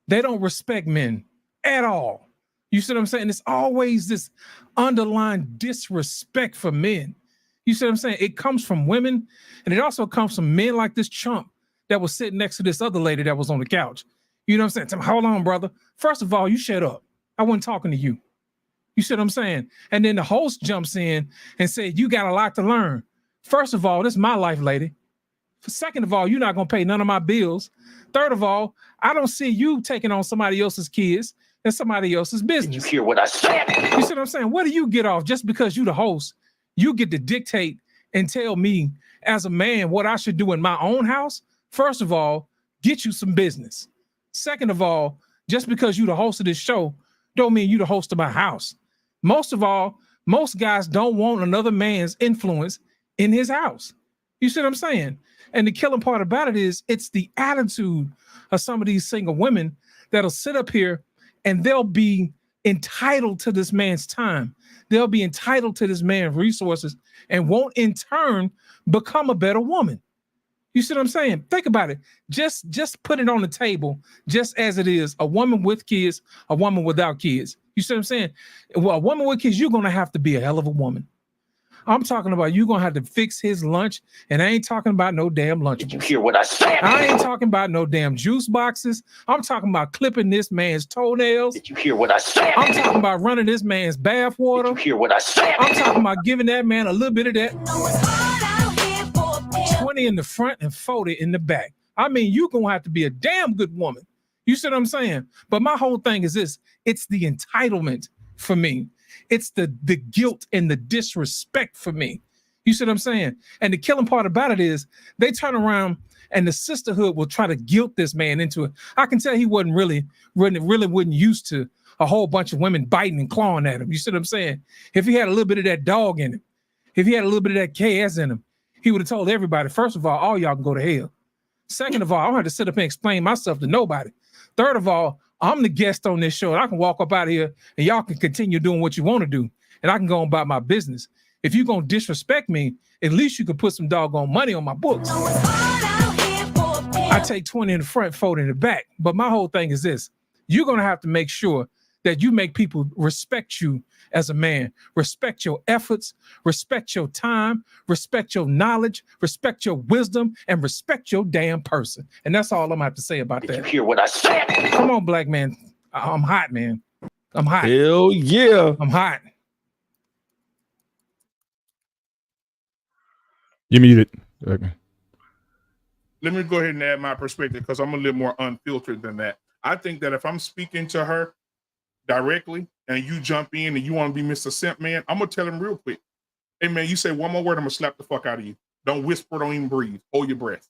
They don't respect men at all. You see what I'm saying? It's always this underlying disrespect for men. You see what I'm saying? It comes from women, and it also comes from men like this chump that was sitting next to this other lady that was on the couch. You know what I'm saying? Hold on, brother. First of all, you shut up. I wasn't talking to you. You see what I'm saying? And then the host jumps in and said, you got a lot to learn. First of all, this is my life, lady. Second of all, you're not going to pay none of my bills. Third of all, I don't see you taking on somebody else's kids and somebody else's business. Did you hear what I said? You see what I'm saying? What do you get off just because you the host? You get to dictate and tell me as a man what I should do in my own house? First of all, get you some business. Second of all, just because you the host of this show don't mean you the host of my house. Most of all, most guys don't want another man's influence in his house. You see what I'm saying? And the killing part about it is it's the attitude of some of these single women that'll sit up here and they'll be entitled to this man's time. They'll be entitled to this man's resources and won't in turn become a better woman. You see what I'm saying? Think about it. Just put it on the table, just as it is, a woman with kids, a woman without kids. You see what I'm saying? Well, a woman with kids, you're going to have to be a hell of a woman. I'm talking about you're going to have to fix his lunch, and I ain't talking about no damn Lunchables. Did you hear what I said? I ain't talking about no damn juice boxes. I'm talking about clipping this man's toenails. Did you hear what I said? I'm talking about running this man's bath water. Did you hear what I said? I'm talking about giving that man a little bit of that 20 in the front and 40 in the back. I mean, you're going to have to be a damn good woman. You see what I'm saying? But my whole thing is this. It's the entitlement for me. It's the guilt and the disrespect for me. You see what I'm saying? And the killing part about it is they turn around and the sisterhood will try to guilt this man into it. I can tell he wasn't really wasn't used to a whole bunch of women biting and clawing at him. You see what I'm saying? If he had a little bit of that dog in him, if he had a little bit of that KS in him, he would have told everybody, first of all y'all can go to hell. Second of all, I don't have to sit up and explain myself to nobody. Third of all, I'm the guest on this show, and I can walk up out of here, and y'all can continue doing what you want to do, and I can go about my business. If you're going to disrespect me, at least you can put some doggone money on my books. I take 20 in the front, 40 in the back. But my whole thing is this. You're going to have to make sure that you make people respect you as a man, respect your efforts, respect your time, respect your knowledge, respect your wisdom, and respect your damn person. And that's all I'm going to have to say about that. Did you hear what I said? Come on, black man. I'm hot, man. I'm hot. Hell yeah. I'm hot. You muted. Okay. Let me go ahead and add my perspective because I'm a little more unfiltered than that. I think that if I'm speaking to her directly and you jump in and you want to be Mr. Simp Man, I'm going to tell him real quick. Hey, man, you say one more word, I'm going to slap the fuck out of you. Don't whisper, don't even breathe. Hold your breath.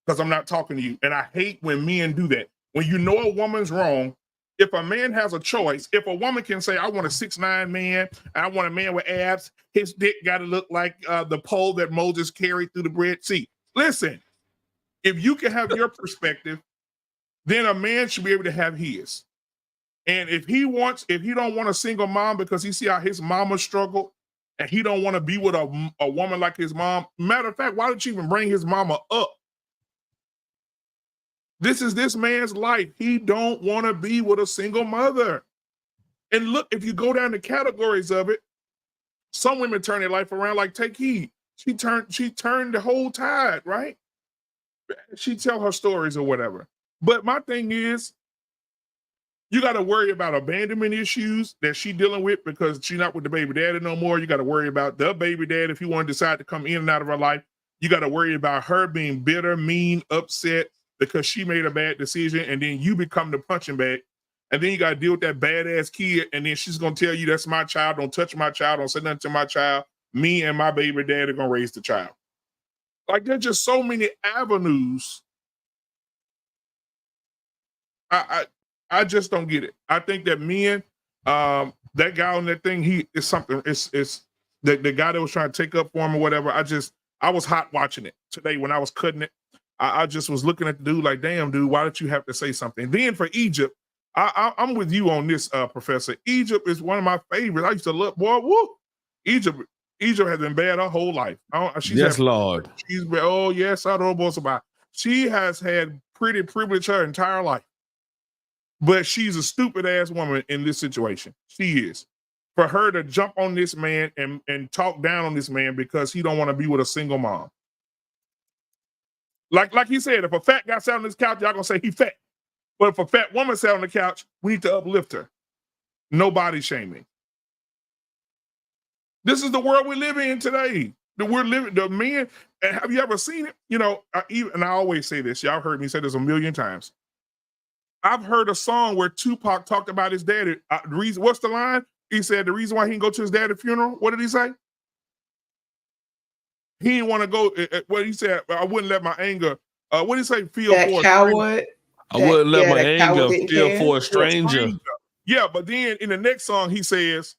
Because I'm not talking to you. And I hate when men do that. When you know a woman's wrong, if a man has a choice, if a woman can say, I want a 6'9" man, I want a man with abs, his dick got to look like the pole that Moses carried through the Red Sea. Listen, if you can have your perspective, then a man should be able to have his. And if he don't want a single mom because he see how his mama struggled and he don't want to be with a woman like his mom, matter of fact, why don't you even bring his mama up? This is this man's life. He don't want to be with a single mother. And look, if you go down the categories of it, some women turn their life around, like Take Heed. She turned the whole tide, right? She tell her stories or whatever. But my thing is, you got to worry about abandonment issues that she dealing with because she's not with the baby daddy no more. You got to worry about the baby dad if you want to decide to come in and out of her life. You got to worry about her being bitter, mean, upset because she made a bad decision, and then you become the punching bag. And then you got to deal with that badass kid, and then she's going to tell you, that's my child, don't touch my child, don't say nothing to my child. Me and my baby dad are going to raise the child. Like, there's just so many avenues. I just don't get it. I think that men, that guy on that thing, he is something. It's the guy that was trying to take up for him or whatever. I was hot watching it today when I was cutting it. I just was looking at the dude like, damn, dude, why did you have to say something? Then for Egypt, I'm with you on this, Professor. Egypt is one of my favorites. I used to love, boy, woo. Egypt has been bad her whole life. Yes, Lord. She's been, oh yes, I don't know about. She has had pretty privilege her entire life. But she's a stupid ass woman in this situation. She is. For her to jump on this man and talk down on this man because he don't want to be with a single mom. Like he said, if a fat guy sat on this couch, y'all gonna say he fat. But if a fat woman sat on the couch, we need to uplift her. No body shaming. This is the world we live in today. The men, and have you ever seen it? You know, I always say this. Y'all heard me say this a million times. I've heard a song where Tupac talked about his daddy. What's the line? He said the reason why he didn't go to his daddy's funeral. What did he say? He didn't want to go. What he said, I wouldn't let my anger. What did he say? Feel That for coward. I wouldn't let my that anger coward didn't feel care. for a stranger. Yeah, but then in the next song he says,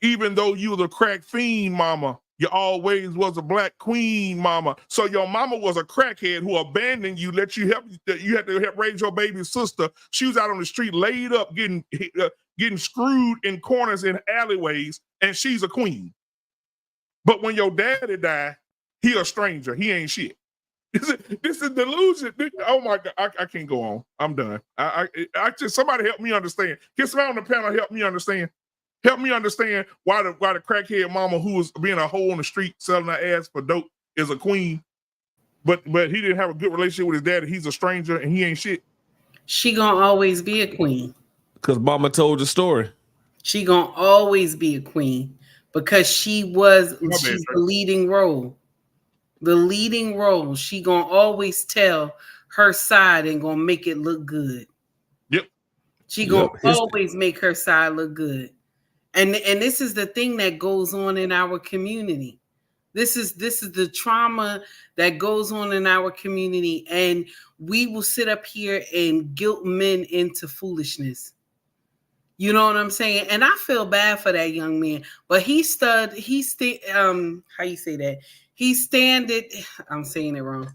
even though you was a crack fiend, mama, you always was a black queen, mama. So your mama was a crackhead who abandoned you, let you help. You had to help raise your baby sister. She was out on the street, laid up, getting screwed in corners in alleyways, and she's a queen. But when your daddy died, he a stranger. He ain't shit. This is delusion. Oh my God, I can't go on. I'm done. I just, somebody help me understand. Can somebody on the panel help me understand? Help me understand why the crackhead mama who was being a hoe on the street selling her ass for dope is a queen, but he didn't have a good relationship with his daddy. He's a stranger and he ain't shit. She gonna always be a queen. Because mama told the story. She gonna always be a queen because she's the leading role. The leading role. She gonna always tell her side and gonna make it look good. Yep. She gonna always make her side look good. And this is the thing that goes on in our community. This is the trauma that goes on in our community, and we will sit up here and guilt men into foolishness. You know what I'm saying? And I feel bad for that young man, but how you say that? I'm saying it wrong.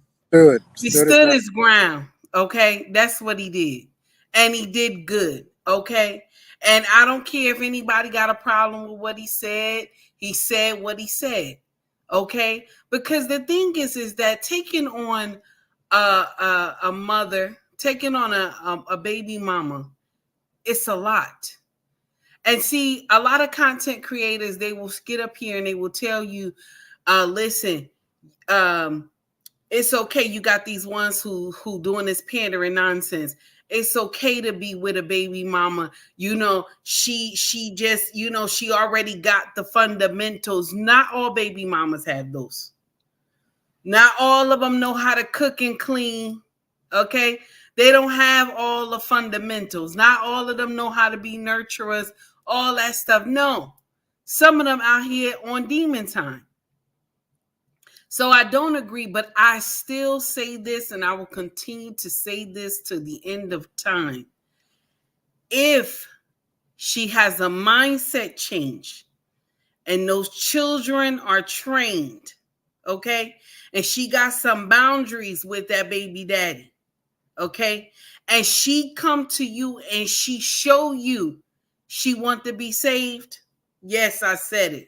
He stood his ground. Okay, that's what he did, and he did good. Okay. And I don't care if anybody got a problem with what he said. He said what he said. Okay. Because the thing is that taking on a mother, taking on a baby mama, it's a lot. And see, a lot of content creators, they will get up here and they will tell you, listen, it's okay. You got these ones who doing this pandering nonsense. It's okay to be with a baby mama. You know, she just, you know, she already got the fundamentals. Not all baby mamas have those. Not all of them know how to cook and clean. Okay. They don't have all the fundamentals. Not all of them know how to be nurturers, all that stuff. No. Some of them out here on demon time. So I don't agree, but I still say this, and I will continue to say this to the end of time. If she has a mindset change and those children are trained, okay, and she got some boundaries with that baby daddy, okay, and she come to you and she show you she want to be saved. Yes, I said it.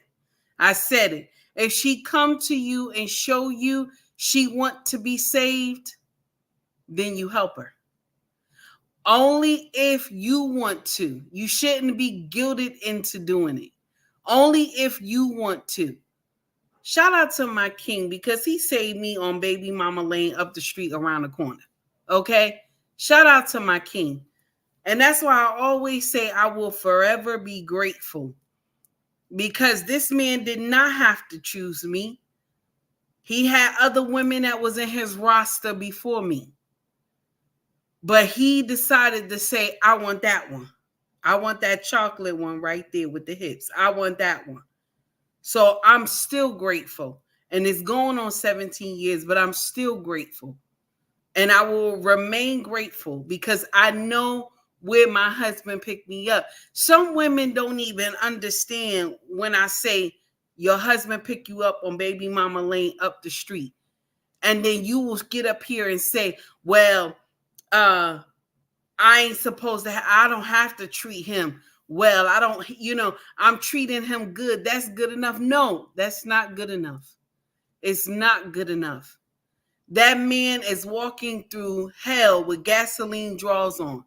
I said it. If she come to you and show you she want to be saved, then you help her. Only if you want to. You shouldn't be guilted into doing it. Only if you want to. Shout out to my king because he saved me on Baby Mama Lane up the street around the corner. Okay? Shout out to my king. And that's why I always say I will forever be grateful because this man did not have to choose me. He had other women that was in his roster before me. But he decided to say, I want that one. I want that chocolate one right there with the hips. I want that one. So I'm still grateful. And it's going on 17 years, but I'm still grateful. And I will remain grateful because I know where my husband picked me up. Some women don't even understand when I say your husband picked you up on Baby Mama Lane up the street. And then you will get up here and say, well, I ain't supposed to, I don't have to treat him well. I don't, I'm treating him good. That's good enough. No, that's not good enough. It's not good enough. That man is walking through hell with gasoline draws on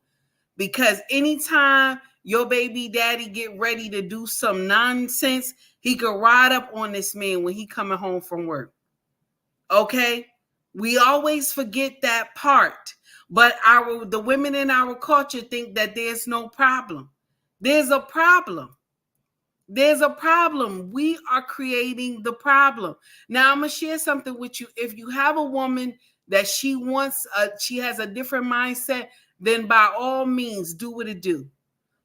because anytime your baby daddy get ready to do some nonsense, he could ride up on this man when he coming home from work. Okay? We always forget that part. But the women in our culture think that there's no problem. There's a problem. There's a problem. We are creating the problem. Now, I'm going to share something with you. If you have a woman that she has a different mindset, then by all means, do what it do.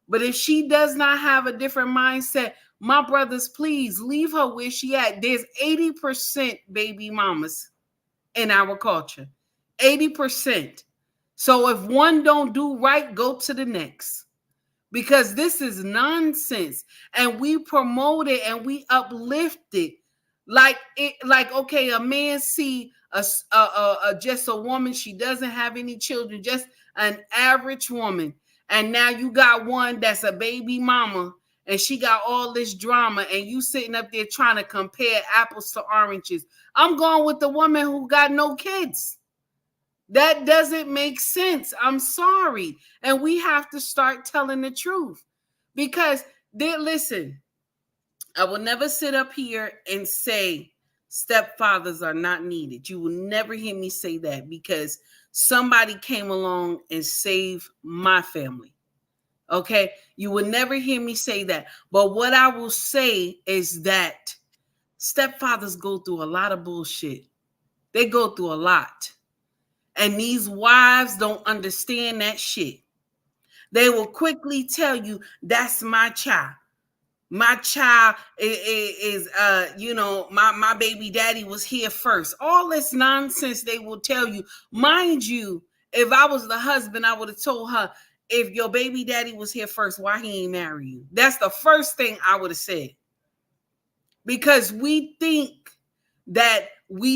But if she does not have a different mindset, my brothers, please leave her where she at. There's 80% baby mamas in our culture. 80%. So if one don't do right, go to the next. Because this is nonsense. And we promote it and we uplift it. Like okay, a man see just a woman, she doesn't have any children, just an average woman. And now you got one that's a baby mama and she got all this drama and you sitting up there trying to compare apples to oranges. I'm going with the woman who got no kids. That doesn't make sense. I'm sorry. And we have to start telling the truth. Because, listen, I will never sit up here and say stepfathers are not needed. You will never hear me say that because somebody came along and saved my family. Okay? You will never hear me say that. But what I will say is that stepfathers go through a lot of bullshit. They go through a lot. And these wives don't understand that shit. They will quickly tell you, that's my child. My child is my baby daddy was here first. All this nonsense they will tell you. Mind you, if I was the husband, I would have told her, if your baby daddy was here first, why he ain't marry you? That's the first thing I would have said. Because we think that we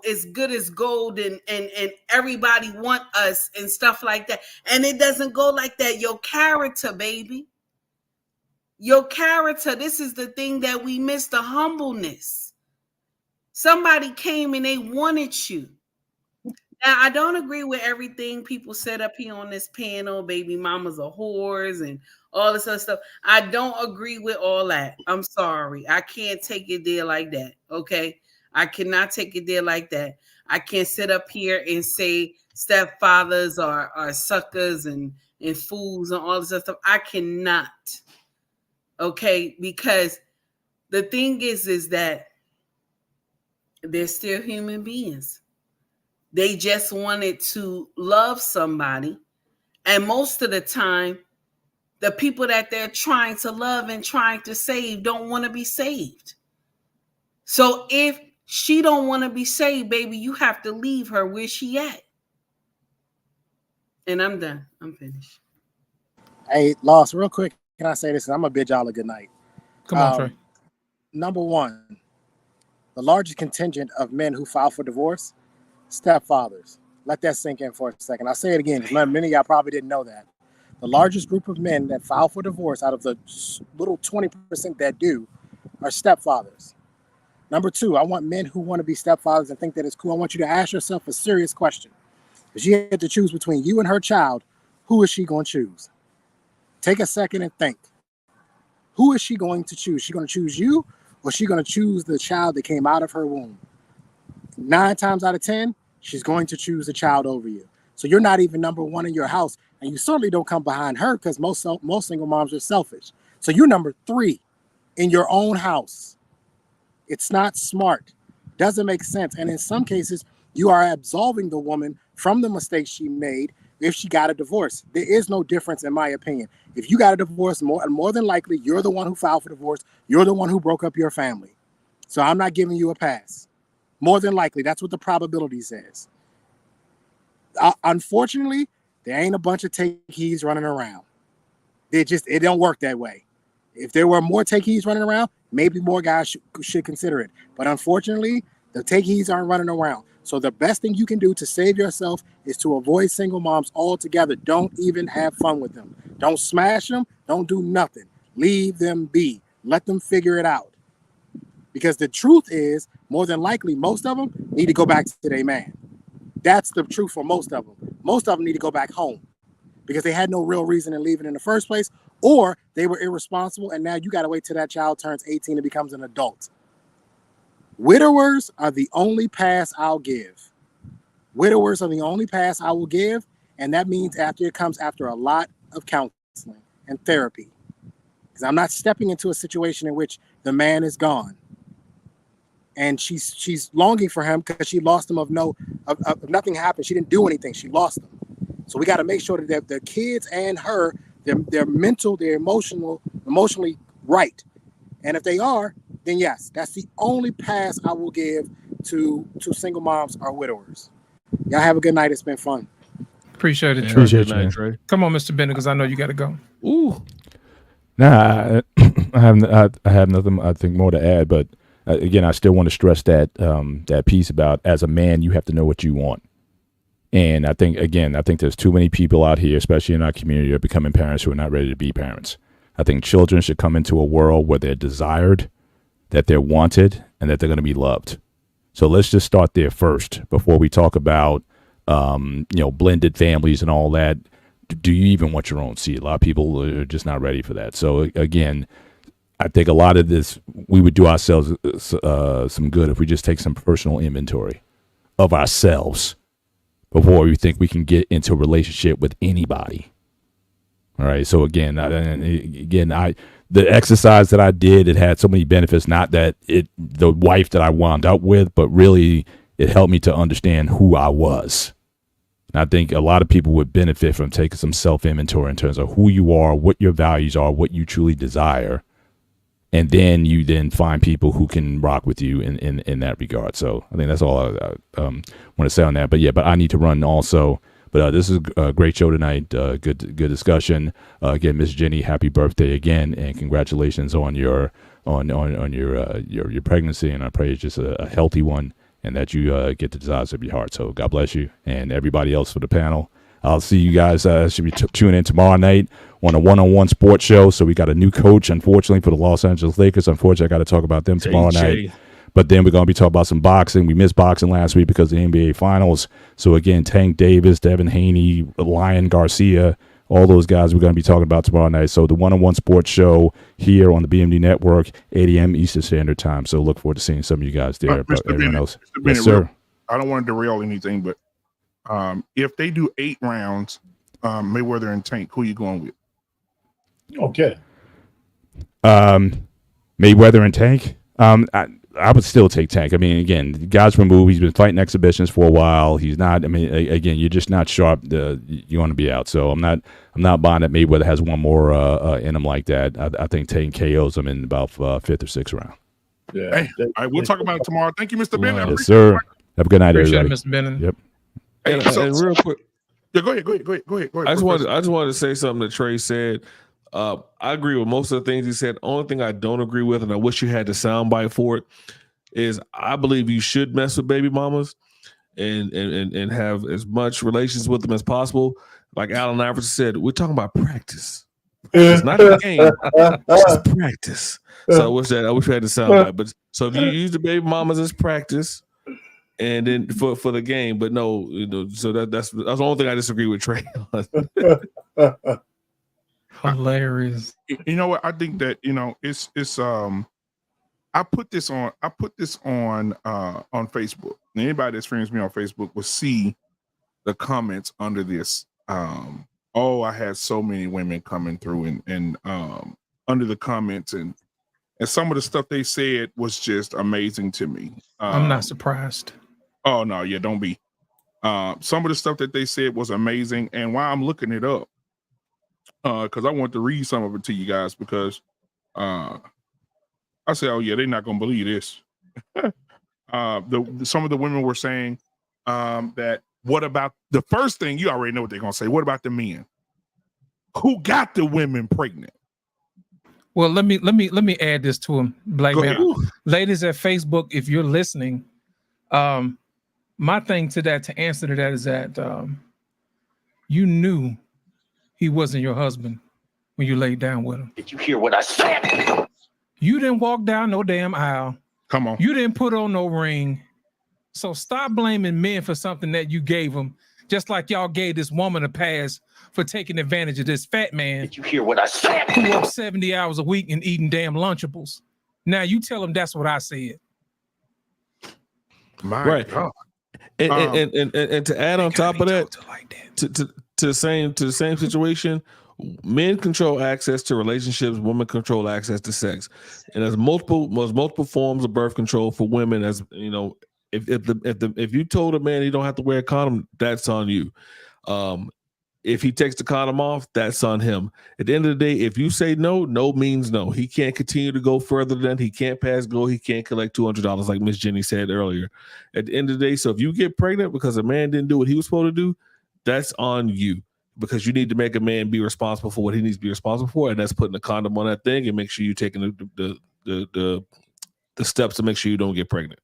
as good as gold and everybody want us and stuff like that. And it doesn't go like that. Your character, baby. Your character. This is the thing that we miss, the humbleness. Somebody came and they wanted you. Now, I don't agree with everything people said up here on this panel. Baby mamas are whores and all this other stuff. I don't agree with all that. I'm sorry. I can't take it there like that. Okay. I cannot take it there like that. I can't sit up here and say stepfathers are suckers and fools and all this other stuff. I cannot. Okay. Because the thing is that they're still human beings. They just wanted to love somebody. And most of the time, the people that they're trying to love and trying to save don't want to be saved. So if she don't want to be saved, baby, you have to leave her where she at. And I'm done. I'm finished. Hey, Lost, real quick, can I say this? I'm going to bid y'all a good night. Come on, Trey. Number one, the largest contingent of men who file for divorce, stepfathers. Let that sink in for a second. I'll say it again, because many of y'all probably didn't know that. The largest group of men that file for divorce out of the little 20% that do are stepfathers. Number two, I want men who want to be stepfathers and think that it's cool. I want you to ask yourself a serious question. If she had to choose between you and her child, who is she going to choose? Take a second and think. Who is she going to choose? She going to choose you, or is she going to choose the child that came out of her womb? 9 times out of 10, she's going to choose the child over you. So you're not even number one in your house, and you certainly don't come behind her, because most single moms are selfish. So you're number 3 in your own house. It's not smart. Doesn't make sense. And in some cases, you are absolving the woman from the mistakes she made if she got a divorce. There is no difference, in my opinion. If you got a divorce, more than likely, you're the one who filed for divorce. You're the one who broke up your family. So I'm not giving you a pass. More than likely, that's what the probability says. Unfortunately, there ain't a bunch of take-hees running around. It don't work that way. If there were more take-hees running around, maybe more guys should consider it. But unfortunately, the take-hees aren't running around. So the best thing you can do to save yourself is to avoid single moms altogether. Don't even have fun with them. Don't smash them. Don't do nothing. Leave them be. Let them figure it out. Because the truth is, more than likely, most of them need to go back to their man. That's the truth for most of them. Most of them need to go back home because they had no real reason in leaving in the first place, or they were irresponsible, and now you got to wait till that child turns 18 and becomes an adult. Widowers are the only pass I'll give. Widowers are the only pass I will give, and that means it comes after a lot of counseling and therapy. Because I'm not stepping into a situation in which the man is gone. And she's longing for him because she lost him of nothing happened. She didn't do anything. She lost him. So we got to make sure that the kids and her, they're mental, they're emotionally right. And if they are, then yes, that's the only pass I will give to single moms or widowers. Y'all have a good night. It's been fun. Appreciate it, Trey. Appreciate you, man. Trey. Come on, Mr. Bennett, because I know you got to go. Ooh. Nah, I have nothing, I think, more to add. But again, I still want to stress that that piece about, as a man, you have to know what you want. And I think there's too many people out here, especially in our community, are becoming parents who are not ready to be parents. I think children should come into a world where they're desired, that they're wanted, and that they're going to be loved. So let's just start there first before we talk about, blended families and all that. Do you even want your own seed? A lot of people are just not ready for that. So again, I think a lot of this, we would do ourselves some good if we just take some personal inventory of ourselves before we think we can get into a relationship with anybody. All right. So again, the exercise that I did, it had so many benefits. Not that the wife that I wound up with, but really it helped me to understand who I was. And I think a lot of people would benefit from taking some self-inventory in terms of who you are, what your values are, what you truly desire. And then you find people who can rock with you in that regard. So I think that's all I want to say on that. But I need to run also. But this is a great show tonight. Good discussion. Again, Miss Jenny, happy birthday again, and congratulations on your pregnancy. And I pray it's just a healthy one, and that you get the desires of your heart. So God bless you, and everybody else for the panel. I'll see you guys. Should be tuning in tomorrow night on a one-on-one sports show. So we got a new coach, unfortunately, for the Los Angeles Lakers. Unfortunately, I got to talk about them tomorrow night. But then we're going to be talking about some boxing. We missed boxing last week because of the NBA Finals. So again, Tank Davis, Devin Haney, Lion Garcia, all those guys we're going to be talking about tomorrow night. So the one-on-one sports show here on the BMD Network, 8 a.m. Eastern Standard Time. So look forward to seeing some of you guys there. Mr. Everyone Bennett, else. Mr. Bennett, Yes, sir. I don't want to derail anything, but if they do 8 rounds, Mayweather and Tank, who are you going with? Okay. Mayweather and Tank. I would still take Tank. I mean, again, the guy's removed. He's been fighting exhibitions for a while. He's not. I mean, again, you're just not sharp. You want to be out. So I'm not buying that Mayweather has one more in him like that. I think Tank KOs him in about 5th or 6th round. Yeah. Hey, all right, we'll talk about it tomorrow. Thank you, Mr. Bennett. Yes, sir. Have a good night, Appreciate everybody. it, Mr. Bennett. Yep. And real quick. Yeah, go ahead. I just wanted to say something that Trey said. I agree with most of the things he said. Only thing I don't agree with, and I wish you had the soundbite for it, is I believe you should mess with baby mamas and have as much relations with them as possible. Like Allen Iverson said, we're talking about practice. It's not a game. It's practice. So I wish we had the soundbite. But so if you use the baby mamas as practice, and then for the game. But no, so that's the only thing I disagree with Trey on. Hilarious. You know what? I think that it's I put this on Facebook. Anybody that's friends with me on Facebook will see the comments under this. I had so many women coming through and under the comments and some of the stuff they said was just amazing to me. I'm not surprised. Oh no, yeah, don't be. Some of the stuff that they said was amazing, and while I'm looking it up, because I want to read some of it to you guys, because I said, oh yeah, they're not gonna believe this. Some of the women were saying that what about the first thing, you already know what they're gonna say. What about the men? Who got the women pregnant? Well, let me add this to him, Black Go man. ahead. Ladies at Facebook, if you're listening, my thing to answer to that is that you knew he wasn't your husband when you laid down with him. Did you hear what I said? You didn't walk down no damn aisle. Come on. You didn't put on no ring. So stop blaming men for something that you gave them, just like y'all gave this woman a pass for taking advantage of this fat man. Did you hear what I said? Who works 70 hours a week and eating damn Lunchables. Now you tell him that's what I said. My God. And to add on top of that, to the same situation, men control access to relationships, women control access to sex, and there's multiple forms of birth control for women. As you know, if you told a man he don't have to wear a condom, that's on you. If he takes the condom off, that's on him. At the end of the day, if you say no, no means no. He can't continue to go further than he can't pass go. He can't collect $200, like Miss Jenny said earlier. At the end of the day, so if you get pregnant because a man didn't do what he was supposed to do, that's on you, because you need to make a man be responsible for what he needs to be responsible for, and that's putting a condom on that thing and make sure you're taking the steps to make sure you don't get pregnant.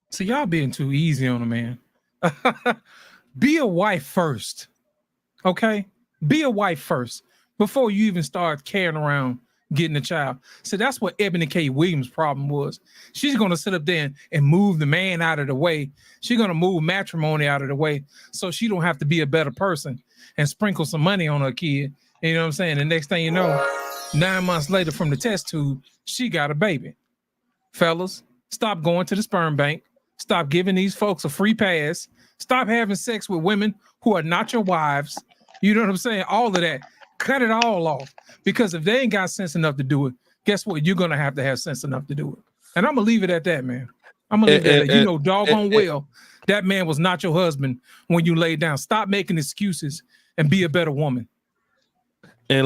So y'all being too easy on a man. Be a wife first. Okay? Be a wife first before you even start carrying around getting a child. So that's what Ebony K. Williams' problem was. She's going to sit up there and move the man out of the way. She's going to move matrimony out of the way so she don't have to be a better person and sprinkle some money on her kid. You know what I'm saying? The next thing you know, 9 months later from the test tube, she got a baby. Fellas, stop going to the sperm bank. Stop giving these folks a free pass. Stop having sex with women who are not your wives. You know what I'm saying? All of that. Cut it all off. Because if they ain't got sense enough to do it, guess what? You're going to have sense enough to do it. And I'm going to leave it at that, man. I'm going to leave it at that. You know doggone well that man was not your husband when you laid down. Stop making excuses and be a better woman. And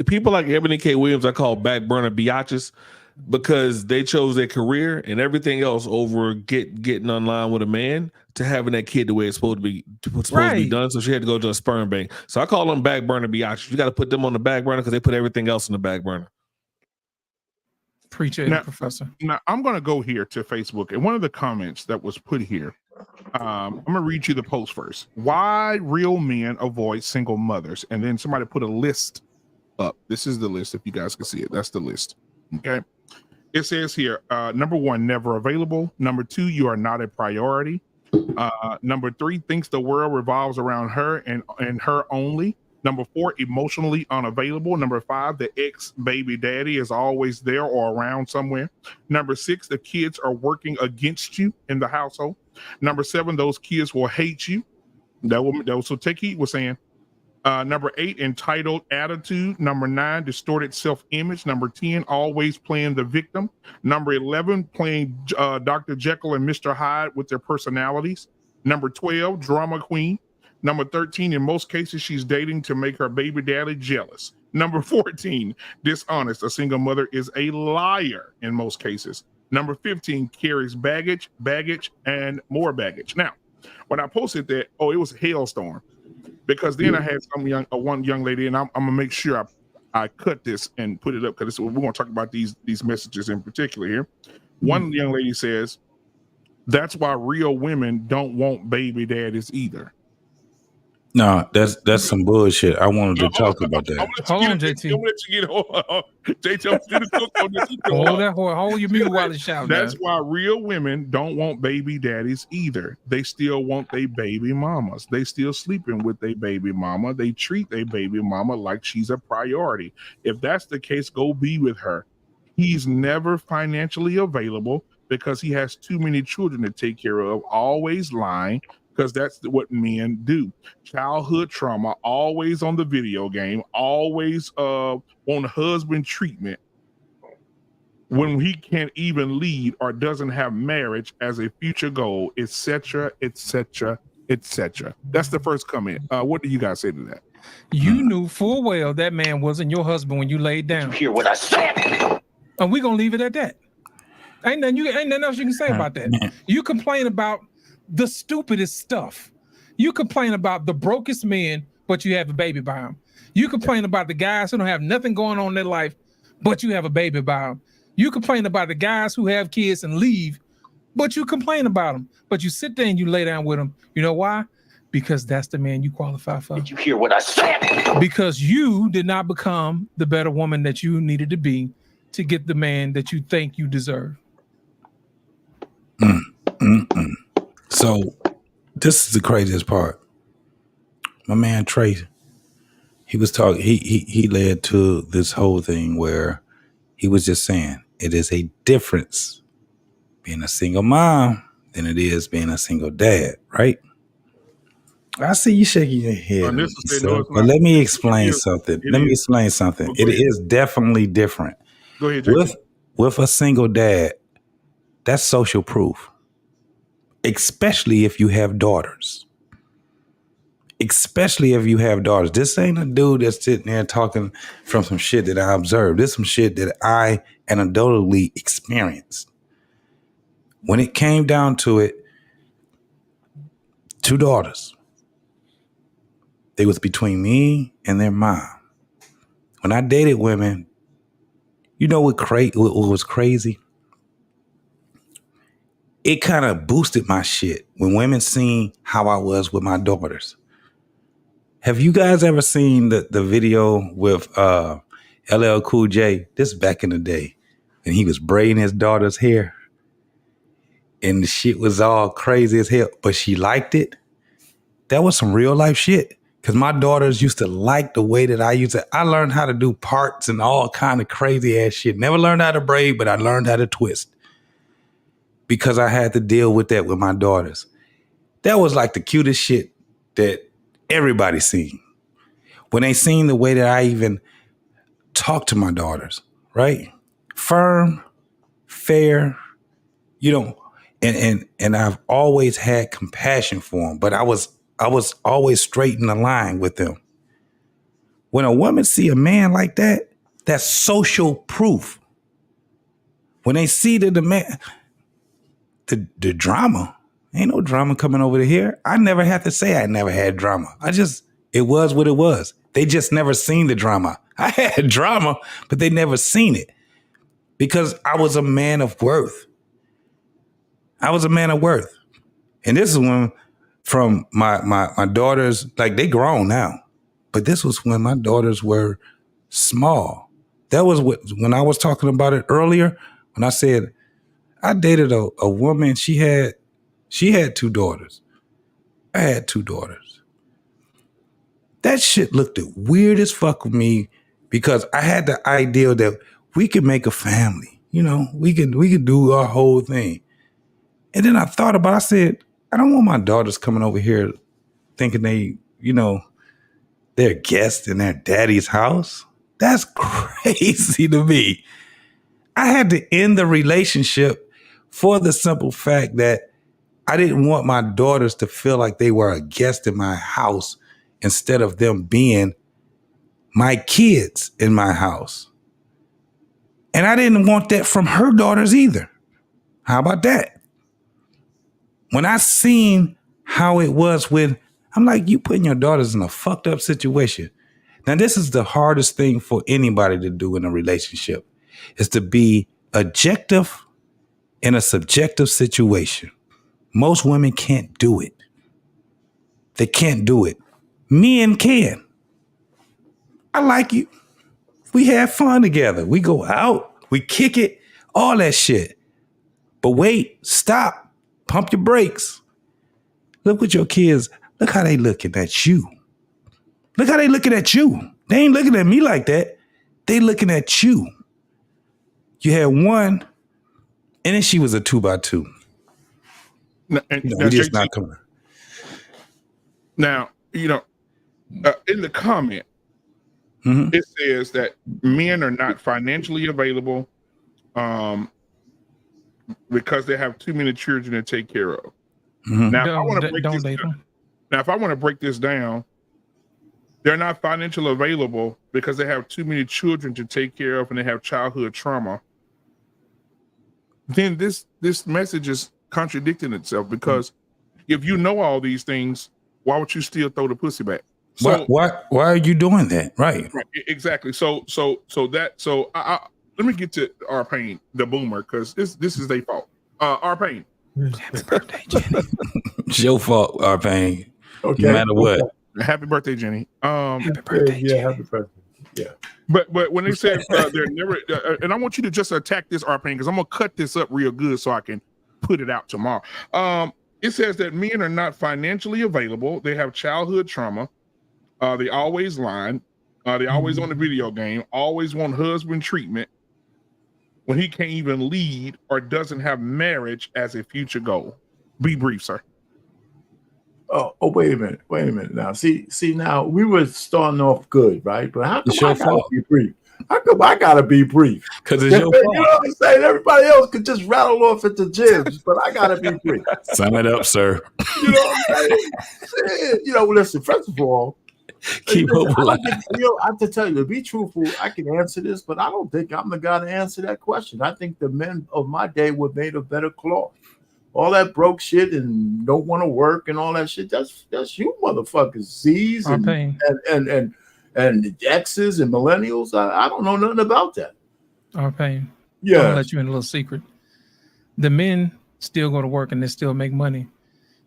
people like Ebony K. Williams, I call back burner biatches, because they chose their career and everything else over getting online with a man to having that kid the way it's supposed to be done. So she had to go to a sperm bank. So I call them back burner biatches. You got to put them on the back burner because they put everything else in the back burner. Appreciate it, Professor. Now I'm going to go here to Facebook, and one of the comments that was put here, I'm going to read you the post first. Why real men avoid single mothers? And then somebody put a list up. This is the list. If you guys can see it, that's the list. Okay. It says here, number 1, never available. Number 2, you are not a priority. Number 3, thinks the world revolves around her and her only. Number 4, emotionally unavailable. Number 5, the ex-baby daddy is always there or around somewhere. Number 6, the kids are working against you in the household. Number 7, those kids will hate you. That was what Techie was saying. Number 8, entitled attitude. Number 9, distorted self-image. Number 10, always playing the victim. Number 11, playing Dr. Jekyll and Mr. Hyde with their personalities. Number 12, drama queen. Number 13, in most cases, she's dating to make her baby daddy jealous. Number 14, dishonest. A single mother is a liar in most cases. Number 15, carries baggage, and more baggage. Now, when I posted that, it was a hailstorm. Because then I had one young lady, and I'm gonna make sure I cut this and put it up, because we're gonna talk about these messages in particular here. One young lady says, "That's why real women don't want baby daddies either." No, that's some bullshit. I wanted to talk about I'm that. Hold on, gonna JT. let you get JT, I'm still cook on this. Hold your mute while it's shouting. That's why real women don't want baby daddies either. They still want their baby mamas. They still sleeping with their baby mama. They treat their baby mama like she's a priority. If that's the case, go be with her. He's never financially available because he has too many children to take care of, always lying, because that's what men do. Childhood trauma, always on the video game, always on husband treatment when he can't even lead or doesn't have marriage as a future goal, etc., etc., etc. That's the first comment. What do you guys say to that? You knew full well that man wasn't your husband when you laid down. Did you hear what I said? And we're gonna leave it at that. Ain't nothing else you can say about that. You complain about the stupidest stuff. You complain about the brokest men, but you have a baby by him. You complain about the guys who don't have nothing going on in their life, but you have a baby by them. You complain about the guys who have kids and leave, but you complain about them. But you sit there and you lay down with them. You know why? Because that's the man you qualify for. Did you hear what I said? Because you did not become the better woman that you needed to be to get the man that you think you deserve. So this is the craziest part. My man Trey, he was talking. He led to this whole thing where he was just saying it is a difference being a single mom than it is being a single dad, right? I see you shaking your head. But let me explain something. It is definitely different. Go ahead, JT. With a single dad, that's social proof. Especially if you have daughters. This ain't a dude that's sitting there talking from some shit that I observed. This is some shit that I anecdotally experienced. When it came down to it, 2 daughters. They was between me and their mom. When I dated women, you know what was crazy? It kind of boosted my shit when women seen how I was with my daughters. Have you guys ever seen the video with LL Cool J? This is back in the day. And he was braiding his daughter's hair. And the shit was all crazy as hell. But she liked it. That was some real life shit. Because my daughters used to like the way that I used to. I learned how to do parts and all kind of crazy ass shit. Never learned how to braid, but I learned how to twist. Because I had to deal with that with my daughters. That was like the cutest shit that everybody seen. When they seen the way that I even talk to my daughters, right? Firm, fair, and I've always had compassion for them, but I was always straight in the line with them. When a woman see a man like that, that's social proof. When they see the man, the drama, ain't no drama coming over to here. I never had to say I never had drama. It was what it was. They just never seen the drama. I had drama, but they never seen it because I was a man of worth. And this is when from my daughters, like they grown now, but this was when my daughters were small. That was when I was talking about it earlier, when I said I dated a woman, she had 2 daughters. I had 2 daughters. That shit looked weird as fuck with me because I had the idea that we could make a family. We could do our whole thing. And then I thought about it, I said, I don't want my daughters coming over here thinking they're guests in their daddy's house. That's crazy to me. I had to end the relationship for the simple fact that I didn't want my daughters to feel like they were a guest in my house instead of them being my kids in my house. And I didn't want that from her daughters either. How about that? When I seen how it was I'm like, you putting your daughters in a fucked up situation. Now, this is the hardest thing for anybody to do in a relationship, is to be objective in a subjective situation. Most women can't do it. They can't do it. Me and Ken, I like you. We have fun together. We go out, we kick it, all that shit. But wait, stop, pump your brakes. Look what your kids, look how they looking at you. Look how they looking at you. They ain't looking at me like that. They looking at you. You had one, and then she was a 2x2. Now, We just not coming. Now, in the comment, it says that men are not financially available because they have too many children to take care of. Now, if I want to break this down, they're not financially available because they have too many children to take care of and they have childhood trauma. Then this message is contradicting itself, because if you know all these things, why would you still throw the pussy back? So why are you doing that? Right. Exactly. So I let me get to our pain, the boomer, because this is their fault. Our pain. Happy birthday, Jenny. It's your fault, our pain. Okay. No matter what. Happy birthday, Jenny. Happy birthday, Jenny. Happy birthday. Yeah. But when they said they're never, and I want you to just attack this, our pain, because I'm gonna cut this up real good so I can put it out tomorrow. It says that men are not financially available. They have childhood trauma. They always lying. They always on the video game. Always want husband treatment when he can't even lead or doesn't have marriage as a future goal. Be brief, sir. Oh, wait a minute. Now, see, now we were starting off good, right? But how come I gotta be brief? How come I gotta be brief? Because it's your fault. You know what I'm saying? Everybody else could just rattle off at the gyms, but I gotta be brief. Sum it up, sir. You know what I'm saying? Listen, first of all, keep up. I have to tell you, to be truthful, I can answer this, but I don't think I'm the guy to answer that question. I think the men of my day were made of better cloth. All that broke shit and don't want to work and all that shit. That's you motherfuckers. Z's and X's and millennials. I don't know nothing about that. Our pain. Yeah. I'm gonna let you in a little secret. The men still go to work and they still make money.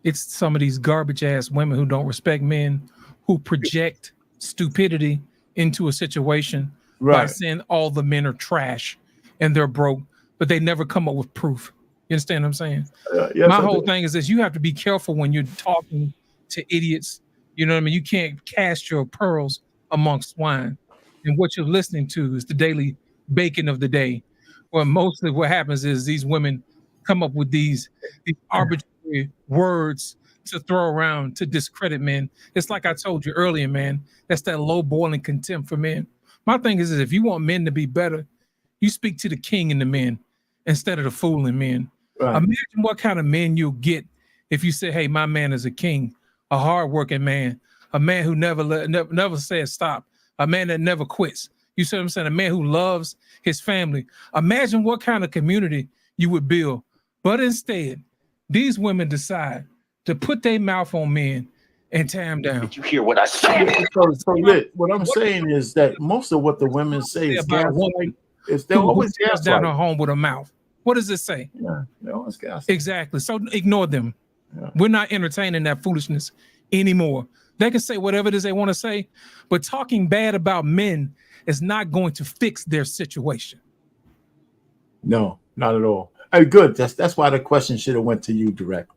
It's some of these garbage ass women who don't respect men, who project stupidity into a situation by saying all the men are trash and they're broke, but they never come up with proof. You understand what I'm saying? Yes, My whole thing is this: you have to be careful when you're talking to idiots. You know what I mean? You can't cast your pearls amongst swine. And what you're listening to is the daily bacon of the day. Well, mostly what happens is these women come up with these arbitrary words to throw around to discredit men. It's like I told you earlier, man. That's that low boiling contempt for men. My thing is if you want men to be better, you speak to the king in the men instead of the fool in men. Right. Imagine what kind of men you'll get if you say, hey, my man is a king, a hardworking man, a man who never says stop, a man that never quits. You see what I'm saying? A man who loves his family. Imagine what kind of community you would build. But instead, these women decide to put their mouth on men and tear them down. Did you hear what I said? What I'm saying is that most of what the women say is gaslighting. They're always gaslighting. Down her home with a mouth. What does it say? Yeah, they're always gaslighting. Exactly. So ignore them. Yeah. We're not entertaining that foolishness anymore. They can say whatever it is they want to say, but talking bad about men is not going to fix their situation. No, not at all. Hey, good. That's why the question should have went to you directly.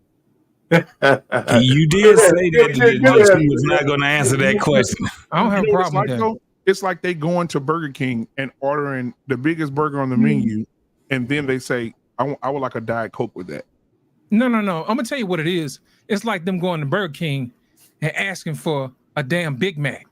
You did say that she was not going to answer that question. I don't have a problem with that. It's like they going to Burger King and ordering the biggest burger on the menu, and then they say, I would like a Diet Coke with that. No. I'm going to tell you what it is. It's like them going to Burger King and asking for a damn Big Mac.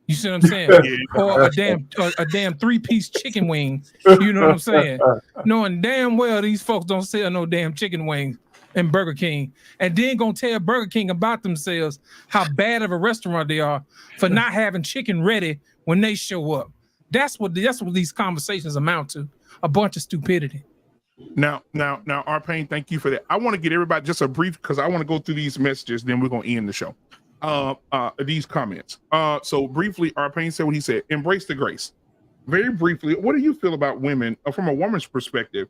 You see what I'm saying? Or a damn 3-piece chicken wing. You know what I'm saying? Knowing damn well these folks don't sell no damn chicken wings in Burger King, and then gonna tell Burger King about themselves how bad of a restaurant they are for not having chicken ready when they show up. That's what these conversations amount to. A bunch of stupidity. Now, Arpain, thank you for that. I want to get everybody just a brief, because I want to go through these messages, then we're gonna end the show. These comments. So briefly, Arpain said what he said. Embrace the grace. Very briefly, what do you feel about women from a woman's perspective?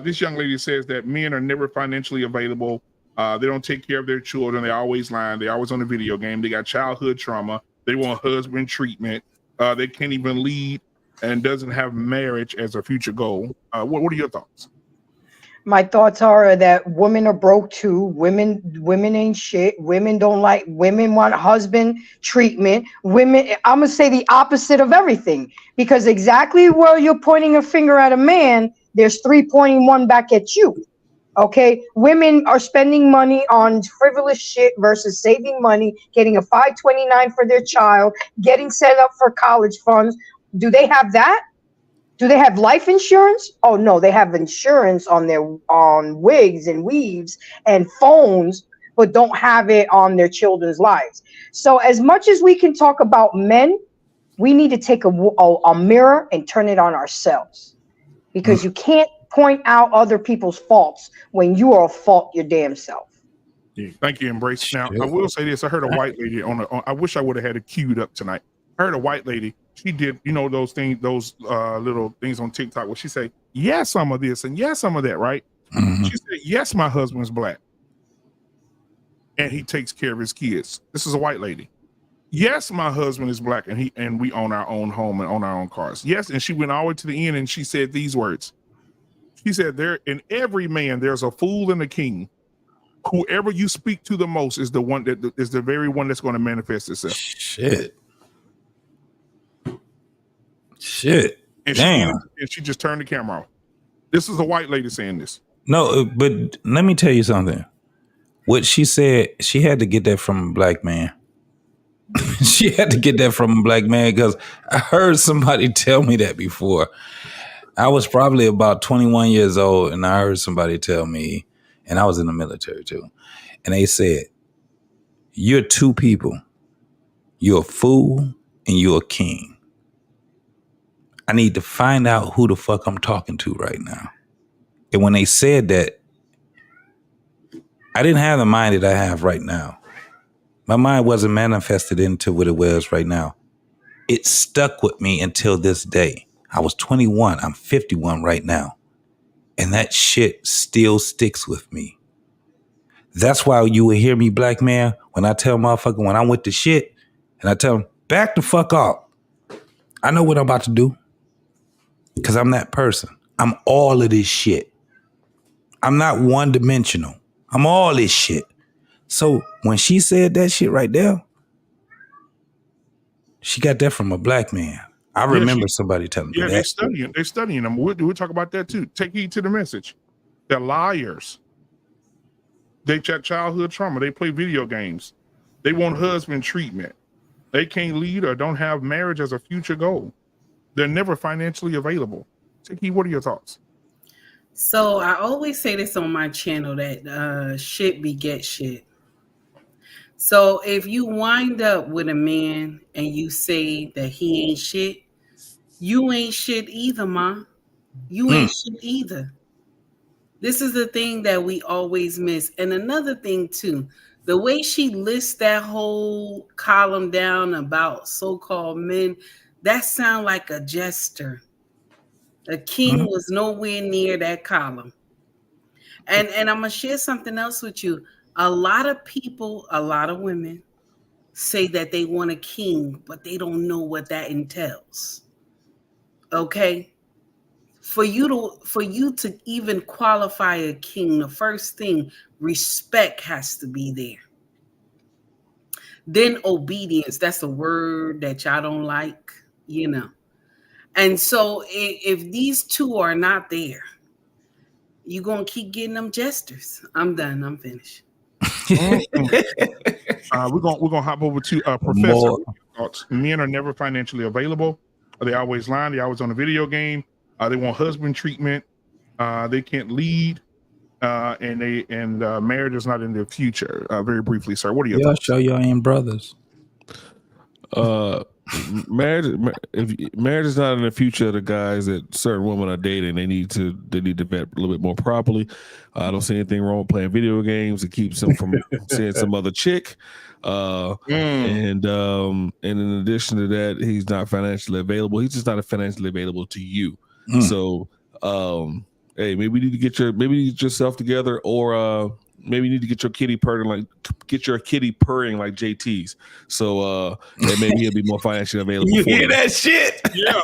This young lady says that men are never financially available. They don't take care of their children. They always lying. They always on the video game. They got childhood trauma. They want husband treatment. They can't even lead and doesn't have marriage as a future goal. What are your thoughts? My thoughts are that women are broke too. Women ain't shit. Women want husband treatment. Women, I'm gonna say the opposite of everything, because exactly where you're pointing a finger at a man, there's 3 pointing one back at you. Okay, women are spending money on frivolous shit versus saving money, getting a 529 for their child, getting set up for college funds. Do they have that? Do they have life insurance? Oh no, they have insurance on wigs and weaves and phones, but don't have it on their children's lives. So as much as we can talk about men, we need to take a mirror and turn it on ourselves, because you can't point out other people's faults when you are a fault your damn self. Yeah. Thank you, Embrace. Now, I will say this. I heard a white lady I wish I would have had it queued up tonight. I heard a white lady. She did, those things, those little things on TikTok where she say, yes, some of this and yes, some of that, right? Mm-hmm. She said, yes, my husband's black and he takes care of his kids. This is a white lady. Yes, my husband is black and we own our own home and own our own cars. Yes, and she went all the way to the end and she said these words. She said, there in every man, there's a fool and a king. Whoever you speak to the most is the one that is the very one that's going to manifest itself. Shit. And Damn. she just turned the camera off. This is a white lady saying this. No, but let me tell you something. What she said, she had to get that from a black man. She had to get that from a black man, because I heard somebody tell me that before. I was probably about 21 years old, and I heard somebody tell me, and I was in the military too, and they said, you're two people. You're a fool and you're a king. I need to find out who the fuck I'm talking to right now. And when they said that, I didn't have the mind that I have right now. My mind wasn't manifested into what it was right now. It stuck with me until this day. I was 21. I'm 51 right now. And that shit still sticks with me. That's why you will hear me, black man, when I tell motherfucker, when I'm with the shit, and I tell them, back the fuck up. I know what I'm about to do. Because I'm that person. I'm all of this shit. I'm not one dimensional. I'm all this shit. So when she said that shit right there, she got that from a black man. I remember somebody telling me that. They're studying them. We'll talk about that too. Take heed to the message. They're liars. They check childhood trauma. They play video games. They want husband treatment. They can't lead or don't have marriage as a future goal. They're never financially available. Tiki, what are your thoughts? So I always say this on my channel that shit beget shit. So if you wind up with a man and you say that he ain't shit, you ain't shit either, ma. You ain't shit either. This is the thing that we always miss. And another thing too, the way she lists that whole column down about so-called men, that sound like a jester. A king was nowhere near that column. And I'm going to share something else with you. A lot of people, a lot of women say that they want a king, but they don't know what that entails. Okay? For you to even qualify a king, the first thing, respect has to be there. Then obedience, that's a word that y'all don't like, And so if these two are not there, you're going to keep getting them jesters. I'm done. I'm finished. We're gonna hop over to Professor. Men are never financially available. They always lying. They always on a video game. They want husband treatment. They can't lead. And marriage is not in their future. Very briefly, sir. What are your thoughts? Show y'all ain't brothers. Marriage is not in the future of the guys that certain women are dating. They need to vet a little bit more properly. I don't see anything wrong with playing video games. It keeps them from seeing some other chick. And in addition to that, he's not financially available. He's just not financially available to you. So hey, maybe you need to get yourself together, or maybe you need to get your kitty purring like JT's. So and maybe he'll be more financially available. You for hear you. that shit? Yeah.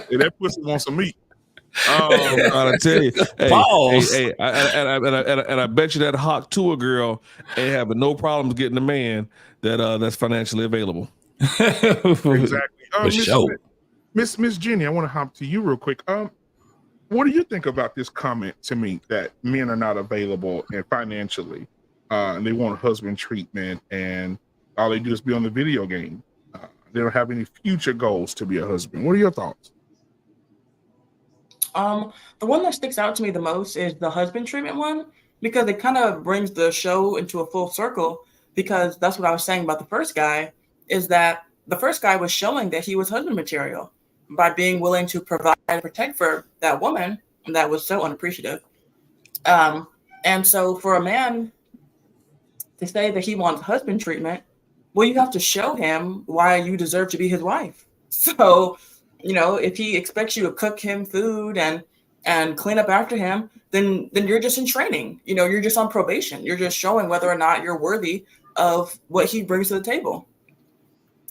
Hey, that pussy wants some meat. I'm trying to tell you. Pause. Hey, I bet you that hawk tour girl ain't having no problems getting a man that's financially available. Exactly. For sure. Miss Jenny, I want to hop to you real quick. What do you think about this comment to me that men are not available and financially, and they want husband treatment, and all they do is be on the video game. They don't have any future goals to be a husband. What are your thoughts? The one that sticks out to me the most is the husband treatment one, because it kind of brings the show into a full circle, because that's what I was saying about the first guy, is that the first guy was showing that he was husband material by being willing to provide and protect for that woman that was so unappreciative. And so for a man to say that he wants husband treatment, well, you have to show him why you deserve to be his wife. So, if he expects you to cook him food and clean up after him, then you're just in training. You're just on probation. You're just showing whether or not you're worthy of what he brings to the table.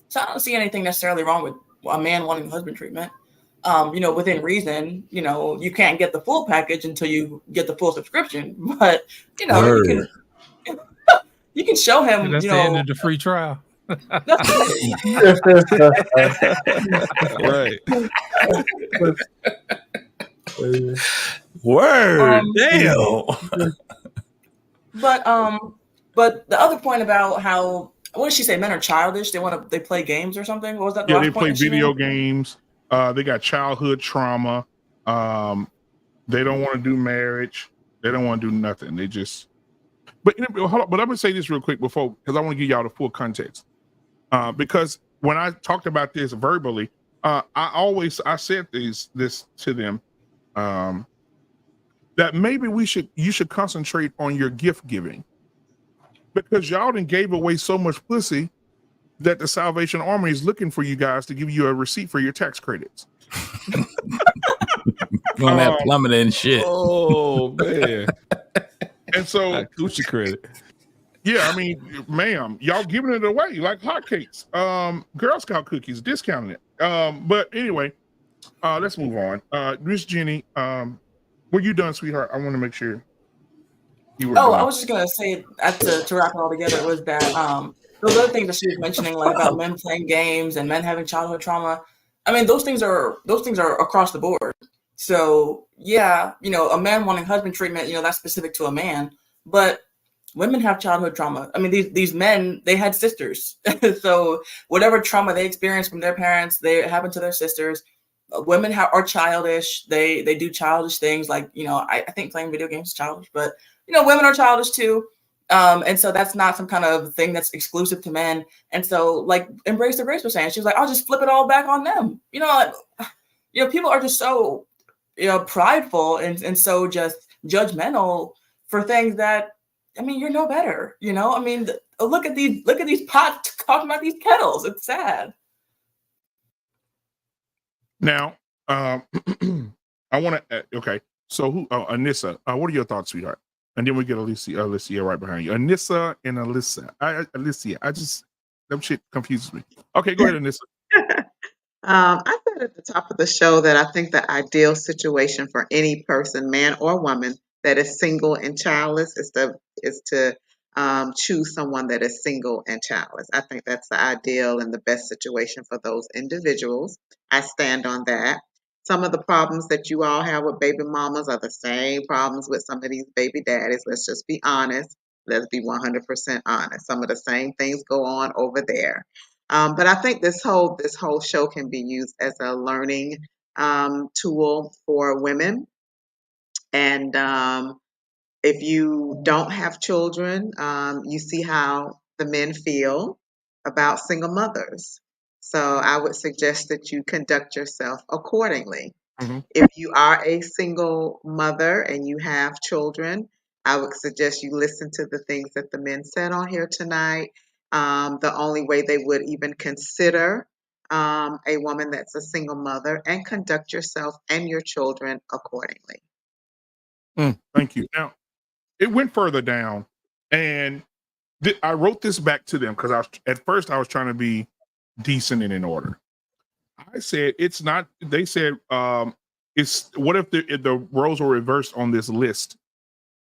So I don't see anything necessarily wrong with a man wanting husband treatment. Within reason, you can't get the full package until you get the full subscription. But Word. you can show him. And that's the end of the free trial. Right. Word. Damn. But the other point about how, what did she say? Men are childish. They play games or something. What was that? The Yeah, last they point play that she video made? games. They got childhood trauma. They don't want to do marriage. They don't want to do nothing. They just. But hold on. But I'm gonna say this real quick before, because I want to give y'all the full context. Because when I talked about this verbally, I said this to them, that maybe you should concentrate on your gift giving, because y'all done gave away so much pussy that the Salvation Army is looking for you guys to give you a receipt for your tax credits. On that plumbing and shit. Oh man. And so coochie credit. Yeah, I mean, ma'am, y'all giving it away like hotcakes. Girl Scout cookies, discounting it. But anyway, let's move on. Miss Jenny, were you done, sweetheart? I want to make sure you were done. I was just gonna say to wrap it all together was that those other things that she was mentioning, like about men playing games and men having childhood trauma. I mean, those things are across the board. So yeah, a man wanting husband treatment, that's specific to a man, but women have childhood trauma. I mean, these men, they had sisters. So whatever trauma they experienced from their parents, they happen to their sisters. Women are childish. They do childish things like, I think playing video games is childish, but women are childish too. And so that's not some kind of thing that's exclusive to men. And so, like Embrace the Grace was saying, she was like, I'll just flip it all back on them. People are just so prideful and so just judgmental for things that, I mean, you're no better. I mean, look at these pots talking about these kettles. It's sad. Now, I want to. Okay, so who? Oh, Anissa. What are your thoughts, sweetheart? And then we get Alicia right behind you. Anissa and Alyssa. Alicia. That shit confuses me. Okay, go ahead, Anissa. I said at the top of the show that I think the ideal situation for any person, man or woman, that is single and childless is to choose someone that is single and childless. I think that's the ideal and the best situation for those individuals. I stand on that. Some of the problems that you all have with baby mamas are the same problems with some of these baby daddies. Let's just be honest. Let's be 100% honest. Some of the same things go on over there. But I think this whole show can be used as a learning tool for women. And if you don't have children, you see how the men feel about single mothers. So I would suggest that you conduct yourself accordingly. If you are a single mother and you have children, I would suggest you listen to the things that the men said on here tonight. The only way they would even consider a woman that's a single mother, and conduct yourself and your children accordingly. Thank you. Now, it went further down, and I wrote this back to them because at first I was trying to be decent and in order. I said it's not. They said it's what if the roles were reversed on this list?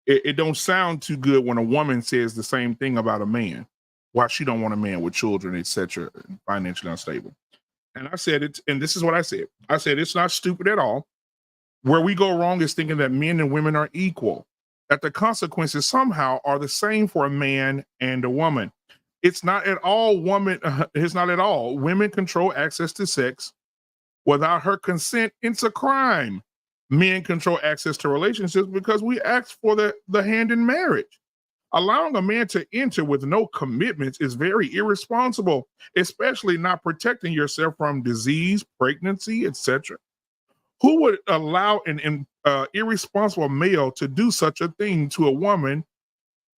It don't sound too good when a woman says the same thing about a man. Why she don't want a man with children, etc., financially unstable. And I said it, and this is what I said. I said it's not stupid at all. Where we go wrong is thinking that men and women are equal, that the consequences somehow are the same for a man and a woman. It's not at all it's not at all. Women control access to sex. Without her consent, it's a crime. Men control access to relationships because we ask for the hand in marriage. Allowing a man to enter with no commitments is very irresponsible, especially not protecting yourself from disease, pregnancy, etc. Who would allow an irresponsible male to do such a thing to a woman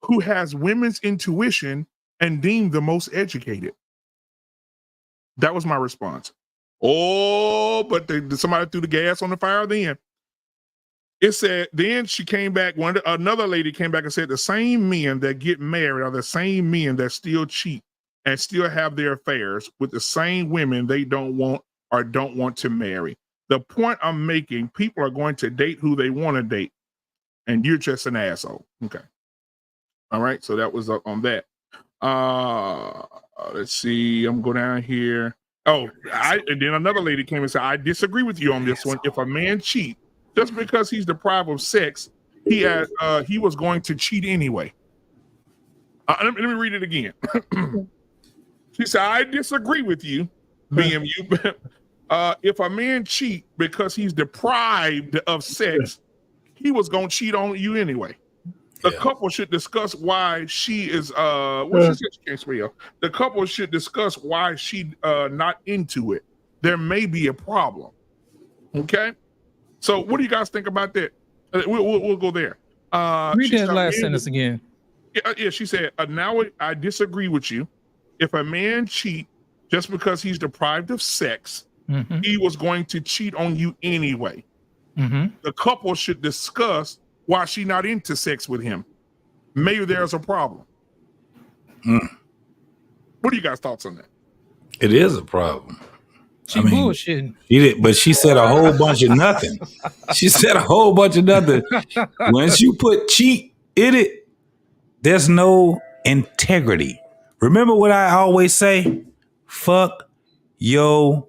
who has women's intuition and deemed the most educated? That was my response. Oh, but somebody threw the gas on the fire then. It said, then she came back, another lady came back and said the same men that get married are the same men that still cheat and still have their affairs with the same women they don't want or don't want to marry. The point I'm making, people are going to date who they want to date, and you're just an asshole. Okay. All right, so that was on that. Let's see, I'm going down here. Oh, and then another lady came and said, I disagree with you on this one. If a man cheats, just because he's deprived of sex, he was going to cheat anyway. Let me read it again. She said, I disagree with you, BMU. If a man cheat because he's deprived of sex, he was going to cheat on you anyway. The couple should discuss why she is, she said she can't spell. The couple should discuss why she not into it. There may be a problem. Okay? So what do you guys think about that? We'll go there. Read that last sentence again. Yeah, she said, now I disagree with you. If a man cheat just because he's deprived of sex, he was going to cheat on you anyway. The couple should discuss why she not into sex with him. Maybe there's a problem. What are you guys' thoughts on that? It is a problem. She bullshitting. She did, but she said a whole bunch of nothing. She said a whole bunch of nothing. Once you put cheat in it, there's no integrity. Remember what I always say? Fuck yo.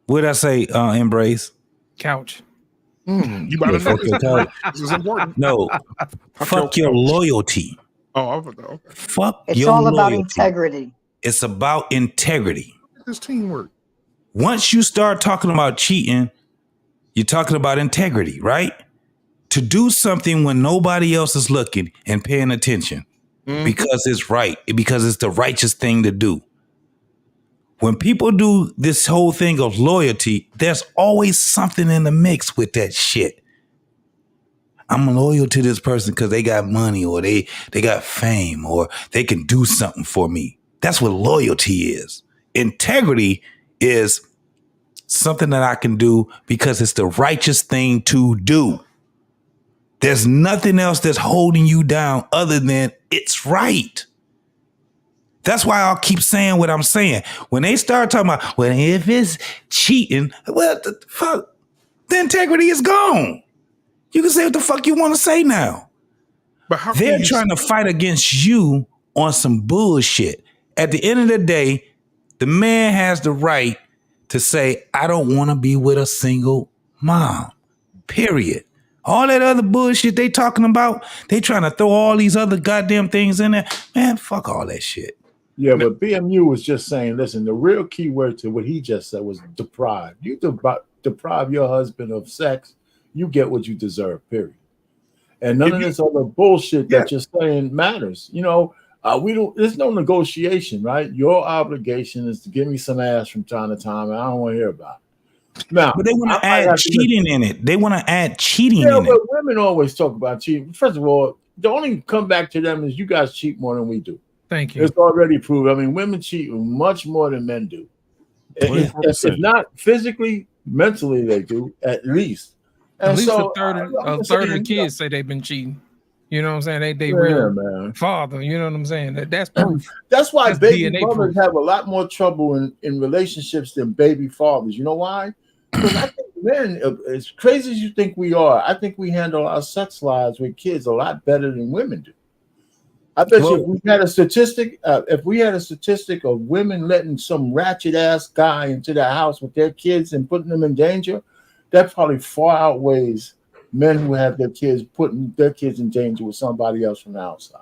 What I say? Embrace couch. You better know this. This is important. No, fuck your loyalty. Oh, okay. Fuck it's your all about loyalty. integrity. It's about integrity. This teamwork. Once you start talking about cheating, you're talking about integrity, right? To do something when nobody else is looking and paying attention because it's right, because it's the righteous thing to do. When people do this whole thing of loyalty, there's always something in the mix with that shit. I'm loyal to this person because they got money or they got fame or they can do something for me. That's what loyalty is. Integrity is something that I can do because it's the righteous thing to do. There's nothing else that's holding you down other than it's right. That's why I'll keep saying what I'm saying. When they start talking about, well, if it's cheating, well, the fuck, the integrity is gone. You can say what the fuck you want to say now. But how they're trying to fight against you on some bullshit. At the end of the day, the man has the right to say, I don't want to be with a single mom, period. All that other bullshit they talking about, they trying to throw all these other goddamn things in there. Man, fuck all that shit. Yeah, but BMU was just saying, listen, the real key word to what he just said was deprive. You deprive your husband of sex, you get what you deserve, period. And none of this other bullshit that you're saying matters. You know, there's no negotiation, right? Your obligation is to give me some ass from time to time, and I don't want to hear about it. Now, but they want to add cheating in it. They want to add cheating in it. Yeah, but women always talk about cheating. First of all, the only come back to them is you guys cheat more than we do. Thank you. It's already proved. I mean, women cheat much more than men do. If not physically, mentally they do, at least. And at least so, a third of the kids say they've been cheating. You know what I'm saying? They Yeah, real man. father. You know what I'm saying? That's proof. That's why That's baby DNA mothers proof. have a lot more trouble in relationships than baby fathers. You know why? Because I think men, as crazy as you think we are, I think we handle our sex lives with kids a lot better than women do. I bet you if we had a statistic of women letting some ratchet ass guy into their house with their kids and putting them in danger, that probably far outweighs men who have their kids putting their kids in danger with somebody else from the outside.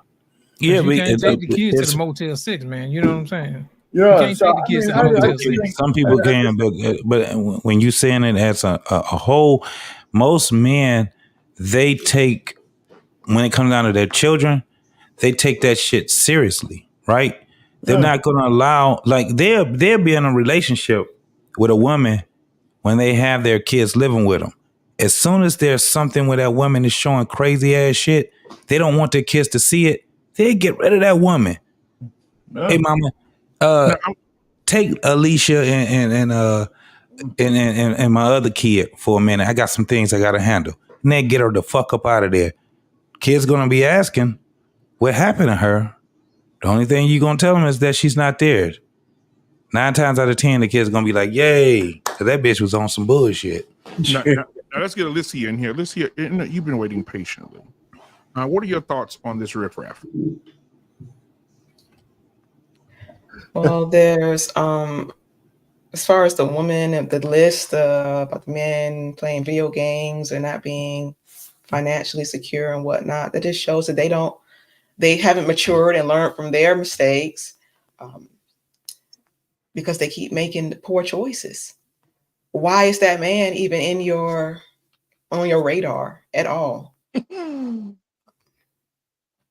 Yeah, You can't take the kids to it's the Motel 6, man. You know what I'm saying? You Yeah, can't so take the I kids mean, to the Motel 6. some people can, but when you saying it as a whole, most men, they take, when it comes down to their children, they take that shit seriously, right? They're not going to allow, like they'll be in a relationship with a woman when they have their kids living with them. As soon as there's something where that woman is showing crazy ass shit, they don't want their kids to see it. They get rid of that woman. Hey, mama, take Alicia and my other kid for a minute. I got some things I got to handle. And then get her the fuck up out of there. Kids gonna be asking what happened to her. The only thing you gonna tell them is that she's not there. 9 times out of 10, the kids gonna be like, "Yay!" Because that bitch was on some bullshit. Now, let's get Alicia in here. Alicia, you've been waiting patiently. What are your thoughts on this riffraff? Well, there's as far as the woman and the list about the men playing video games and not being financially secure and whatnot, that just shows that they haven't matured and learned from their mistakes, because they keep making poor choices. Why is that man even on your radar at all?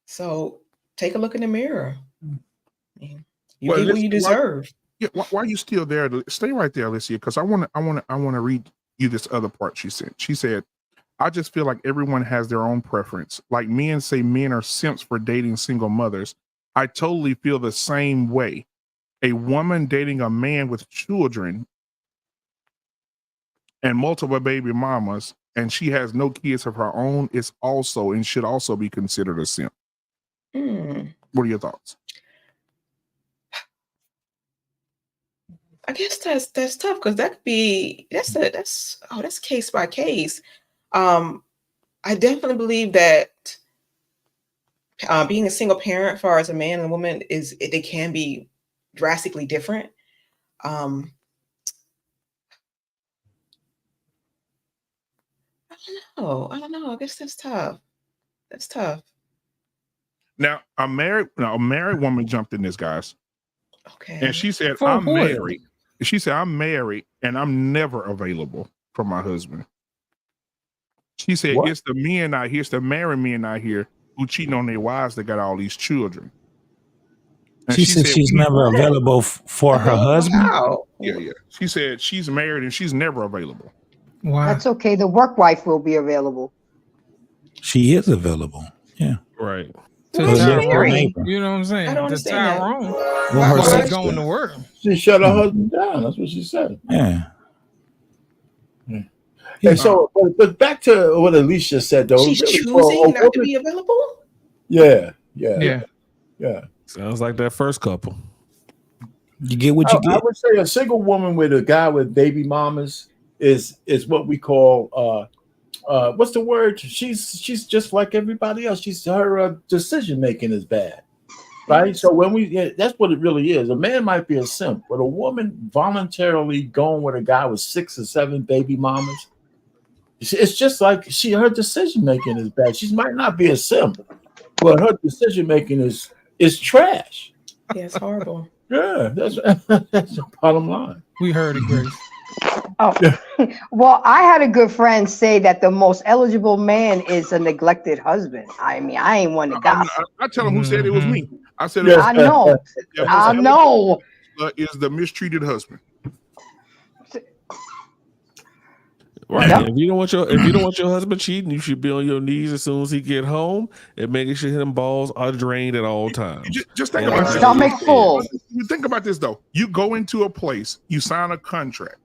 So take a look in the mirror. You get what you deserve. Why are you still there? Stay right there, Alicia, because I want to read you this other part she said. She said, "I just feel like everyone has their own preference. Like men say men are simps for dating single mothers. I totally feel the same way. A woman dating a man with children and multiple baby mamas, and she has no kids of her own, is also and should also be considered a simp." What are your thoughts? I guess that's tough, because that could be that's case by case. I definitely believe that being a single parent, as far as a man and a woman, they can be drastically different. I don't know. I guess that's tough. That's tough. Now, a married woman jumped in this, guys. Okay. And she said, "I'm married." She said, "I'm married and I'm never available for my husband." She said, "It's the men out here, it's the married men out here who cheating on their wives that got all these children." And She said she's never available for her husband. Wow. Yeah. She said she's married and she's never available. Wow. That's okay. The work wife will be available. She is available. Yeah. Right. To Why is she Tyrone, married? you know what I'm saying? I don't To understand that. Tyrone. Well, her Why sister. they going to work? She shut her husband down. That's what she said. Yeah. And so, but back to what Alicia said, though. She's really, choosing not to be available? Yeah. Sounds like that first couple. You get what you I get. would say a single woman with a guy with baby mamas is what we call what's the word? She's just like everybody else. Her decision making is bad, right? So that's what it really is. A man might be a simp, but a woman voluntarily going with a guy with 6 or 7 baby mamas, it's just like her decision making is bad. She might not be a simp, but her decision making is trash. Yeah, it's horrible. Yeah, that's the bottom line. We heard it, Grace. Oh, well, I had a good friend say that the most eligible man is a neglected husband. I mean, I ain't one to gossip. I tell him who said it was me. I said, I know. I know. Is the mistreated husband. Right. Yep. If you don't want your husband cheating, you should be on your knees as soon as he get home and making sure his balls are drained at all times. Just think about this. Stomach full. You think about this though. You go into a place, you sign a contract.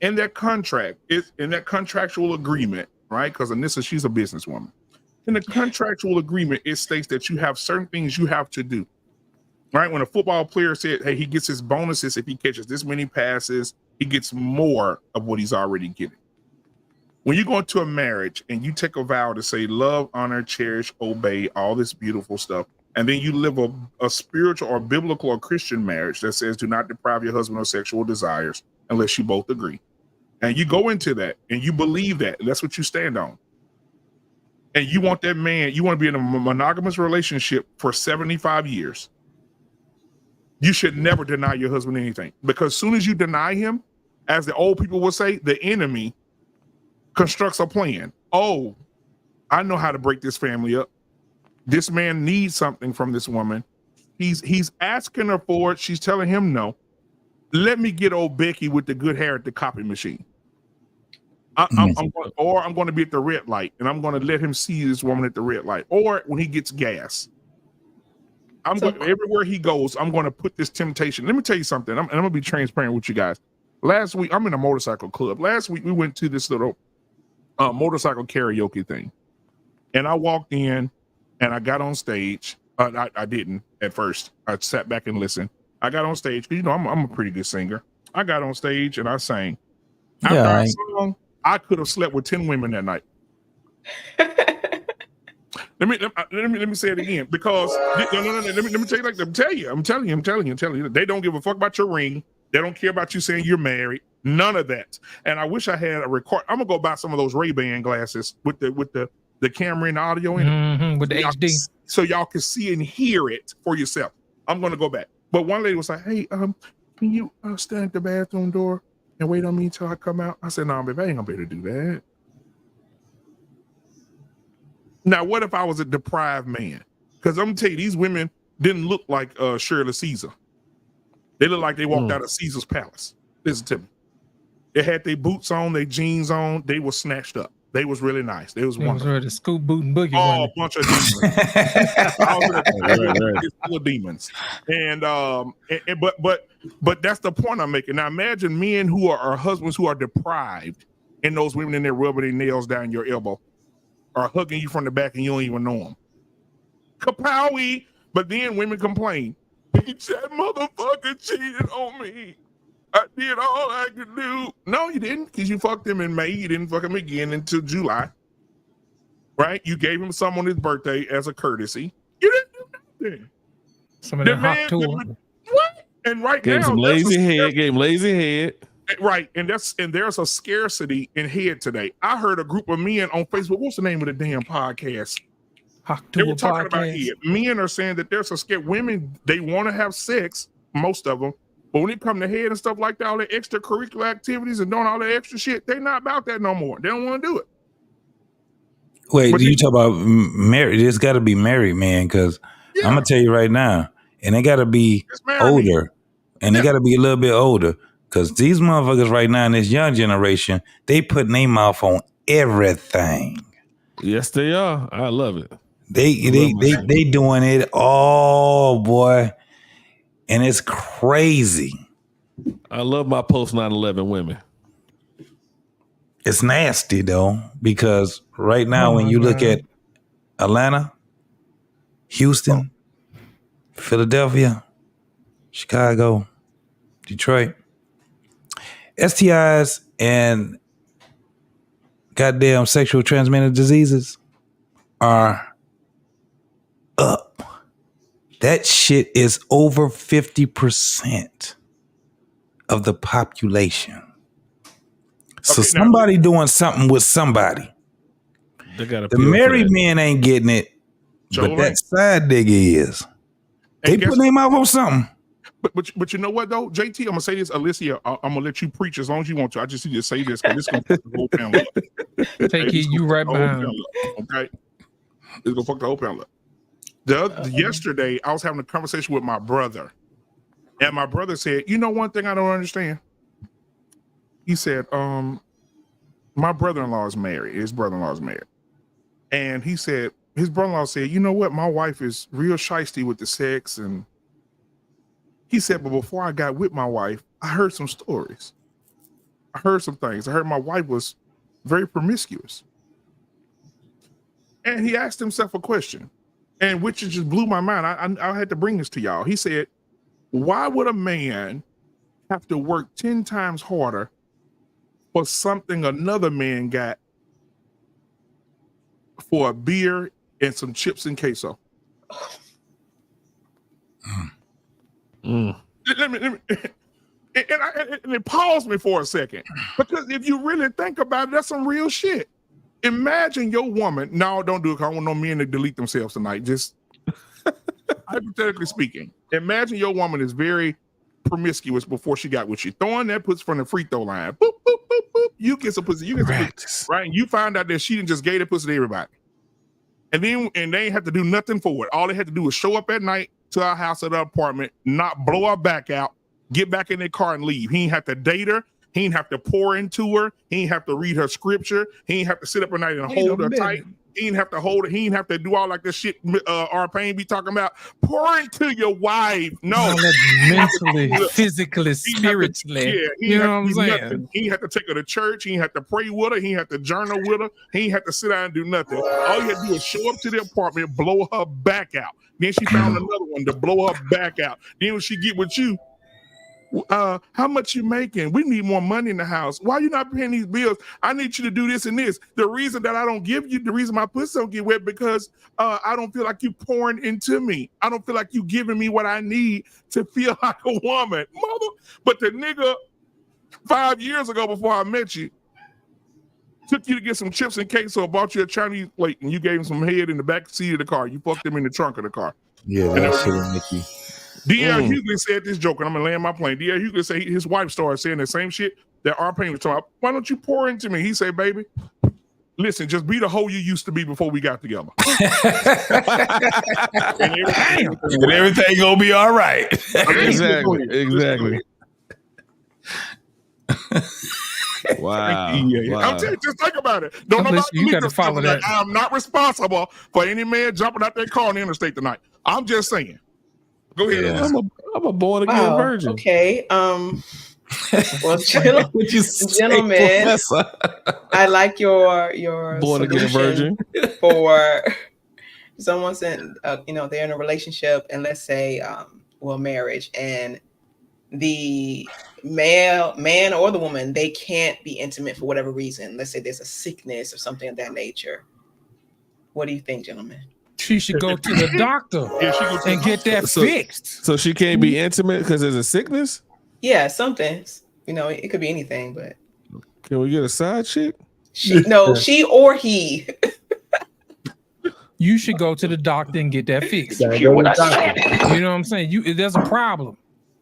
In that contract, in that contractual agreement, right? Because Anissa, she's a businesswoman. In the contractual agreement, it states that you have certain things you have to do. Right? When a football player said, hey, he gets his bonuses if he catches this many passes, he gets more of what he's already getting. When you go into a marriage and you take a vow to say love, honor, cherish, obey, all this beautiful stuff, and then you live a spiritual or biblical or Christian marriage that says do not deprive your husband of sexual desires unless you both agree. And you go into that and you believe that, and that's what you stand on. And you want that man, you want to be in a monogamous relationship for 75 years. You should never deny your husband anything, because as soon as you deny him, as the old people would say, the enemy constructs a plan. Oh, I know how to break this family up. This man needs something from this woman. He's asking her for it. She's telling him no. Let me get old Becky with the good hair at the copy machine. I'm going to be at the red light, and I'm going to let him see this woman at the red light. Or when he gets gas, everywhere he goes, I'm going to put this temptation. Let me tell you something. I'm going to be transparent with you guys. Last week, I'm in a motorcycle club. Last week, we went to this little motorcycle karaoke thing, and I walked in, and I got on stage. I didn't at first. I sat back and listened. I got on stage because I'm a pretty good singer. I got on stage and I sang. After I sung, I could have slept with 10 women that night. Let me say it again, because no. Let me tell you, like, I'm telling you, they don't give a fuck about your ring. They don't care about you saying you're married. None of that. And I wish I had a record. I'm gonna go buy some of those Ray-Ban glasses with the camera and the audio in it, with the HD, so y'all can see and hear it for yourself. I'm gonna go back. But one lady was like, "Hey, can you stand at the bathroom door and wait on me until I come out?" I said, "No, baby, I ain't gonna be able to do that." Now, what if I was a deprived man? Because I'm gonna tell you, these women didn't look like Shirley Caesar. They looked like they walked out of Caesar's palace. Listen to me. They had their boots on, their jeans on. They were snatched up. They was really nice. They was wonderful. Ready to scoop, boot, and boogie. Oh, a bunch of demons. I was full of demons. And but that's the point I'm making. Now imagine men who are husbands who are deprived, and those women in there rubbing their nails down your elbow, or hugging you from the back, and you don't even know them. Kapowie! But then women complain. That motherfucker cheated on me. I did all I could do. No, you didn't, because you fucked him in May. You didn't fuck him again until July. Right? You gave him some on his birthday as a courtesy. You didn't do nothing. Some of that hot tour. What? And right gave now, him lazy head. Gave him lazy head. Right, and there's a scarcity in head today. I heard a group of men on Facebook. What's the name of the damn podcast? They were talking about head. Men are saying that there's a scare. Women, they want to have sex, most of them, but when it comes to head and stuff like that, all the extracurricular activities and doing all the extra shit, they're not about that no more. They don't want to do it. Wait, do you talk about married? It's got to be married, man, because I'm gonna tell you right now, and they got to be older, and they got to be a little bit older, because these motherfuckers right now in this young generation, they putting their mouth on everything. Yes, they are. I love it. They doing it all, boy, and it's crazy. I love my post 9/11 women. It's nasty though, because right now when you look at Atlanta, Houston, Philadelphia, Chicago, Detroit, STIs and goddamn sexual transmitted diseases are up. That shit is over 50% of the population. So somebody doing something with somebody. The married men ain't getting it, but that side nigga is. They putting their mouth on something. But you know what though, JT, I'm gonna say this, Alicia, I'm gonna let you preach as long as you want to. I just need to say this because this is gonna fuck the whole family up. Take you right behind. Okay, it's gonna fuck the whole family up. Yesterday, I was having a conversation with my brother, and my brother said, "You know, one thing I don't understand." He said, "My brother-in-law is married. His brother-in-law is married, and he said his brother-in-law said, you know what, my wife is real shiesty with the sex and." He said, but before I got with my wife, I heard some stories. I heard some things. I heard my wife was very promiscuous. And he asked himself a question, and which just blew my mind. I had to bring this to y'all. He said, why would a man have to work 10 times harder for something another man got for a beer and some chips and queso? Let me and it paused me for a second, because if you really think about it, that's some real shit. Imagine your woman. No, don't do it. 'Cause I don't want no men to delete themselves tonight. Just hypothetically speaking, imagine your woman is very promiscuous before she got with you, throwing that pussy from the free throw line. Boop, boop, boop, boop. You get some pussy. You get some pussy, right? And you find out that she didn't just gave that pussy to everybody, and they ain't have to do nothing for it. All they had to do was show up at night to our house at our apartment, not blow her back out, get back in their car and leave. He ain't have to date her. He ain't have to pour into her. He ain't have to read her scripture. He ain't have to sit up at night and hold her tight. He ain't have to hold her. He ain't have to do all like this shit our pain be talking about. Pour into your wife. No. Mentally, physically, spiritually. You know what I'm saying? Nothing. He ain't have to take her to church. He ain't have to pray with her. He ain't have to journal with her. He ain't have to sit down and do nothing. All you had to do is show up to the apartment, blow her back out. Then she found another one to blow her back out. Then when she get with you, how much you making? We need more money in the house. Why you not paying these bills? I need you to do this and this. The reason that I don't give you, the reason my pussy don't get wet, because I don't feel like you pouring into me. I don't feel like you giving me what I need to feel like a woman. But the nigga 5 years ago before I met you took you to get some chips and queso, bought you a Chinese plate, and you gave him some head in the back seat of the car. You fucked him in the trunk of the car. Yeah, that shit will make you. D.L. Hughley said this joke, and I'm gonna land my plane. D.L. Hughley said his wife started saying the same shit that our pain was talking about. Why don't you pour into me? He said, baby, listen, just be the hoe you used to be before we got together. and everything gonna be all right. Exactly. Wow. Yeah. I'm telling you, just think about it. Don't nobody you got to follow that. I'm not responsible for any man jumping out that car on the interstate tonight. I'm just saying. Go ahead. Yeah. I'm a born again virgin. Okay. Well, gentlemen, Professor? I like your born again virgin. For someone said, they're in a relationship, and let's say, marriage, and the man or the woman, they can't be intimate for whatever reason. Let's say there's a sickness or something of that nature. What do you think, gentlemen? She should go to the doctor and get that fixed. So she can't be intimate because there's a sickness? Yeah, something. It could be anything, but can we get a side chick? She or he. You should go to the doctor and get that fixed. You hear what I said? You know what I'm saying? There's a problem.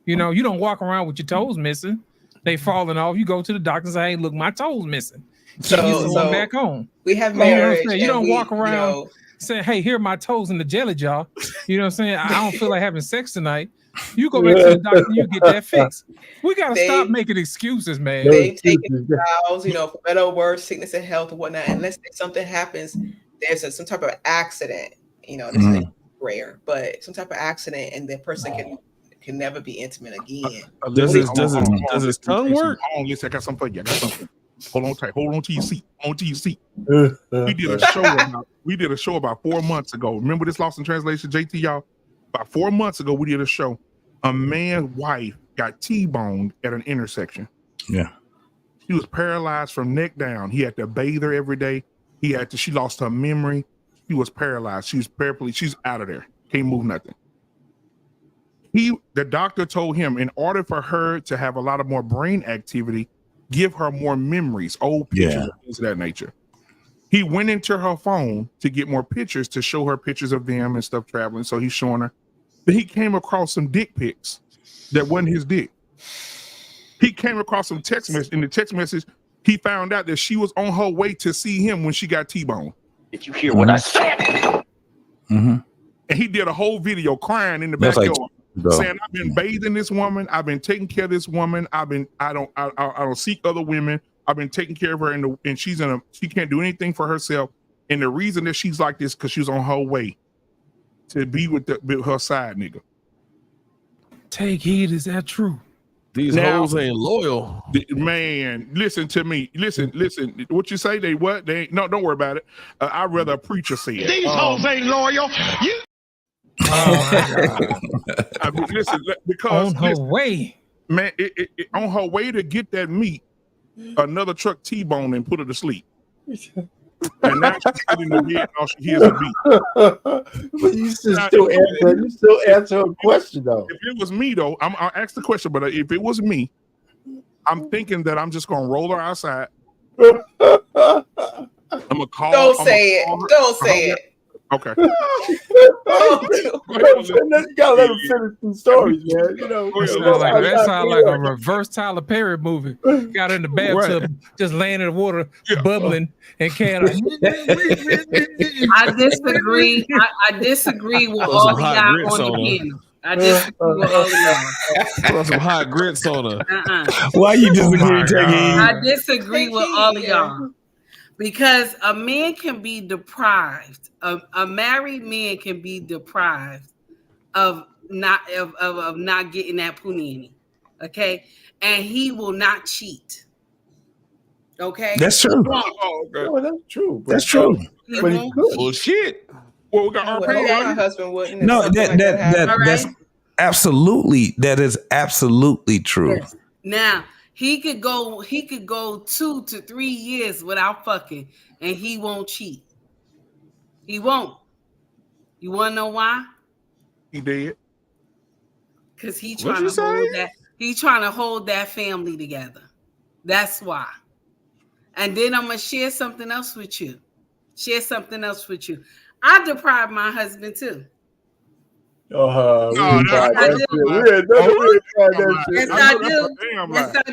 You don't walk around with your toes missing. They falling off. You go to the doctor and say, hey, look, my toes missing. So back home. We have marriage. You don't walk around saying, hey, here are my toes in the jelly jar. You know what I'm saying? I don't feel like having sex tonight. You go back to the doctor and you get that fixed. We got to stop making excuses, man. They take vows, for better or worse, sickness and health and whatnot. Unless something happens, there's some type of accident. This is rare, but some type of accident, and the person can never be intimate again. Does his tongue work? Hold on, listen, I got something for you. Hold on tight. Hold on to your seat. We did a show about 4 months ago. Remember this Lost in Translation, JT, y'all? About 4 months ago, we did a show. A man's wife got T-boned at an intersection. Yeah. She was paralyzed from neck down. He had to bathe her every day. She lost her memory. She was paralyzed. She was paraplegic. She's out of there. Can't move nothing. The doctor told him, in order for her to have a lot of more brain activity, give her more memories, old pictures, things of that nature. He went into her phone to get more pictures, to show her pictures of them and stuff traveling. So he's showing her. But he came across some dick pics that wasn't his dick. He came across some text message. In the text message, he found out that she was on her way to see him when she got T-boned. Did you hear what I said? Mm-hmm. And he did a whole video crying in the backyard. Saying, I've been bathing this woman, I've been taking care of this woman, I don't seek other women, I've been taking care of her, and she can't do anything for herself. And the reason that she's like this because she's on her way to be with her side nigga. Take heed, is that true? These hoes ain't loyal. Man, listen to me. Listen. What you say? They what? They ain't, no, don't worry about it. I'd rather a preacher say it. These hoes ain't loyal. You. I mean, listen, because on her way, man, on her way to get that meat, another truck T-bone and put her to sleep. And now she's sitting in the bed and all she hears a beat. But you still answer a question though. If it was me though, I'll ask the question, but if it was me, I'm thinking that I'm just gonna roll her outside. I'm gonna call. Don't say it. Don't say it. Okay. You gotta let him finish some stories, man. You know, that sounds like a reverse Tyler Perry movie. Got in the bathtub, just laying in the water, bubbling, and can't. I disagree. I disagree with all of y'all on the panel. I disagree with all of y'all. Put some hot grits on her. Why you disagree, Jackie? I disagree with all of y'all. Because a man can be deprived, a married man can be deprived of not getting that punani, okay? And he will not cheat, okay? That's true. Oh, that's true. That's true. But he could. Well, shit. Well, we got our my husband wouldn't. No, that's absolutely, that is absolutely true. Yes. Now, he could go 2 to 3 years without fucking, and he won't cheat. He won't. You want to know why? He did. Because he's trying to hold that. He's trying to hold that family together. That's why. And then I'm gonna share something else with you. I deprived my husband too. Yes, I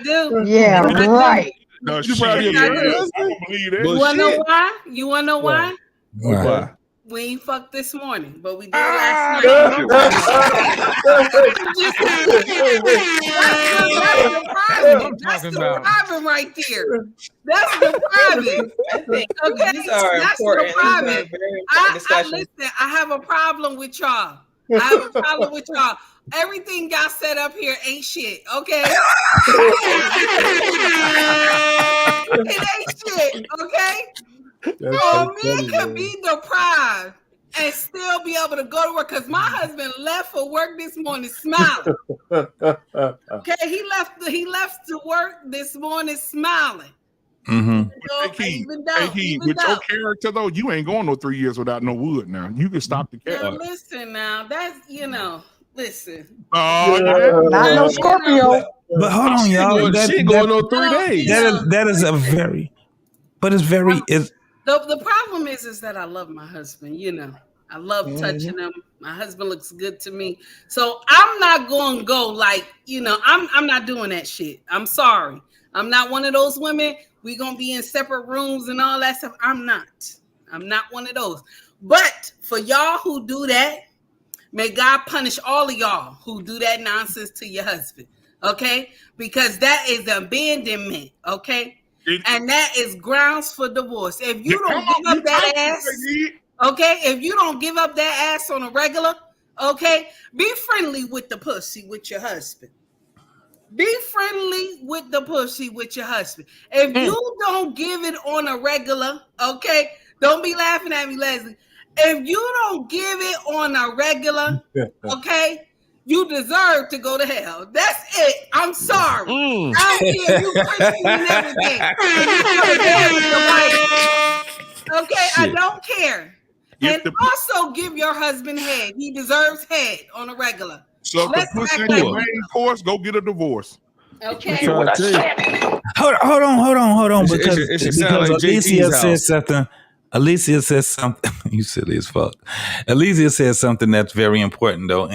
do. Yeah, right. No, You wanna know why? You wanna know why? Why? We ain't fucked this morning, but we did last night. That's the problem right there. That's the problem. Okay, these are that's important. the problem. These are very important discussions. Listen, I have a problem with y'all. Everything y'all set up here ain't shit, okay? It ain't shit, okay? So me can be deprived and still be able to go to work because my husband left for work this morning smiling. Okay, he left to work this morning smiling. Mm-hmm. Hey, with your character though, you ain't going no 3 years without no wood. Now you can stop the cat. Now listen, that's listen. Not no Scorpio. But hold on, y'all. She going on 3 days. That is a very, but it's very is. The problem is that I love my husband. I love touching him. My husband looks good to me, so I'm not going to go like I'm not doing that shit. I'm sorry. I'm not one of those women. We gonna be in separate rooms and all that stuff. I'm not one of those. But for y'all who do that, may God punish all of y'all who do that nonsense to your husband. Okay, because that is abandonment. Okay. And that is grounds for divorce. If you don't give up that ass, okay, if you don't give up that ass on a regular, okay, be friendly with the pussy with your husband. Be friendly with the pussy with your husband. If you don't give it on a regular, okay, don't be laughing at me, Leslie. If you don't give it on a regular, okay, you deserve to go to hell. That's it. I'm sorry. I don't care if you Christian and everything. Okay, shit. I don't care. And also give your husband head. He deserves head on a regular. So if the pussy ain't your main course, go get a divorce. Okay. Hold on. Because Alicia said something. Alicia says something. You silly as fuck. Alicia says something that's very important though,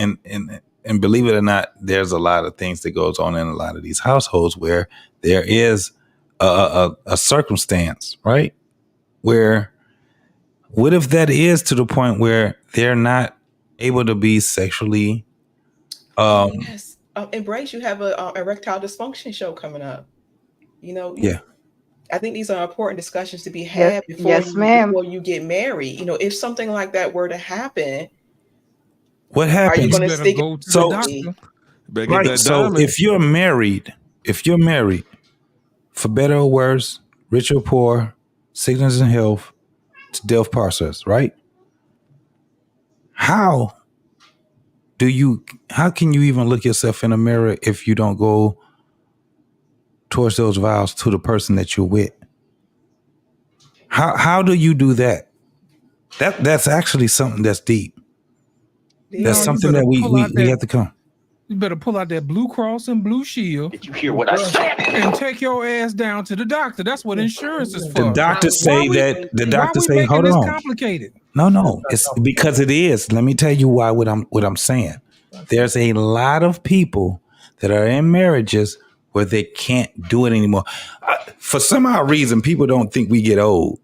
and believe it or not, there's a lot of things that goes on in a lot of these households where there is a circumstance, right? Where what if that is to the point where they're not able to be sexually yes. Embrace, you have a erectile dysfunction show coming up. Yeah. I think these are important discussions to be had before you get married. If something like that were to happen, what happens? Are you going to stick? Better get that So diamond. if you're married, for better or worse, rich or poor, sickness and health, to death process, right? How can you even look yourself in the mirror if you don't go towards those vows to the person that you're with? How do you do that? That's actually something that's deep. That's something that we have to come. You better pull out that Blue Cross and Blue Shield. Did you hear what I said? And take your ass down to the doctor. That's what insurance is for. The doctors say that. The doctors say, making "Hold this on, complicated? no, it's because it is." Let me tell you why. What I'm saying. There's a lot of people that are in marriages where they can't do it anymore. For some odd reason, people don't think we get old.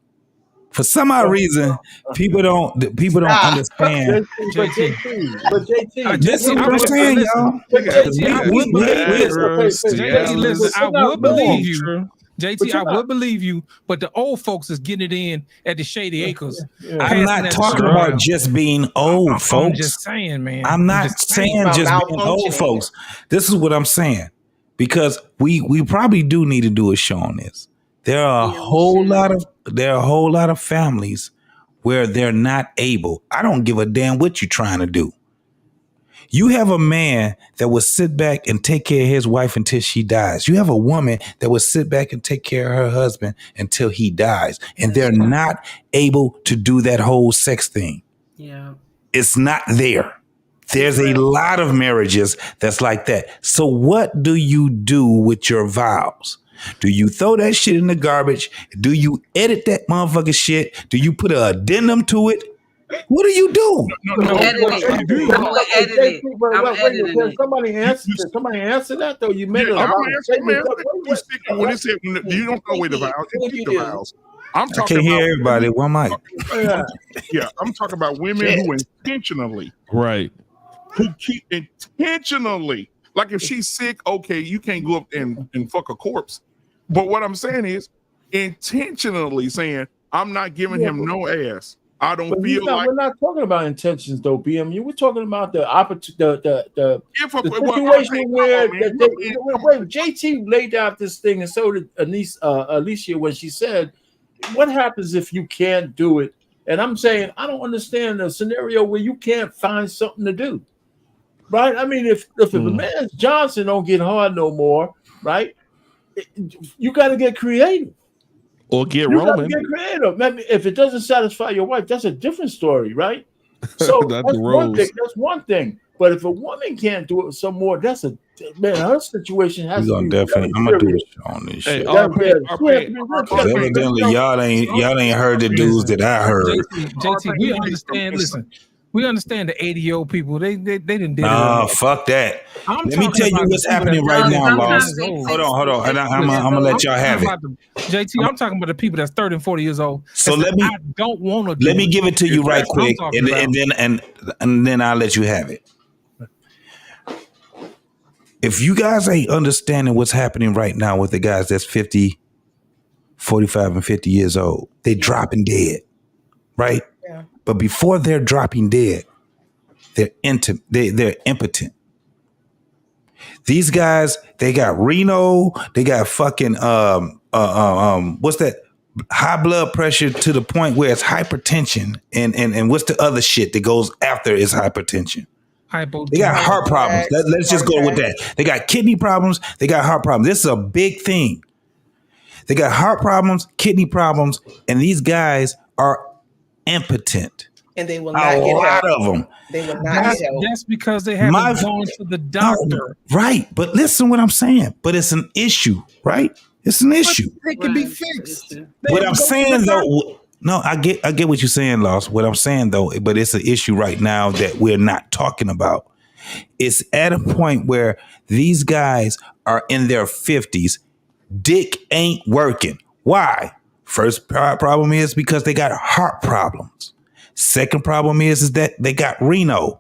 For some odd reason, people don't understand. But JT, This is what I'm saying, y'all. Listen, I would believe you. JT, I would believe you, but the old folks is getting it in at the Shady Acres. I'm not talking about just being old, folks. I'm just saying, man. I'm not saying just being old, folks. This is what I'm saying. Because we probably do need to do a show on this. There are a whole lot of families where they're not able. I don't give a damn what you're trying to do. You have a man that will sit back and take care of his wife until she dies. You have a woman that will sit back and take care of her husband until he dies. And they're not able to do that whole sex thing. Yeah. It's not there. There's a lot of marriages that's like that. So what do you do with your vows? Do you throw that shit in the garbage? Do you edit that motherfucking shit? Do you put an addendum to it? What do you do? Can somebody answer that though? You made a lot of statements. When it said you don't throw away the vows, you keep the vows. I'm I talking can't about hear everybody. One mic. Yeah, I'm talking about women who intentionally, who keep intentionally, like if she's sick, okay, you can't go up and fuck a corpse. But what I'm saying is intentionally saying, I'm not giving him no ass. I don't feel like we're not talking about intentions though, BMU. We're talking about the opportunity, the situation where JT laid out this thing, and so did Alicia when she said, "What happens if you can't do it?" And I'm saying I don't understand a scenario where you can't find something to do, right? I mean, if a man's Johnson don't get hard no more, right? You got to get creative. Or get you Roman. Get creative. Maybe if it doesn't satisfy your wife, that's a different story, right? So that's one thing. That's one thing. But if a woman can't do it some more, that's a man. Her situation has to be definitely. I'm gonna do this on this shit. Evidently, y'all ain't heard the dudes that I heard. JT, we understand. Listen, we understand the 80-year-old people. They didn't do it. Fuck that. Let me tell you what's happening right now, Lost. Hold on. And I'm gonna let y'all have it. JT, I'm talking about the people that's 30 and 40 years old. So I don't want to. Let me give it to you right quick, and then I'll let you have it. If you guys ain't understanding what's happening right now with the guys that's 50, 45, and 50 years old, they dropping dead, right? Yeah. But before they're dropping dead, they're impotent. These guys, they got Reno, they got fucking what's that? High blood pressure to the point where it's hypertension, and what's the other shit that goes after is hypertension? They got heart problems. Let's just go with that. They got kidney problems. They got heart problems. This is a big thing. They got heart problems, kidney problems, and these guys are impotent. And they will not get help. A lot of them. They will not get help. That's because they haven't gone to the doctor. Right. But listen what I'm saying. But it's an issue, right? It's an issue. They can be fixed. What I'm saying though, no, I get what you're saying, Lost. What I'm saying though, but it's an issue right now that we're not talking about. It's at a point where these guys are in their 50s. Dick ain't working. Why? First problem is because they got heart problems. Second problem is that they got Reno.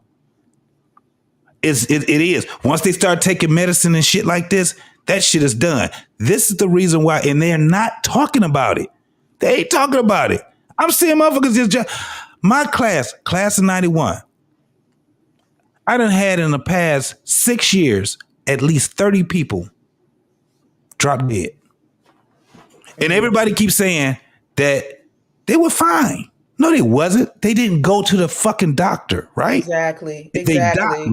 It is. Once they start taking medicine and shit like this, that shit is done. This is the reason why, and they're not talking about it. They ain't talking about it. I'm seeing motherfuckers my class of 91. I done had in the past 6 years at least 30 people drop dead. And everybody keeps saying that they were fine. No, they wasn't. They didn't go to the fucking doctor, right? Exactly. They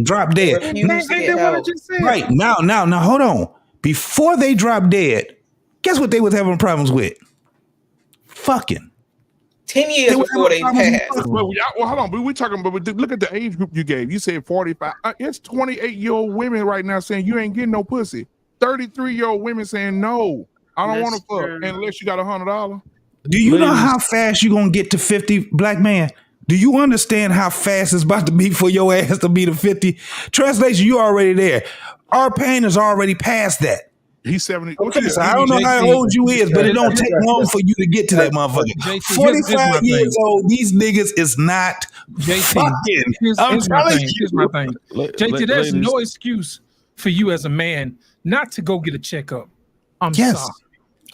dropped They dead. refuse to get help. Right. Now, hold on. Before they dropped dead, guess what they was having problems with? Fucking. 10 years before they passed. Well, hold on. But we're talking about, look at the age group you gave. You said 45. It's 28-year-old women right now saying you ain't getting no pussy. 33-year-old women saying no. I don't want to fuck unless you got $100. Do you know how fast you gonna get to 50, black man? Do you understand how fast it's about to be for your ass to be to 50? Translation, you already there. Our pain is already past that. He's 70. Okay, so I don't know how old you is, but it don't take long for you to get to that motherfucker. 45 years old, these niggas is not fucking. I'm telling you. Here's my thing. JT, there's no excuse for you as a man not to go get a checkup. I'm sorry.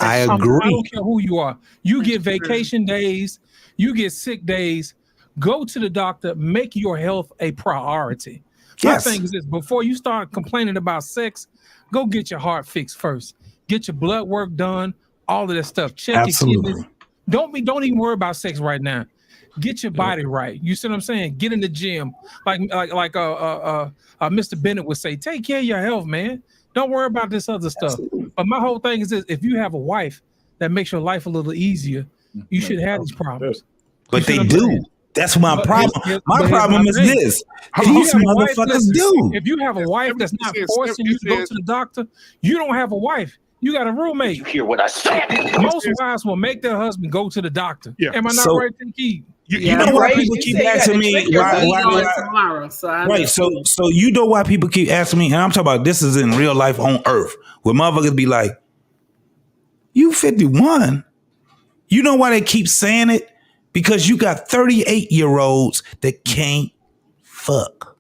I agree. I don't care who you are. You get vacation days, you get sick days. Go to the doctor. Make your health a priority. Yes. My thing is this: before you start complaining about sex, go get your heart fixed first. Get your blood work done. All of that stuff. Check your kidneys. Don't even worry about sex right now. Get your body right. You see what I'm saying? Get in the gym, like Mr. Bennett would say. Take care of your health, man. Don't worry about this other stuff. But my whole thing is this: if you have a wife that makes your life a little easier, you should have these problems. But they do. That's my problem. My problem is this. These motherfuckers do. If you have a wife that's not forcing you to go to the doctor, you don't have a wife. You got a roommate. You hear what I said? Most wives will make their husband go to the doctor. Yeah. Am I not right, Tinky? You know why people keep asking me why right, so you know why people keep asking me, and I'm talking about this is in real life on earth, where motherfuckers be like, you 51? You know why they keep saying it? Because you got 38-year-olds that can't fuck.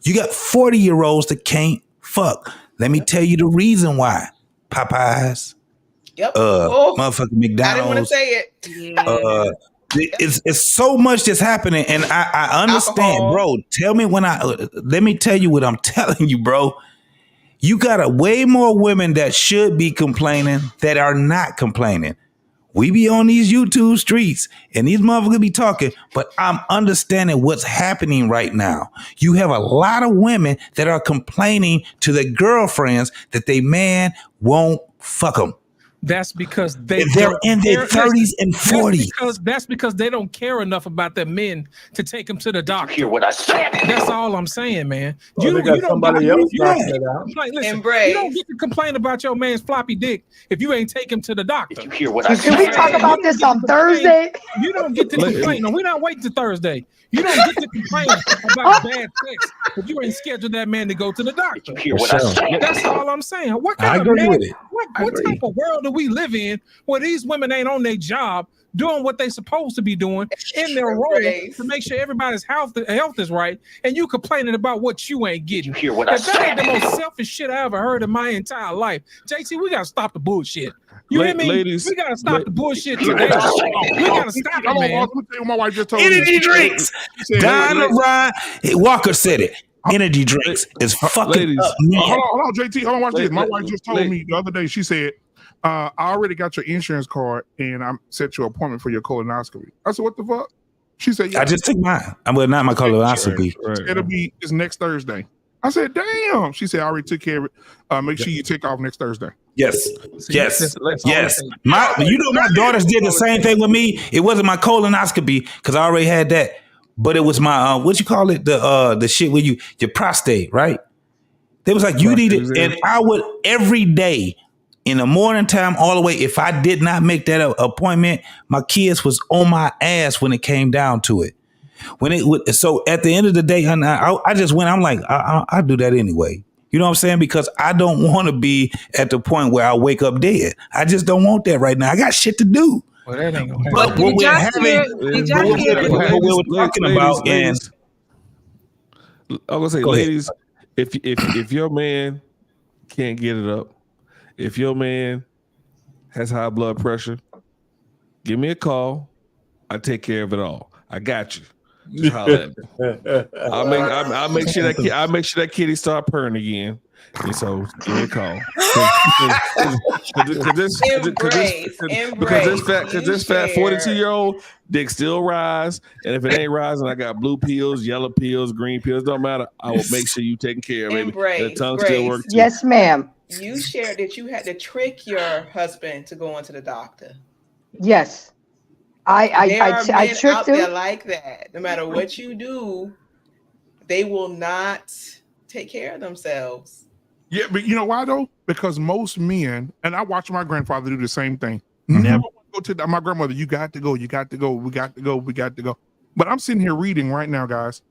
You got 40-year-olds that can't fuck. Let me tell you the reason why. Popeyes. Yep. Motherfucking McDonald's. I didn't want to say it. It's so much that's happening, and I understand, bro. Let me tell you what I'm telling you, bro. You got a way more women that should be complaining that are not complaining. We be on these YouTube streets and these motherfuckers be talking, but I'm understanding what's happening right now. You have a lot of women that are complaining to their girlfriends that they man won't fuck them. That's because they're in their 30s and 40s. That's because they don't care enough about their men to take them to the doctor. You hear what I said? That's all I'm saying, man. You don't get to complain about your man's floppy dick if you ain't take him to the doctor. You hear what I said? Can we talk about this on Thursday? You don't get to complain. No, we're not waiting to Thursday. You don't get to complain about bad sex if you ain't scheduled that man to go to the doctor. Hear what I said? That's all I'm saying. What kind of man? What type of world do we live in where these women ain't on their job doing what they supposed to be doing in their role to make sure everybody's health is right, and you complaining about what you ain't getting? You hear what I said? That ain't the most selfish shit I ever heard in my entire life. JT, we gotta stop the bullshit. You hear me? Ladies, we gotta stop the bullshit today. We gotta stop it, man. Let me tell you what my wife just told Energy me. drinks. Donna Ryan Walker said it. Energy drinks is fucking up, man. Hold on, JT. Hold on, watch this. My wife just told me the other day. She said, I already got your insurance card and I'm set your appointment for your colonoscopy. I said, what the fuck? She said, yeah. I just took mine. I'm not my colonoscopy. It'll be next Thursday. I said, damn. She said, I already took care of it. Make sure you take off next Thursday. Yes. Yes. You know, my daughters did the same thing with me. It wasn't my colonoscopy because I already had that, but it was my what you call it, the shit where your prostate, right? They was like, you need it, and I would every day in the morning time all the way. If I did not make that appointment, my kids was on my ass when it came down to it. So at the end of the day, I just went. I'm like, I'll do that anyway. You know what I'm saying? Because I don't want to be at the point where I wake up dead. I just don't want that right now. I got shit to do. Well, that ain't gonna but what we're talking about, and I'm gonna say, ladies, if your man can't get it up, if your man has high blood pressure, give me a call. I take care of it all. I got you. Just holler at me. I'll make sure that kitty start purring again. And so give me a call. Because this fat 42-year-old dick still rise. And if it ain't rising, I got blue pills, yellow pills, green pills. Don't matter. I will make sure you taken care of, baby. And the tongue still works too. Yes, ma'am. You shared that you had to trick your husband to go into the doctor. Yes. I men tricked out him. there like that. No matter what you do, they will not take care of themselves. Yeah, but you know why though? Because most men, and I watched my grandfather do the same thing. Never want to go to my grandmother. You got to go. You got to go. We got to go. We got to go. But I'm sitting here reading right now, guys.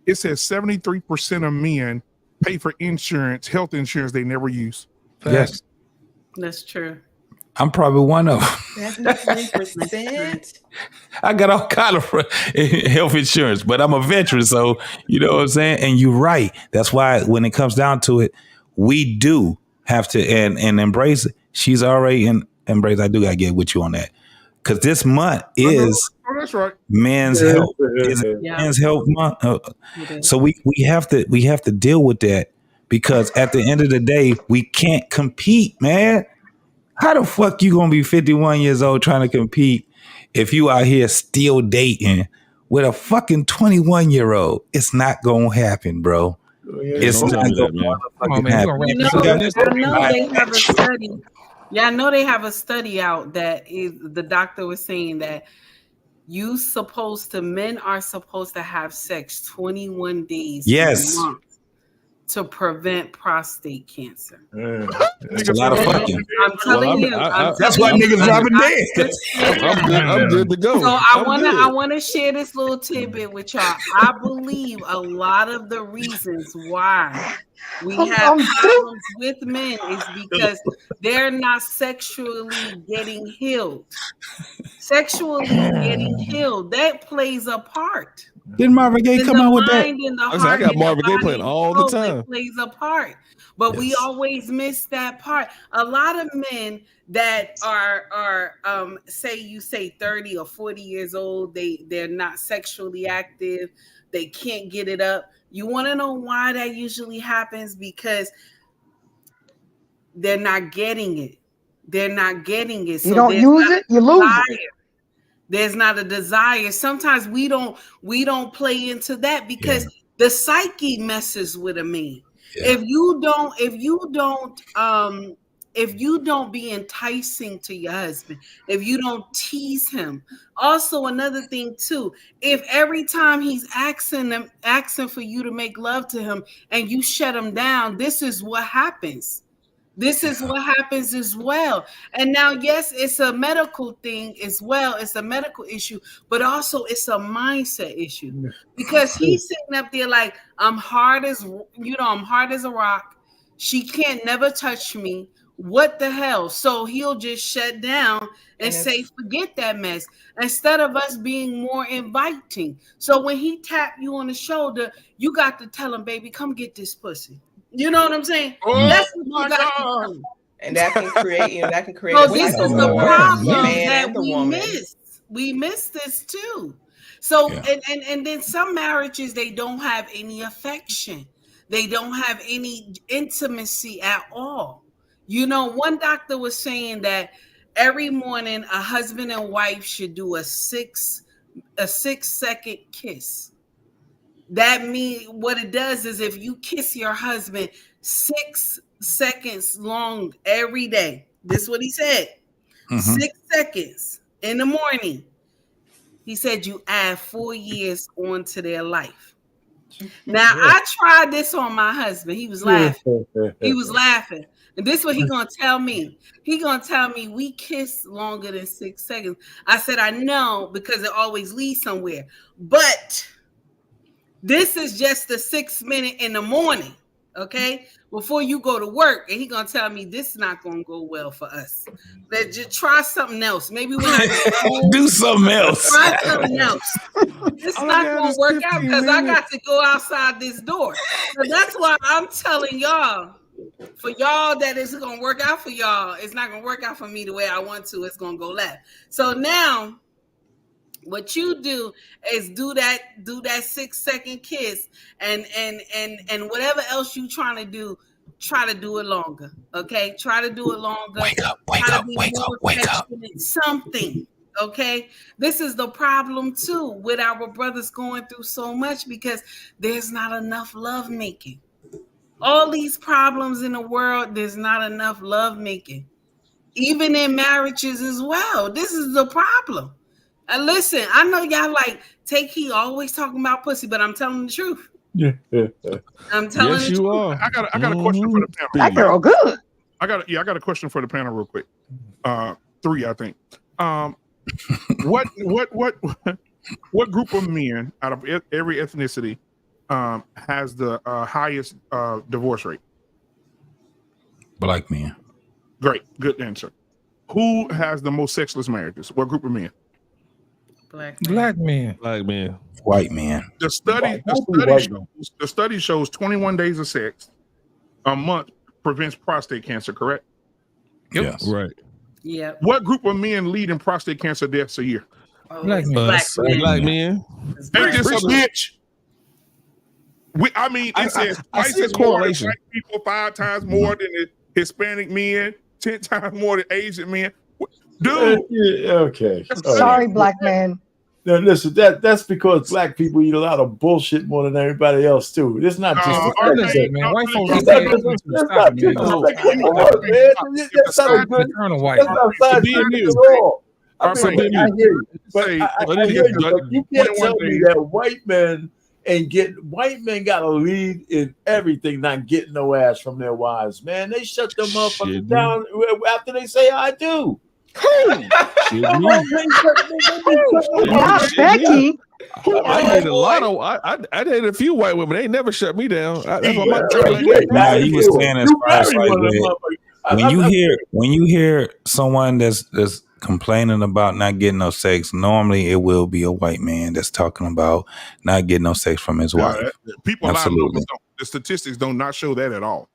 It says 73% of men pay for insurance, health insurance they never use. Yes, that's true. I'm probably one of them. That's not 3%. I got all kind of health insurance, but I'm a veteran, so you know what I'm saying. And you're right. That's why when it comes down to it, we do have to and embrace it. She's already in embrace. I do gotta get with you on that because this month is that's right. Men's health. Is Men's health month. So we have to deal with that because at the end of the day, we can't compete, man. How the fuck you gonna be 51 years old trying to compete if you out here still dating with a fucking 21-year-old? It's not gonna happen, bro. It's not gonna happen. I know they have a study. Yeah, I know they have a study out that the doctor was saying that men are supposed to have sex 21 days a month to prevent prostate cancer. That's a lot of fucking. I'm telling you. That's why niggas dropping dead. I'm good to go. So I wanna share this little tidbit with y'all. I believe a lot of the reasons why we have problems with men is because they're not sexually getting healed. That plays a part. Didn't Marvin Gaye come out with that? I got Marvin Gaye playing all the time. It plays a part, but we always miss that part. A lot of men that are say 30 or 40 years old, they're not sexually active, they can't get it up. You want to know why that usually happens? Because they're not getting it. You don't use it, you lose it. There's not a desire. Sometimes we don't play into that because the psyche messes with a man. Yeah. If you don't be enticing to your husband, if you don't tease him. Also, another thing too, if every time he's asking for you to make love to him and you shut him down, this is what happens. This is what happens as well. And now, yes, it's a medical thing as well. It's a medical issue, but also it's a mindset issue because he's sitting up there like, I'm hard as a rock. She can't never touch me. What the hell? So he'll just shut down and say, forget that mess, instead of us being more inviting. So when he tap you on the shoulder, you got to tell him, baby, come get this pussy. You know what I'm saying? That's what you got. And that can create, So this is the problem that we miss. We miss this too. So and then some marriages, they don't have any affection. They don't have any intimacy at all. You know, one doctor was saying that every morning a husband and wife should do a 6-second kiss. That means what it does is if you kiss your husband 6 seconds long every day, this is what he said, 6 seconds in the morning, he said you add 4 years onto their life. Now, I tried this on my husband. He was laughing. And this is what he's going to tell me. He's going to tell me we kiss longer than 6 seconds. I said, I know, because it always leads somewhere. But this is just the 6 minute in the morning, okay? Before you go to work, and he's gonna tell me this is not gonna go well for us. Let's just try something else. Maybe when I get home, do something else. Try something else. It's not gonna work out because I got to go outside this door. So that's why I'm telling y'all, for y'all that it's gonna work out for y'all, it's not gonna work out for me the way I want to. It's gonna go left. So now, What you do is do that 6-second kiss and whatever else you trying to do, try to do it longer. Okay? Try to do it longer. Wake up, wake up. Something. Okay? This is the problem too with our brothers going through so much because there's not enough love making. All these problems in the world, there's not enough love making. Even in marriages as well. This is the problem. And listen, I know y'all like take heat always talking about pussy, but I'm telling the truth. Yeah. I'm telling Yes, the you truth. are. I got a question for the panel. That girl good. I got a question for the panel real quick. 3, I think. What group of men out of every ethnicity has the highest divorce rate? Black men. Great, good answer. Who has the most sexless marriages? What group of men? Black men. White men. The study shows 21 days of sex a month prevents prostate cancer, correct? Yep. Yes. Right. Yeah. What group of men lead in prostate cancer deaths a year? Black men. Black men. Ain't this a bitch? It says twice as more than white people, 5 times more than the Hispanic men, 10 times more than Asian men. Dude. Okay. Sorry, black man. Now listen, that's because black people eat a lot of bullshit more than everybody else too. It's not just man. White folks That's not a good white. That's not scientific at all. I hear you. But I hear you. But you can't tell me that white men gotta lead in everything, not getting no ass from their wives, man. They shut them motherfuckers down after they say I do. Not Becky. I dated a lot of I dated a few white women. They ain't never shut me down. That's why my Nah, you was saying as far as like when you hear someone that's complaining about not getting no sex, normally it will be a white man that's talking about not getting no sex from his wife. People absolutely. The statistics don't not show that at all.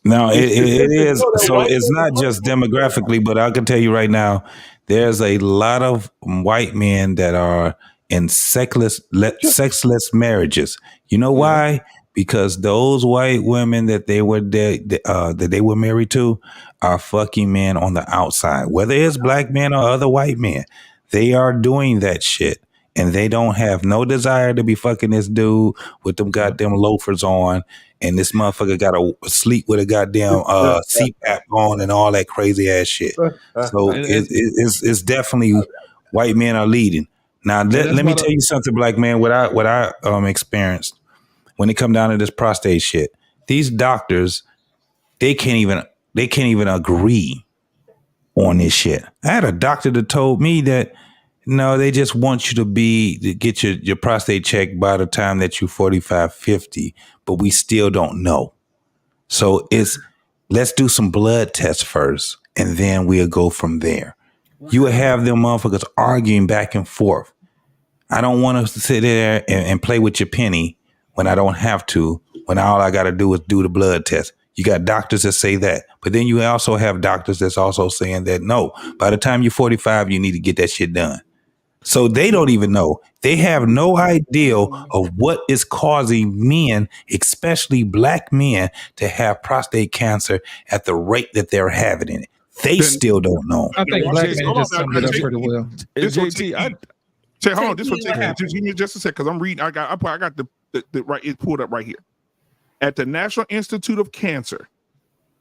No, it is. So it's not just demographically, but I can tell you right now, there's a lot of white men that are in sexless marriages. You know why? Because those white women that they were married to are fucking men on the outside, whether it's black men or other white men. They are doing that shit. And they don't have no desire to be fucking this dude with them goddamn loafers on, and this motherfucker got to sleep with a goddamn CPAP on and all that crazy ass shit. So it's definitely white men are leading. Now let me tell you something, black man. What I experienced when it come down to this prostate shit, these doctors they can't even agree on this shit. I had a doctor that told me that. No, they just want you to get your prostate checked by the time that you're 45, 50, but we still don't know. So let's do some blood tests first, and then we'll go from there. Wow. You will have them motherfuckers arguing back and forth. I don't want to sit there and play with your penny when I don't have to, when all I got to do is do the blood test. You got doctors that say that, but then you also have doctors that's also saying that, no, by the time you're 45, you need to get that shit done. So they don't even know. They have no idea of what is causing men, especially black men, to have prostate cancer at the rate that they're having it. They still don't know. I think black men just summed it up pretty well. JT, hold on. This will take just give me just a sec because I'm reading. I got the right. It pulled up right here at the National Institute of Cancer.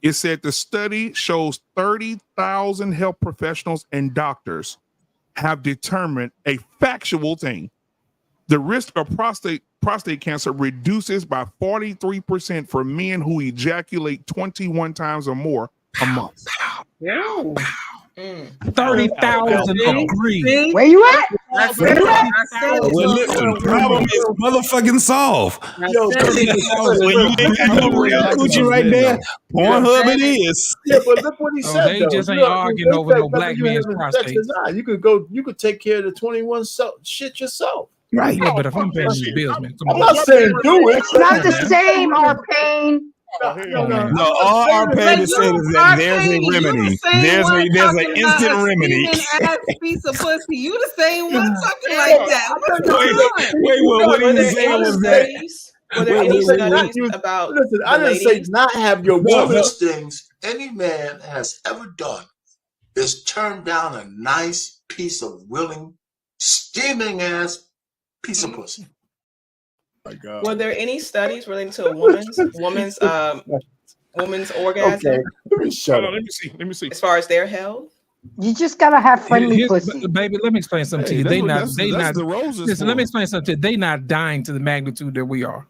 It said the study shows 30,000 health professionals and doctors have determined a factual thing. The risk of prostate cancer reduces by 43% for men who ejaculate 21 times or more a month. 30,000 agree. Where you at? Well, listen, problem is motherfucking solved. When you ain't got no real coochie right there, Pornhub it is. Yeah, but look what he said. They just ain't arguing over no black man's prostate. You could take care of the 21 shit yourself. Right. Yeah, but if I'm paying these bills, man. I'm not saying do it. It's not the same, our pain. No, all our parents said is that there's a remedy. There's an instant remedy. Ass piece of pussy. You the same one talking like that. What's going on? Wait, what he was saying was that. Were there any studies about Listen, I didn't say not have your One of woman. the things any man has ever done is turn down a nice piece of willing, steaming ass piece of pussy. My God. Were there any studies relating to a woman's orgasm? Okay, shut up. Let me see. As far as their health, You just gotta have friendly pussy. Baby, let me explain something to you. That's the roses. Listen, let me explain something to you. They not dying to the magnitude that we are.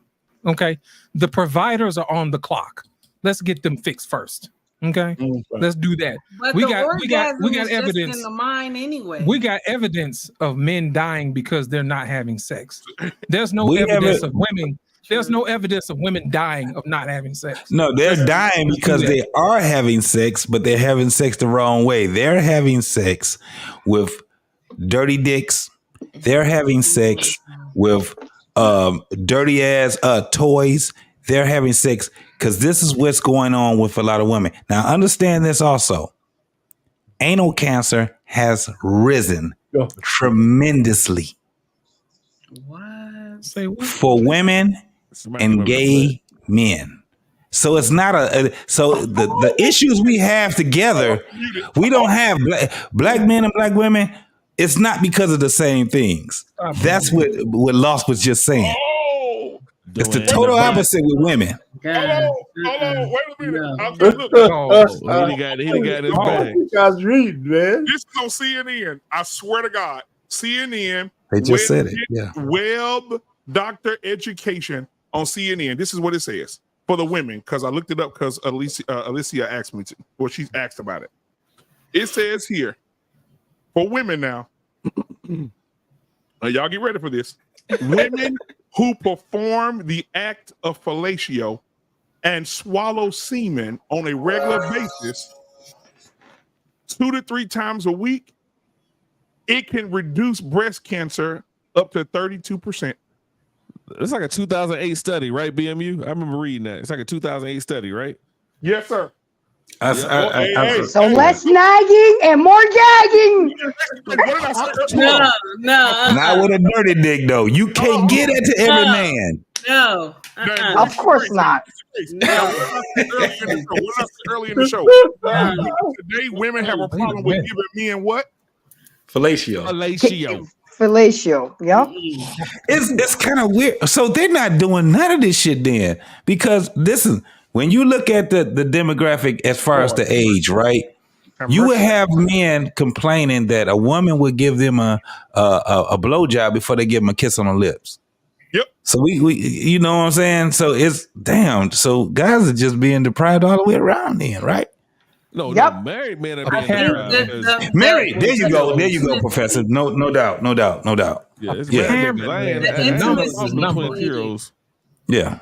Okay, the providers are on the clock. Let's get them fixed first. Okay, let's do that. But we the got orgasm is evidence just in the mind anyway. We got evidence of men dying because they're not having sex. There's no We evidence haven't- of women. There's no evidence of women dying of not having sex. No, they're dying because they are having sex, but they're having sex the wrong way. They're having sex with dirty dicks. They're having sex with dirty ass toys. They're having sex because this is what's going on with a lot of women. Now, understand this also. Anal cancer has risen tremendously. What? Say what? For women and gay men. So it's not so the issues we have together, we don't have black men and black women. It's not because of the same things. That's what Lost was just saying. It's the total opposite with women. Hold on, wait a minute. Okay, look. He got his bag. You guys read, man. This is on CNN. I swear to God, CNN. They just said it. Yeah. Web doctor education on CNN. This is what it says for the women, because I looked it up because Alicia asked me to, or she's asked about it. It says here for women now. Y'all get ready for this. Women who perform the act of fellatio and swallow semen on a regular basis 2 to 3 times a week, it can reduce breast cancer up to 32%. It's like a 2008 study, right, BMU? I remember reading that. It's like a 2008 study, right? Yes, sir. So less nagging and more gagging. No. Not with a dirty dick, though. You can't get it to every man. No. Of course not. Early in the show. Today, women have a problem with giving men what? Fellatio. Fellatio. Yep. It's kind of weird. So they're not doing none of this shit then, because listen, when you look at the demographic as far as the age, right? You would have men complaining that a woman would give them a blowjob before they give them a kiss on the lips. Yep. So we you know what I'm saying? So it's damn. So guys are just being deprived all the way around then, right? No, married men are being deprived. Married. There you go, Professor. No doubt. Yeah, it's married. Yeah.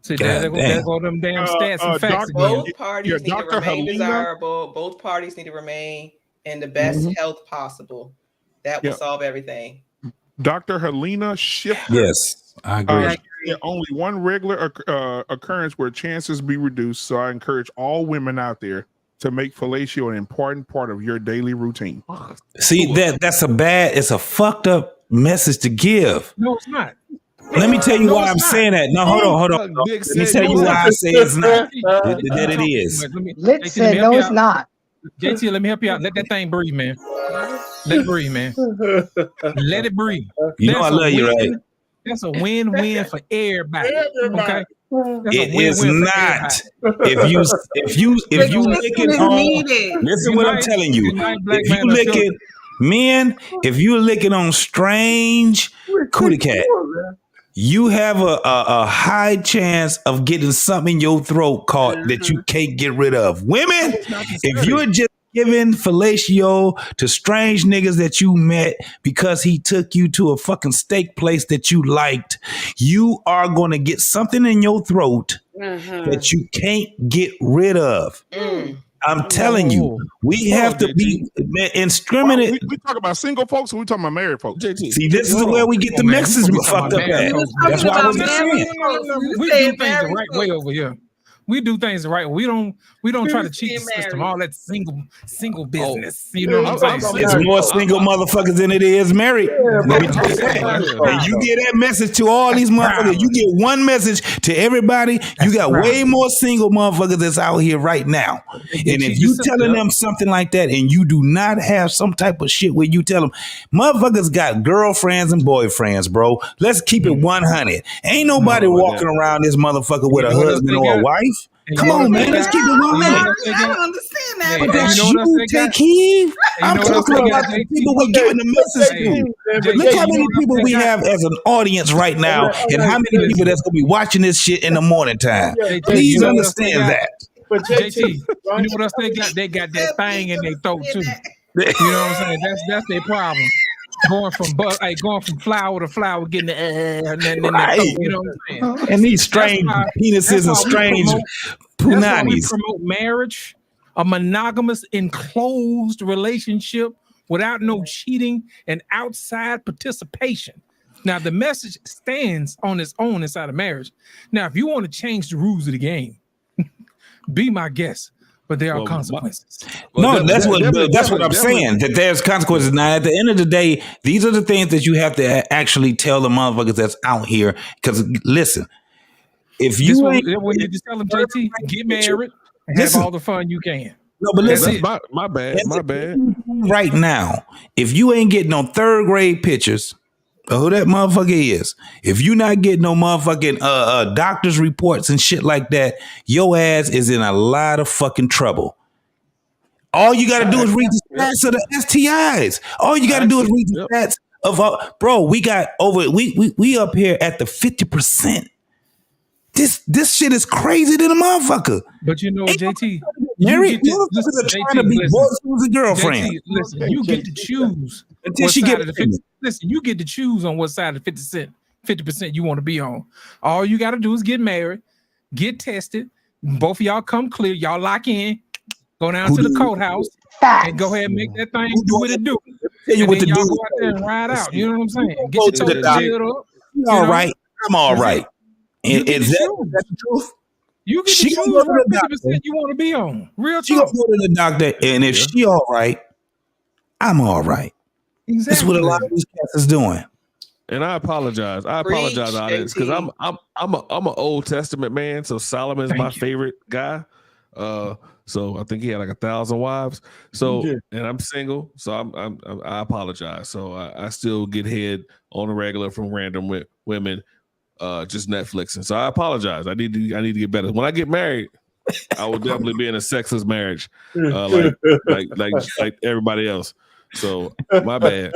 See, there go them damn stats and facts again. Both parties need to remain desirable. Both parties need to remain in the best health possible. That will solve everything. Dr. Helena Shifter. Yes, I agree. Only one regular occurrence where chances be reduced. So I encourage all women out there to make fellatio an important part of your daily routine. See, that's it's a fucked up message to give. No, it's not. Let me tell you why I'm saying that. No, hold on. Let me tell you why I say it's not. That it is. Lit said, no, it's not. JT, let me help you out. Let that thing breathe, man. Let it breathe, man. Let it breathe. You know I love you, right? That's a win-win for everybody. Okay. It is not. If you licking on, listen what I'm telling you. If you licking men, if you're licking on strange cootie cat, you have a high chance of getting something in your throat caught that you can't get rid of. Women, if you're just giving fellatio to strange niggas that you met because he took you to a fucking steak place that you liked, you are going to get something in your throat that you can't get rid of. I'm telling you, we have to be indiscriminate. We talk about single folks, or we talking about married folks? See, this is where we get the messages fucked up at. That's why I was just saying. We do things the right way over here. We do things the right way. We don't try to cheat the system. All that single business. You know what I'm saying? It's more single motherfuckers than it is married. Let me tell you that. And you get that message to all these motherfuckers. You get one message to everybody. You got way more single motherfuckers that's out here right now. And if you telling them something like that, and you do not have some type of shit where you tell them, motherfuckers got girlfriends and boyfriends, bro. Let's keep it 100. Ain't nobody walking around this motherfucker with a husband or a wife. Come on, man. Let's keep it 100. I don't understand that. But that's you, take heed. I'm talking about the people we're giving the message to. Look how many people we have as an audience right now, and how many people that's going to be watching this shit in the morning time. Please understand that. But JT, you know what else they got? They got that thing in their throat too. You know what I'm saying? That's their problem. Going from flower to flower, getting the and then right. You know what I'm saying? And these strange penises and strange punanis. That's why we promote marriage, a monogamous, enclosed relationship without no cheating and outside participation. Now, the message stands on its own inside of marriage. Now, if you want to change the rules of the game, be my guest. But there are consequences. That's what I'm saying. That there's consequences. Now, at the end of the day, these are the things that you have to actually tell the motherfuckers that's out here. Because listen, if you when you just tell them, JT, get married and have all the fun you can. No, but listen, my bad. Right now, if you ain't getting no third grade pictures of who that motherfucker is, if you not getting no motherfucking doctor's reports and shit like that, your ass is in a lot of fucking trouble. All you got to do is read the stats of the STIs. All you got to do is read the stats of bro. We got over. We up here at the 50%. This shit is crazy than a motherfucker. But you know what, JT? Married motherfuckers are trying to be boyfriends and girlfriends. JT, listen, you get to choose. Until she get listen, you get to choose on what side of 50% you want to be on. All you got to do is get married, get tested. Both of y'all come clear. Y'all lock in. Go down to the courthouse and go ahead and make that thing do what it do. Tell you what to do. Go out there and ride out. You know what I'm saying? Get your toes sealed up. All right. I'm all right. Is that the truth? You get to choose what 50% you want to be on. Real talk. She gonna go to the doctor, and if she all right, I'm all right. Exactly. That's what a lot of these cats is doing. And I apologize. Audience, because I'm an Old Testament man. So Solomon's my favorite guy. So I think he had like 1,000 wives. So and I'm single. So I apologize. So I still get head on a regular from random women. Just Netflixing. So I apologize. I need to get better. When I get married, I will definitely be in a sexless marriage, like everybody else. So my bad.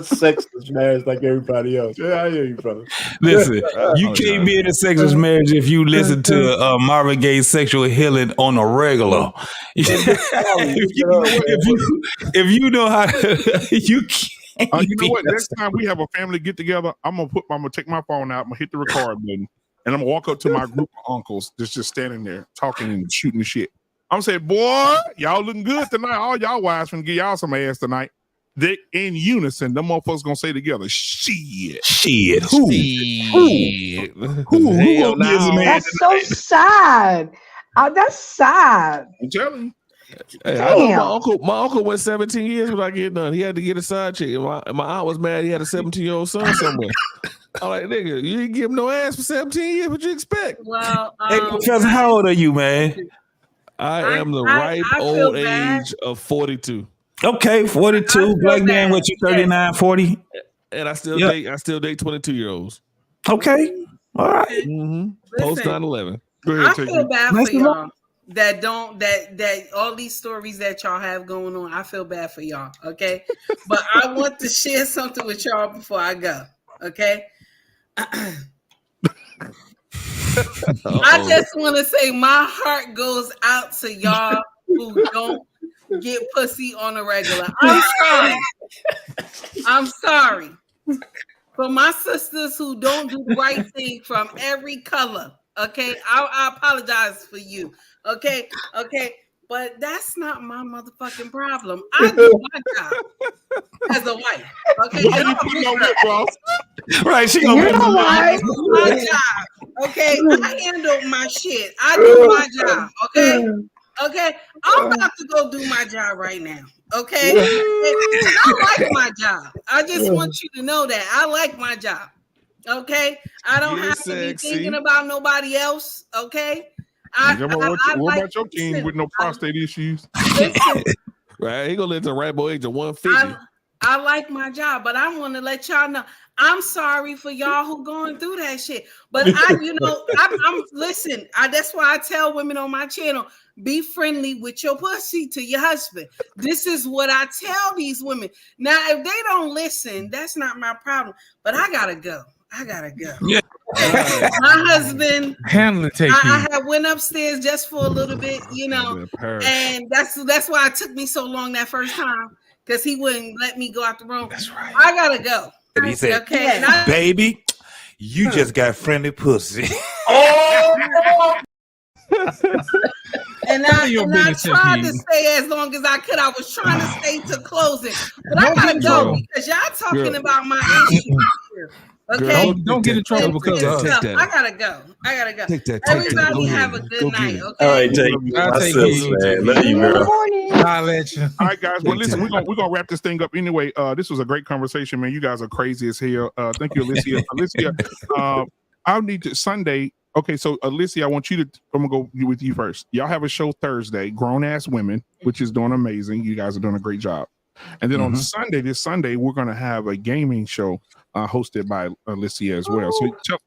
Sexless marriage like everybody else. Yeah, I hear you, brother. Listen, you can't be in a sexless marriage if you listen to Marvin Gaye's Sexual Healing on a regular. if you know how to, you can't. You know what? Next time we have a family get together, I'm gonna take my phone out, I'm gonna hit the record button, and I'm gonna walk up to my group of uncles that's just standing there talking and shooting shit. I'm gonna say, boy, y'all looking good tonight. All y'all wives finna give y'all some ass tonight. They in unison, them motherfuckers gonna say together, shit. Who? That's so sad. That's sad. I'm telling you. Hey, I know my uncle went 17 years without getting done. He had to get a side chick. My aunt was mad. He had a 17-year-old son somewhere. I'm like, nigga, you didn't give him no ass for 17 years. What you expect? Well, hey, Professor, how old are you, man? I am the ripe old age of 42. Okay, 42. Black man, what you 39, 40? And I still date 22-year-olds. Okay. All right. Mm-hmm. Post 9/11. I feel bad for y'all that all these stories that y'all have going on. I feel bad for y'all. Okay. But I want to share something with y'all before I go. Okay. I just want to say my heart goes out to y'all who don't get pussy on a regular. I'm sorry. For my sisters who don't do the right thing from every color. Okay. I apologize for you. Okay. but that's not my motherfucking problem. I do my job as a wife. Okay, Why you putting on whip, boss? Right, she You gonna know why? I do my job. Okay, I handle my shit. I do my job. Okay. Okay, I'm about to go do my job right now. Okay, I like my job. I just want you to know that I like my job. Okay, I don't have to be thinking about nobody else. Okay, What about your king with no prostate issues? Listen, right, he gonna live to the ripe old age of 150. I like my job, but I want to let y'all know I'm sorry for y'all who going through that shit. But I'm listen. That's why I tell women on my channel, be friendly with your pussy to your husband. This is what I tell these women. Now, if they don't listen, that's not my problem. But I gotta go. Yeah. My husband, handle take I had went upstairs just for a little bit, and that's why it took me so long that first time. Because he wouldn't let me go out the room. That's right. I gotta go. And he said, okay, baby, you just got friendly pussy. And I tried to stay as long as I could. I was trying to stay to closing. But I gotta go because y'all talking about my issue here. Okay. Don't get in trouble because I gotta go. Everybody have a good night. Okay. All right, take my sis, man. Love you, girl. I'll let you. All right, guys. Well, listen, we're gonna wrap this thing up anyway. This was a great conversation, man. You guys are crazy as hell. Thank you, Alicia. Alicia, I'll need to Sunday. Okay, so Alicia, I'm gonna go with you first. Y'all have a show Thursday, Grown Ass Women, which is doing amazing. You guys are doing a great job. And then on this Sunday, we're gonna have a gaming show hosted by Alicia as well.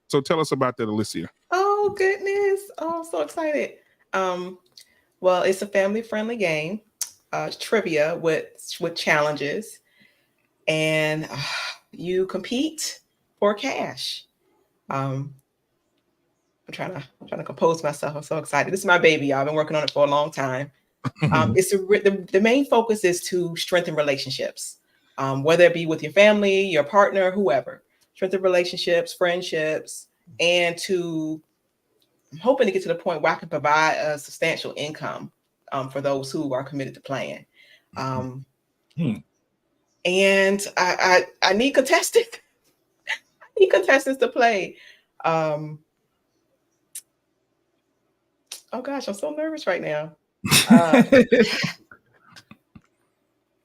So tell us about that, Alicia. Oh goodness! Oh, I'm so excited. Well, it's a family-friendly game, trivia with challenges, and you compete for cash. I'm trying to compose myself. I'm so excited. This is my baby, y'all. I've been working on it for a long time. The main focus is to strengthen relationships, whether it be with your family, your partner, whoever. Strengthen relationships, friendships, and I'm hoping to get to the point where I can provide a substantial income for those who are committed to playing. And I need contestants. I need contestants to play. Oh gosh, I'm so nervous right now.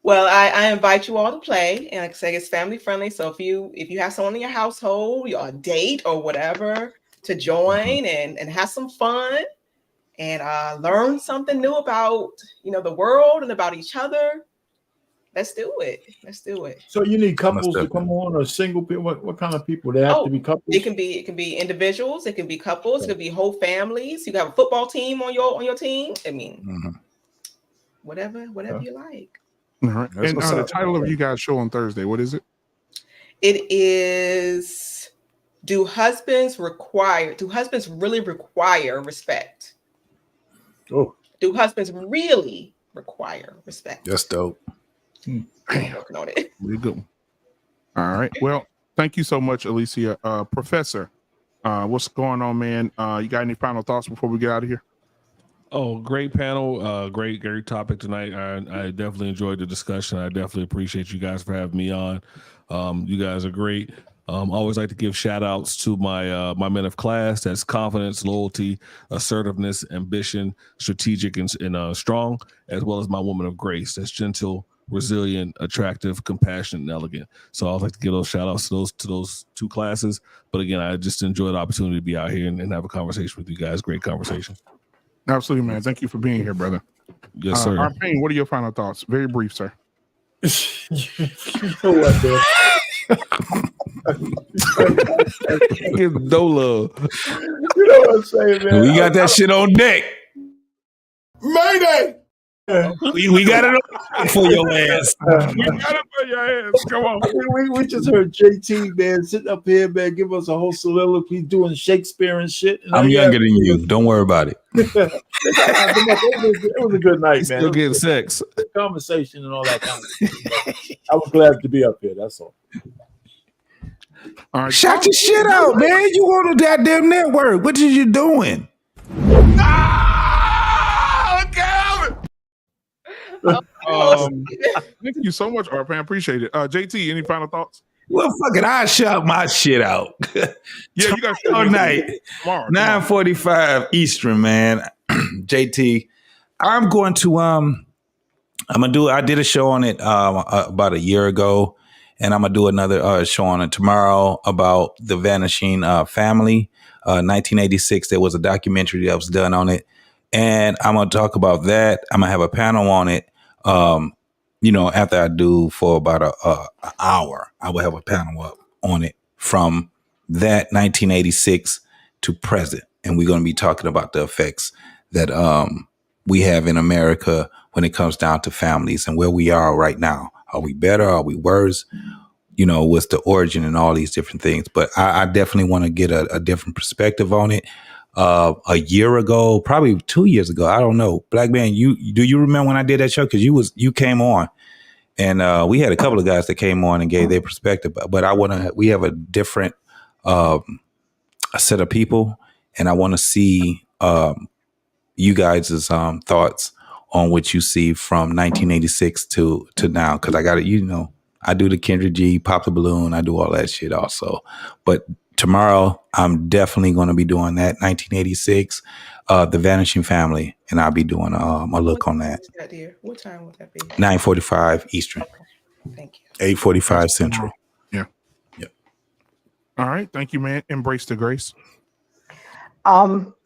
Well, I invite you all to play, and like I say, it's family friendly. So if you have someone in your household, or a date or whatever, to join and have some fun and learn something new about the world and about each other. Let's do it. So you need couples to come on, or single people? What kind of people? They have to be couples. It can be individuals. It can be couples. It could be whole families. You have a football team on your team. I mean, whatever you like. All right. And the title of you guys' show on Thursday, what is it? It is Do husbands really require respect? Oh. Do husbands really require respect? That's dope. I'm working on it. Pretty good. All right. Well, thank you so much, Alicia. Professor, what's going on, man? You got any final thoughts before we get out of here? Oh, great panel. Great topic tonight. I definitely enjoyed the discussion. I definitely appreciate you guys for having me on. You guys are great. Always like to give shout outs to my men of class. That's confidence, loyalty, assertiveness, ambition, strategic, and strong, as well as my woman of grace. That's gentle, resilient, attractive, compassionate, and elegant. So I'd like to give those shout outs to those two classes. But again, I just enjoy the opportunity to be out here and have a conversation with you guys. Great conversation. Absolutely, man. Thank you for being here, brother. Yes, sir. Arpane, what are your final thoughts? Very brief, sir. You know what, man? Give no love. You know what I'm saying, man? We got that shit on deck. Mayday! We got it for your ass. We got it for your ass. Come on. We just heard JT, man, sitting up here, man, give us a whole soliloquy doing Shakespeare and shit. And I'm younger than you. Don't worry about it. It was a good night, man. Still getting sex. Conversation and all that kind of stuff. I was glad to be up here. That's all. All right. Shout your shit out, man. You on the goddamn network. What are you doing? Ah, look out! Thank you so much, Arpan. Appreciate it. JT, any final thoughts? Well, fuck it. I'll shout my shit out. Yeah, you got to all night. Tomorrow. 9:45 Eastern, man. JT, I'm going to I did a show on it about a year ago, and I'm gonna do another show on it tomorrow about the vanishing family. 1986, there was a documentary that was done on it, and I'm gonna talk about that. I'm gonna have a panel on it. After I do for about an hour, I will have a panel up on it from that 1986 to present, and we're gonna be talking about the effects that we have in America when it comes down to families and where we are right now. Are we better? Are we worse? What's the origin and all these different things. But I definitely want to get a different perspective on it. A year ago, probably 2 years ago, I don't know. Black Man, do you remember when I did that show? Because you came on, and we had a couple of guys that came on and gave their perspective. But we have a different a set of people, and I want to see you guys' thoughts on what you see from 1986 to now. Because I got it, I do the Kendra G, Pop the Balloon, I do all that shit also. But tomorrow, I'm definitely going to be doing that 1986, The Vanishing Family, and I'll be doing a look on that. What time would that be? 9:45 Eastern. Okay. Thank you. 8:45 Central. Yeah. Yep. All right. Thank you, man. Embrace the grace.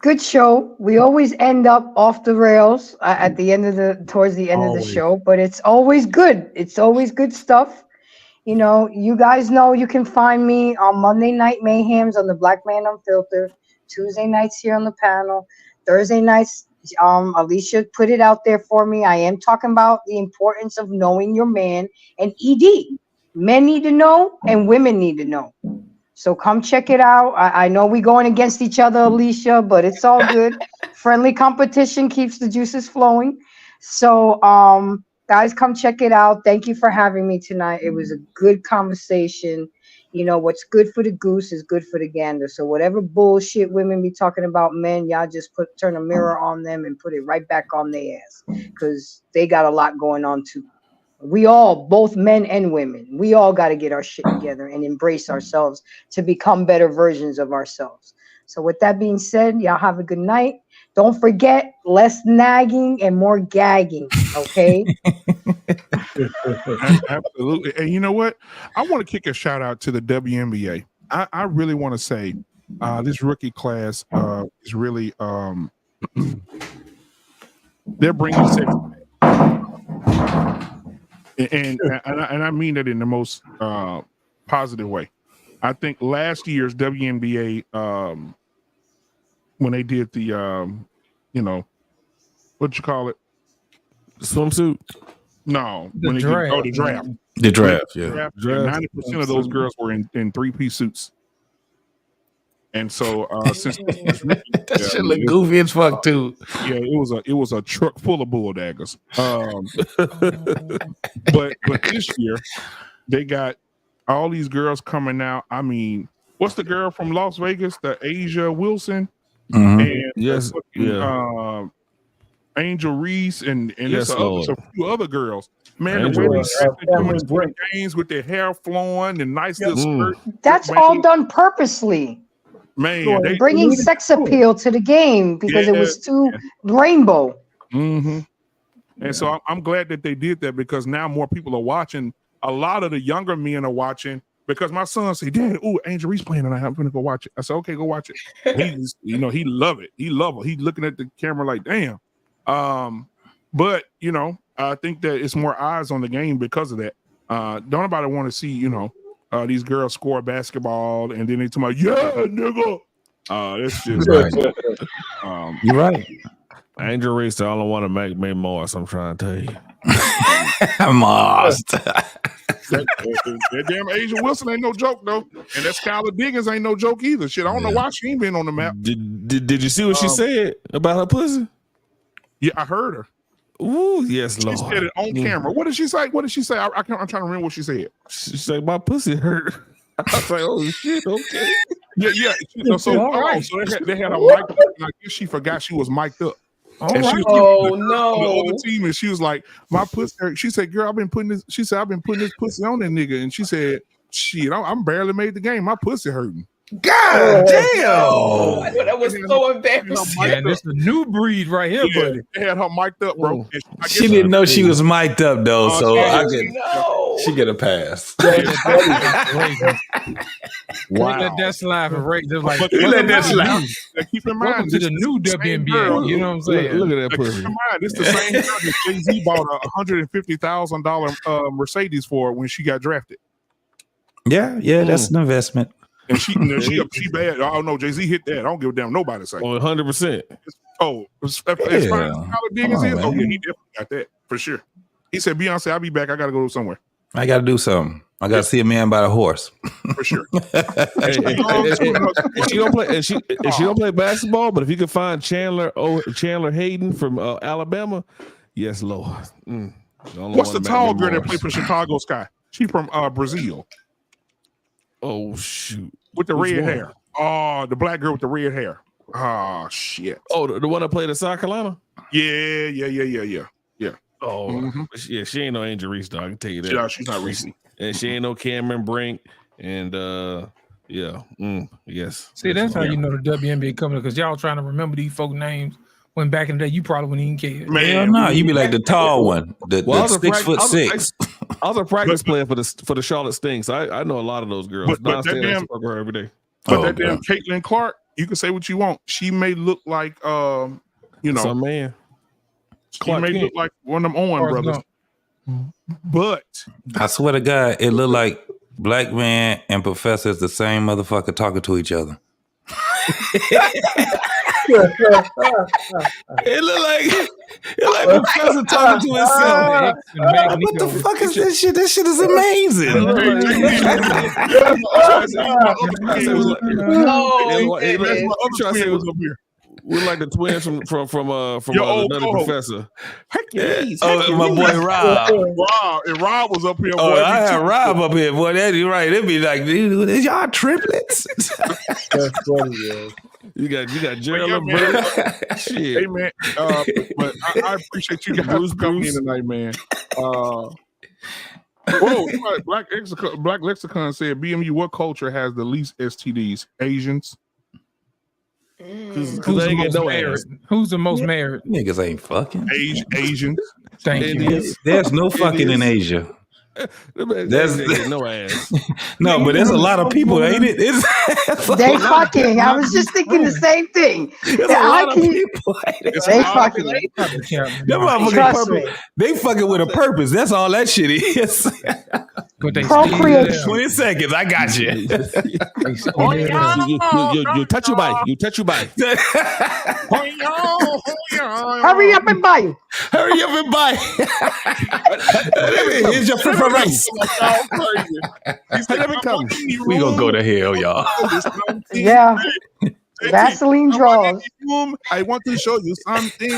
Good show. We always end up off the rails at the end of towards the end of the show, but it's always good. It's always good stuff. You guys know you can find me on Monday Night Mayhems on the Black Man Unfiltered, Tuesday nights here on the panel, Thursday nights. Alicia put it out there for me. I am talking about the importance of knowing your man and ED. Men need to know and women need to know. So come check it out. I know we're going against each other, Alicia, but it's all good. Friendly competition keeps the juices flowing. So, guys, come check it out. Thank you for having me tonight. It was a good conversation. What's good for the goose is good for the gander. So whatever bullshit women be talking about men, y'all just turn a mirror on them and put it right back on their ass, because they got a lot going on too. We all, both men and women, we all got to get our shit together and embrace ourselves to become better versions of ourselves. So with that being said, y'all have a good night. Don't forget, less nagging and more gagging, okay? Absolutely. And you know what? I want to kick a shout out to the WNBA. I really want to say this rookie class is really, they're bringing sex. And I mean that in the most positive way. I think last year's WNBA, when they did the, what you call it? Swimsuit? No. The draft. The draft. The draft, yeah. Draft, 90% of those girls were in three-piece suits. And so since that shit look goofy as fuck too. Yeah, it was a truck full of bull daggers. But this year they got all these girls coming out. I mean, what's the girl from Las Vegas, the Asia Wilson, and yes, Angel Reese, and yes, it's a few other girls. Man, the way they doing games with their hair flowing and nice little skirt. That's all done purposely. Man, they bringing sex appeal to the game because it was too rainbow. Mm-hmm. And so I'm glad that they did that, because now more people are watching. A lot of the younger men are watching, because my son said, "Dad, Angel Reese playing tonight. I'm gonna go watch it." I said, "Okay, go watch it." He love it. He love it. He's looking at the camera like, "Damn." But I think that it's more eyes on the game because of that. Don't nobody want to see these girls score basketball and then they talk about, "Yeah, nigga." That's just right. You're right. Angel Reese, the only one to make me Morris. I'm trying to tell you. Morris. that damn Asia Wilson ain't no joke though, and that Skylar Diggins ain't no joke either. Shit, I don't know why she ain't been on the map. Did you see what she said about her pussy? Yeah, I heard her. Ooh, yes, she Lord. She said it on camera. What did she say? I'm trying to remember what she said. She said my pussy hurt. I was like, oh shit, okay. Yeah. So they had a mic up, and I guess she forgot she was mic'd up. And she was on the other team, and she was like, "My pussy hurt." She said, "Girl, I've been putting this." She said, "I've been putting this pussy on that nigga," and she said, "Shit, I'm barely made the game. My pussy hurting." God damn! I know that was so embarrassing. Man, this is a new breed right here, buddy. They had her mic'd up, bro. She didn't know she was mic'd up though, so she get a pass. Let that slide and rate. Just like But let that slide. Keep in welcome mind, to this the is new the same WNBA. girl. You know what I'm saying? Look at that Keep pussy. in mind, this is the same girl that Jay-Z bought a $150,000 Mercedes for when she got drafted. Yeah, that's an investment. And she bad. Oh no, Jay-Z hit that. I don't give a damn nobody say. Oh, 100%. As far as how big as it is, he definitely got that for sure. He said, "Beyonce, I'll be back. I gotta go somewhere." I gotta do something. I gotta see a man by the horse. For sure. And she don't play. And she don't play basketball. But if you can find Chandler Hayden from Alabama, yes, Lord. What's the tall girl that played for Chicago Sky? She from Brazil. Oh shoot. With the red hair. Oh, the black girl with the red hair. Oh shit. Oh, the one that played at South Carolina? Yeah. Oh, yeah. She ain't no Angel Reese, dog. I can tell you that. Yeah, she's not Reese. And she ain't no Cameron Brink. And yes. See, that's how you know the WNBA coming because y'all trying to remember these folk names. When back in the day, you probably wouldn't even care. Man, no, you be like the tall one, the 6'6". I was a practice player for the Charlotte Stinks. I know a lot of those girls. But that damn, her every day. But damn Caitlin Clark, you can say what you want. She may look like some man. She may look like one of them Owen brothers. But I swear to God, it looked like Black Man and Professor is the same motherfucker talking to each other. It looked like Professor talking to himself. What the fuck is this shit? This shit is amazing. We're like the twins from another professor. Hercules. Oh, my boy Rob. Rob was up here. Oh, I had Rob up here, boy. That's right. It'd be like, dude, is y'all triplets? That's funny, man. You got Gerald. Shit. Hey man, but I appreciate you guys coming in tonight, man. Black Lexicon said, "BMU, what culture has the least STDs? Asians." Who's the most married? Niggas ain't fucking. Asians. Thank you. There's no fucking in Asia. There's no ass. No, but there's a lot of people, ain't it? They fucking. I was just thinking the same thing. There's a lot of people. They fucking. They fucking with a purpose. That's all that shit is. Procreation. 20 seconds. I got you. You touch you by. You touch you by. Hurry up and buy. Hurry up and buy. Here's your free rice. We gonna go to hell, y'all. Yeah. Vaseline draws. I want to show you something.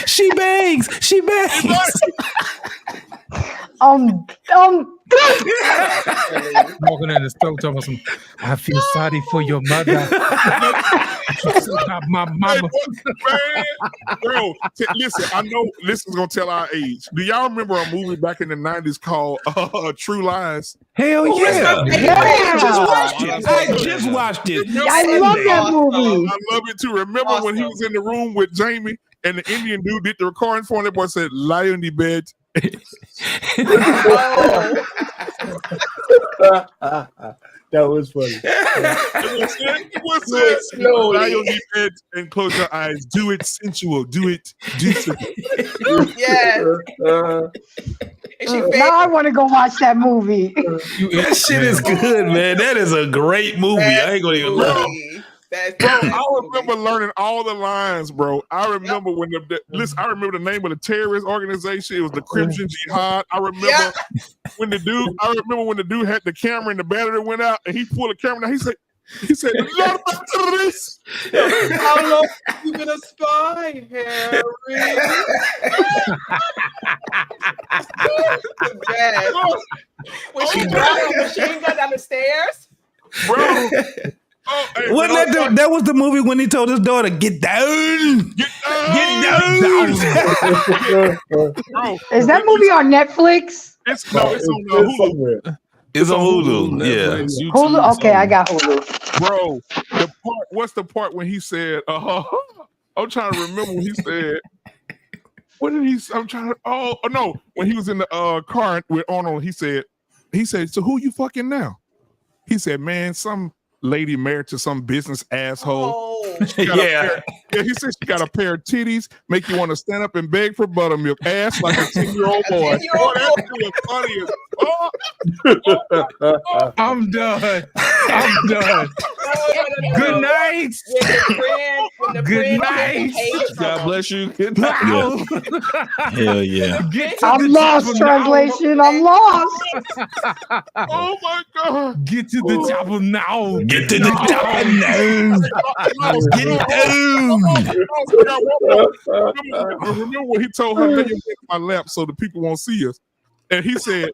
She bangs. She bangs. Walking in the store talking about I feel sorry for your mother. My mama. Man, bro, listen, I know this is gonna tell our age. Do y'all remember a movie back in the 90s called True Lies? Hell yeah. Yeah. I just watched it. I love that movie. I love it too. Remember when he was in the room with Jamie and the Indian dude did the recording for him? That boy said, "Lie on the bed." That was funny. Slowly. Lie on the bed and close your eyes. Do it sensual. Do it. Yes. Now I want to go watch that movie. That shit is good, man. That is a great movie. I ain't gonna even lie. Bro, I remember learning all the lines, bro. I remember when I remember the name of the terrorist organization. It was the Crimson Jihad. I remember when the dude had the camera and the battery went out and he pulled the camera down. He said, "How long have you been a spy, Harry?" Was she driving a machine gun down the stairs? Bro. That was the movie when he told his daughter, "Get down, get down." Is that movie on Netflix? It's on Hulu. It's on Hulu. Yeah. Hulu. Okay, I got Hulu. Bro, what's the part when he said, I'm trying to remember when he said, what did he say? I'm trying to, no, when he was in the car with Arnold, he said, so who you fucking now? He said, man, some lady married to some business asshole. Yeah. He said she got a pair of titties, make you want to stand up and beg for buttermilk, ass like a 10-year-old boy. Boy, that shit was funny as fuck. I'm done. Good night. Good night. God bless you. Good night. Hell yeah. I'm lost, translation. I'm lost. Oh my God. Get to the chopper now. Get to the chopper now. Get down. Remember when he told her, lay your head in my lap so the people won't see us. And he said,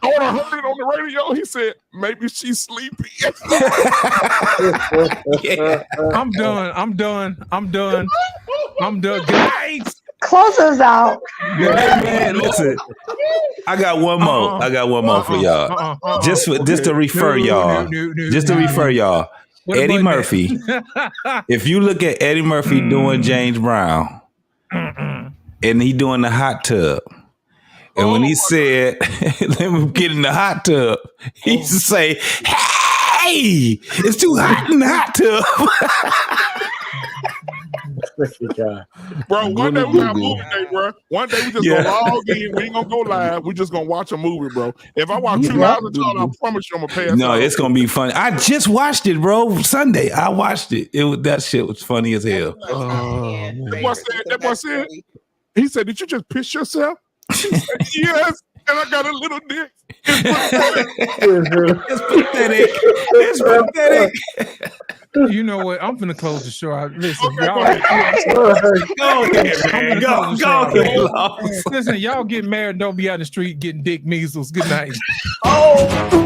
I heard it on the radio. He said, maybe she's sleepy. Yeah. I'm done. Good night. Close us out. Man, listen. I got one more. For y'all. Just to refer y'all. Eddie Murphy. If you look at Eddie Murphy doing James Brown, and he doing the hot tub, and when he said, "Let me get in the hot tub," he used to say, "Hey, it's too hot in the hot tub." Bro, one day we got a movie day, bro. One day we just gonna log in. We ain't gonna go live. We just gonna watch a movie, bro. If I watch 2 hours of y'all, I promise you I'm gonna pass. No, it's gonna be funny. I just watched it, bro. Sunday, I watched it. That shit was funny as hell. That boy said, he said, "Did you just piss yourself?" He said, yes, and I got a little dick. It's pathetic. You know what? I'm finna close the show out. Listen, y'all. Go ahead, man. Go ahead. Listen, y'all get married. Don't be out in the street getting dick measles. Good night. Oh.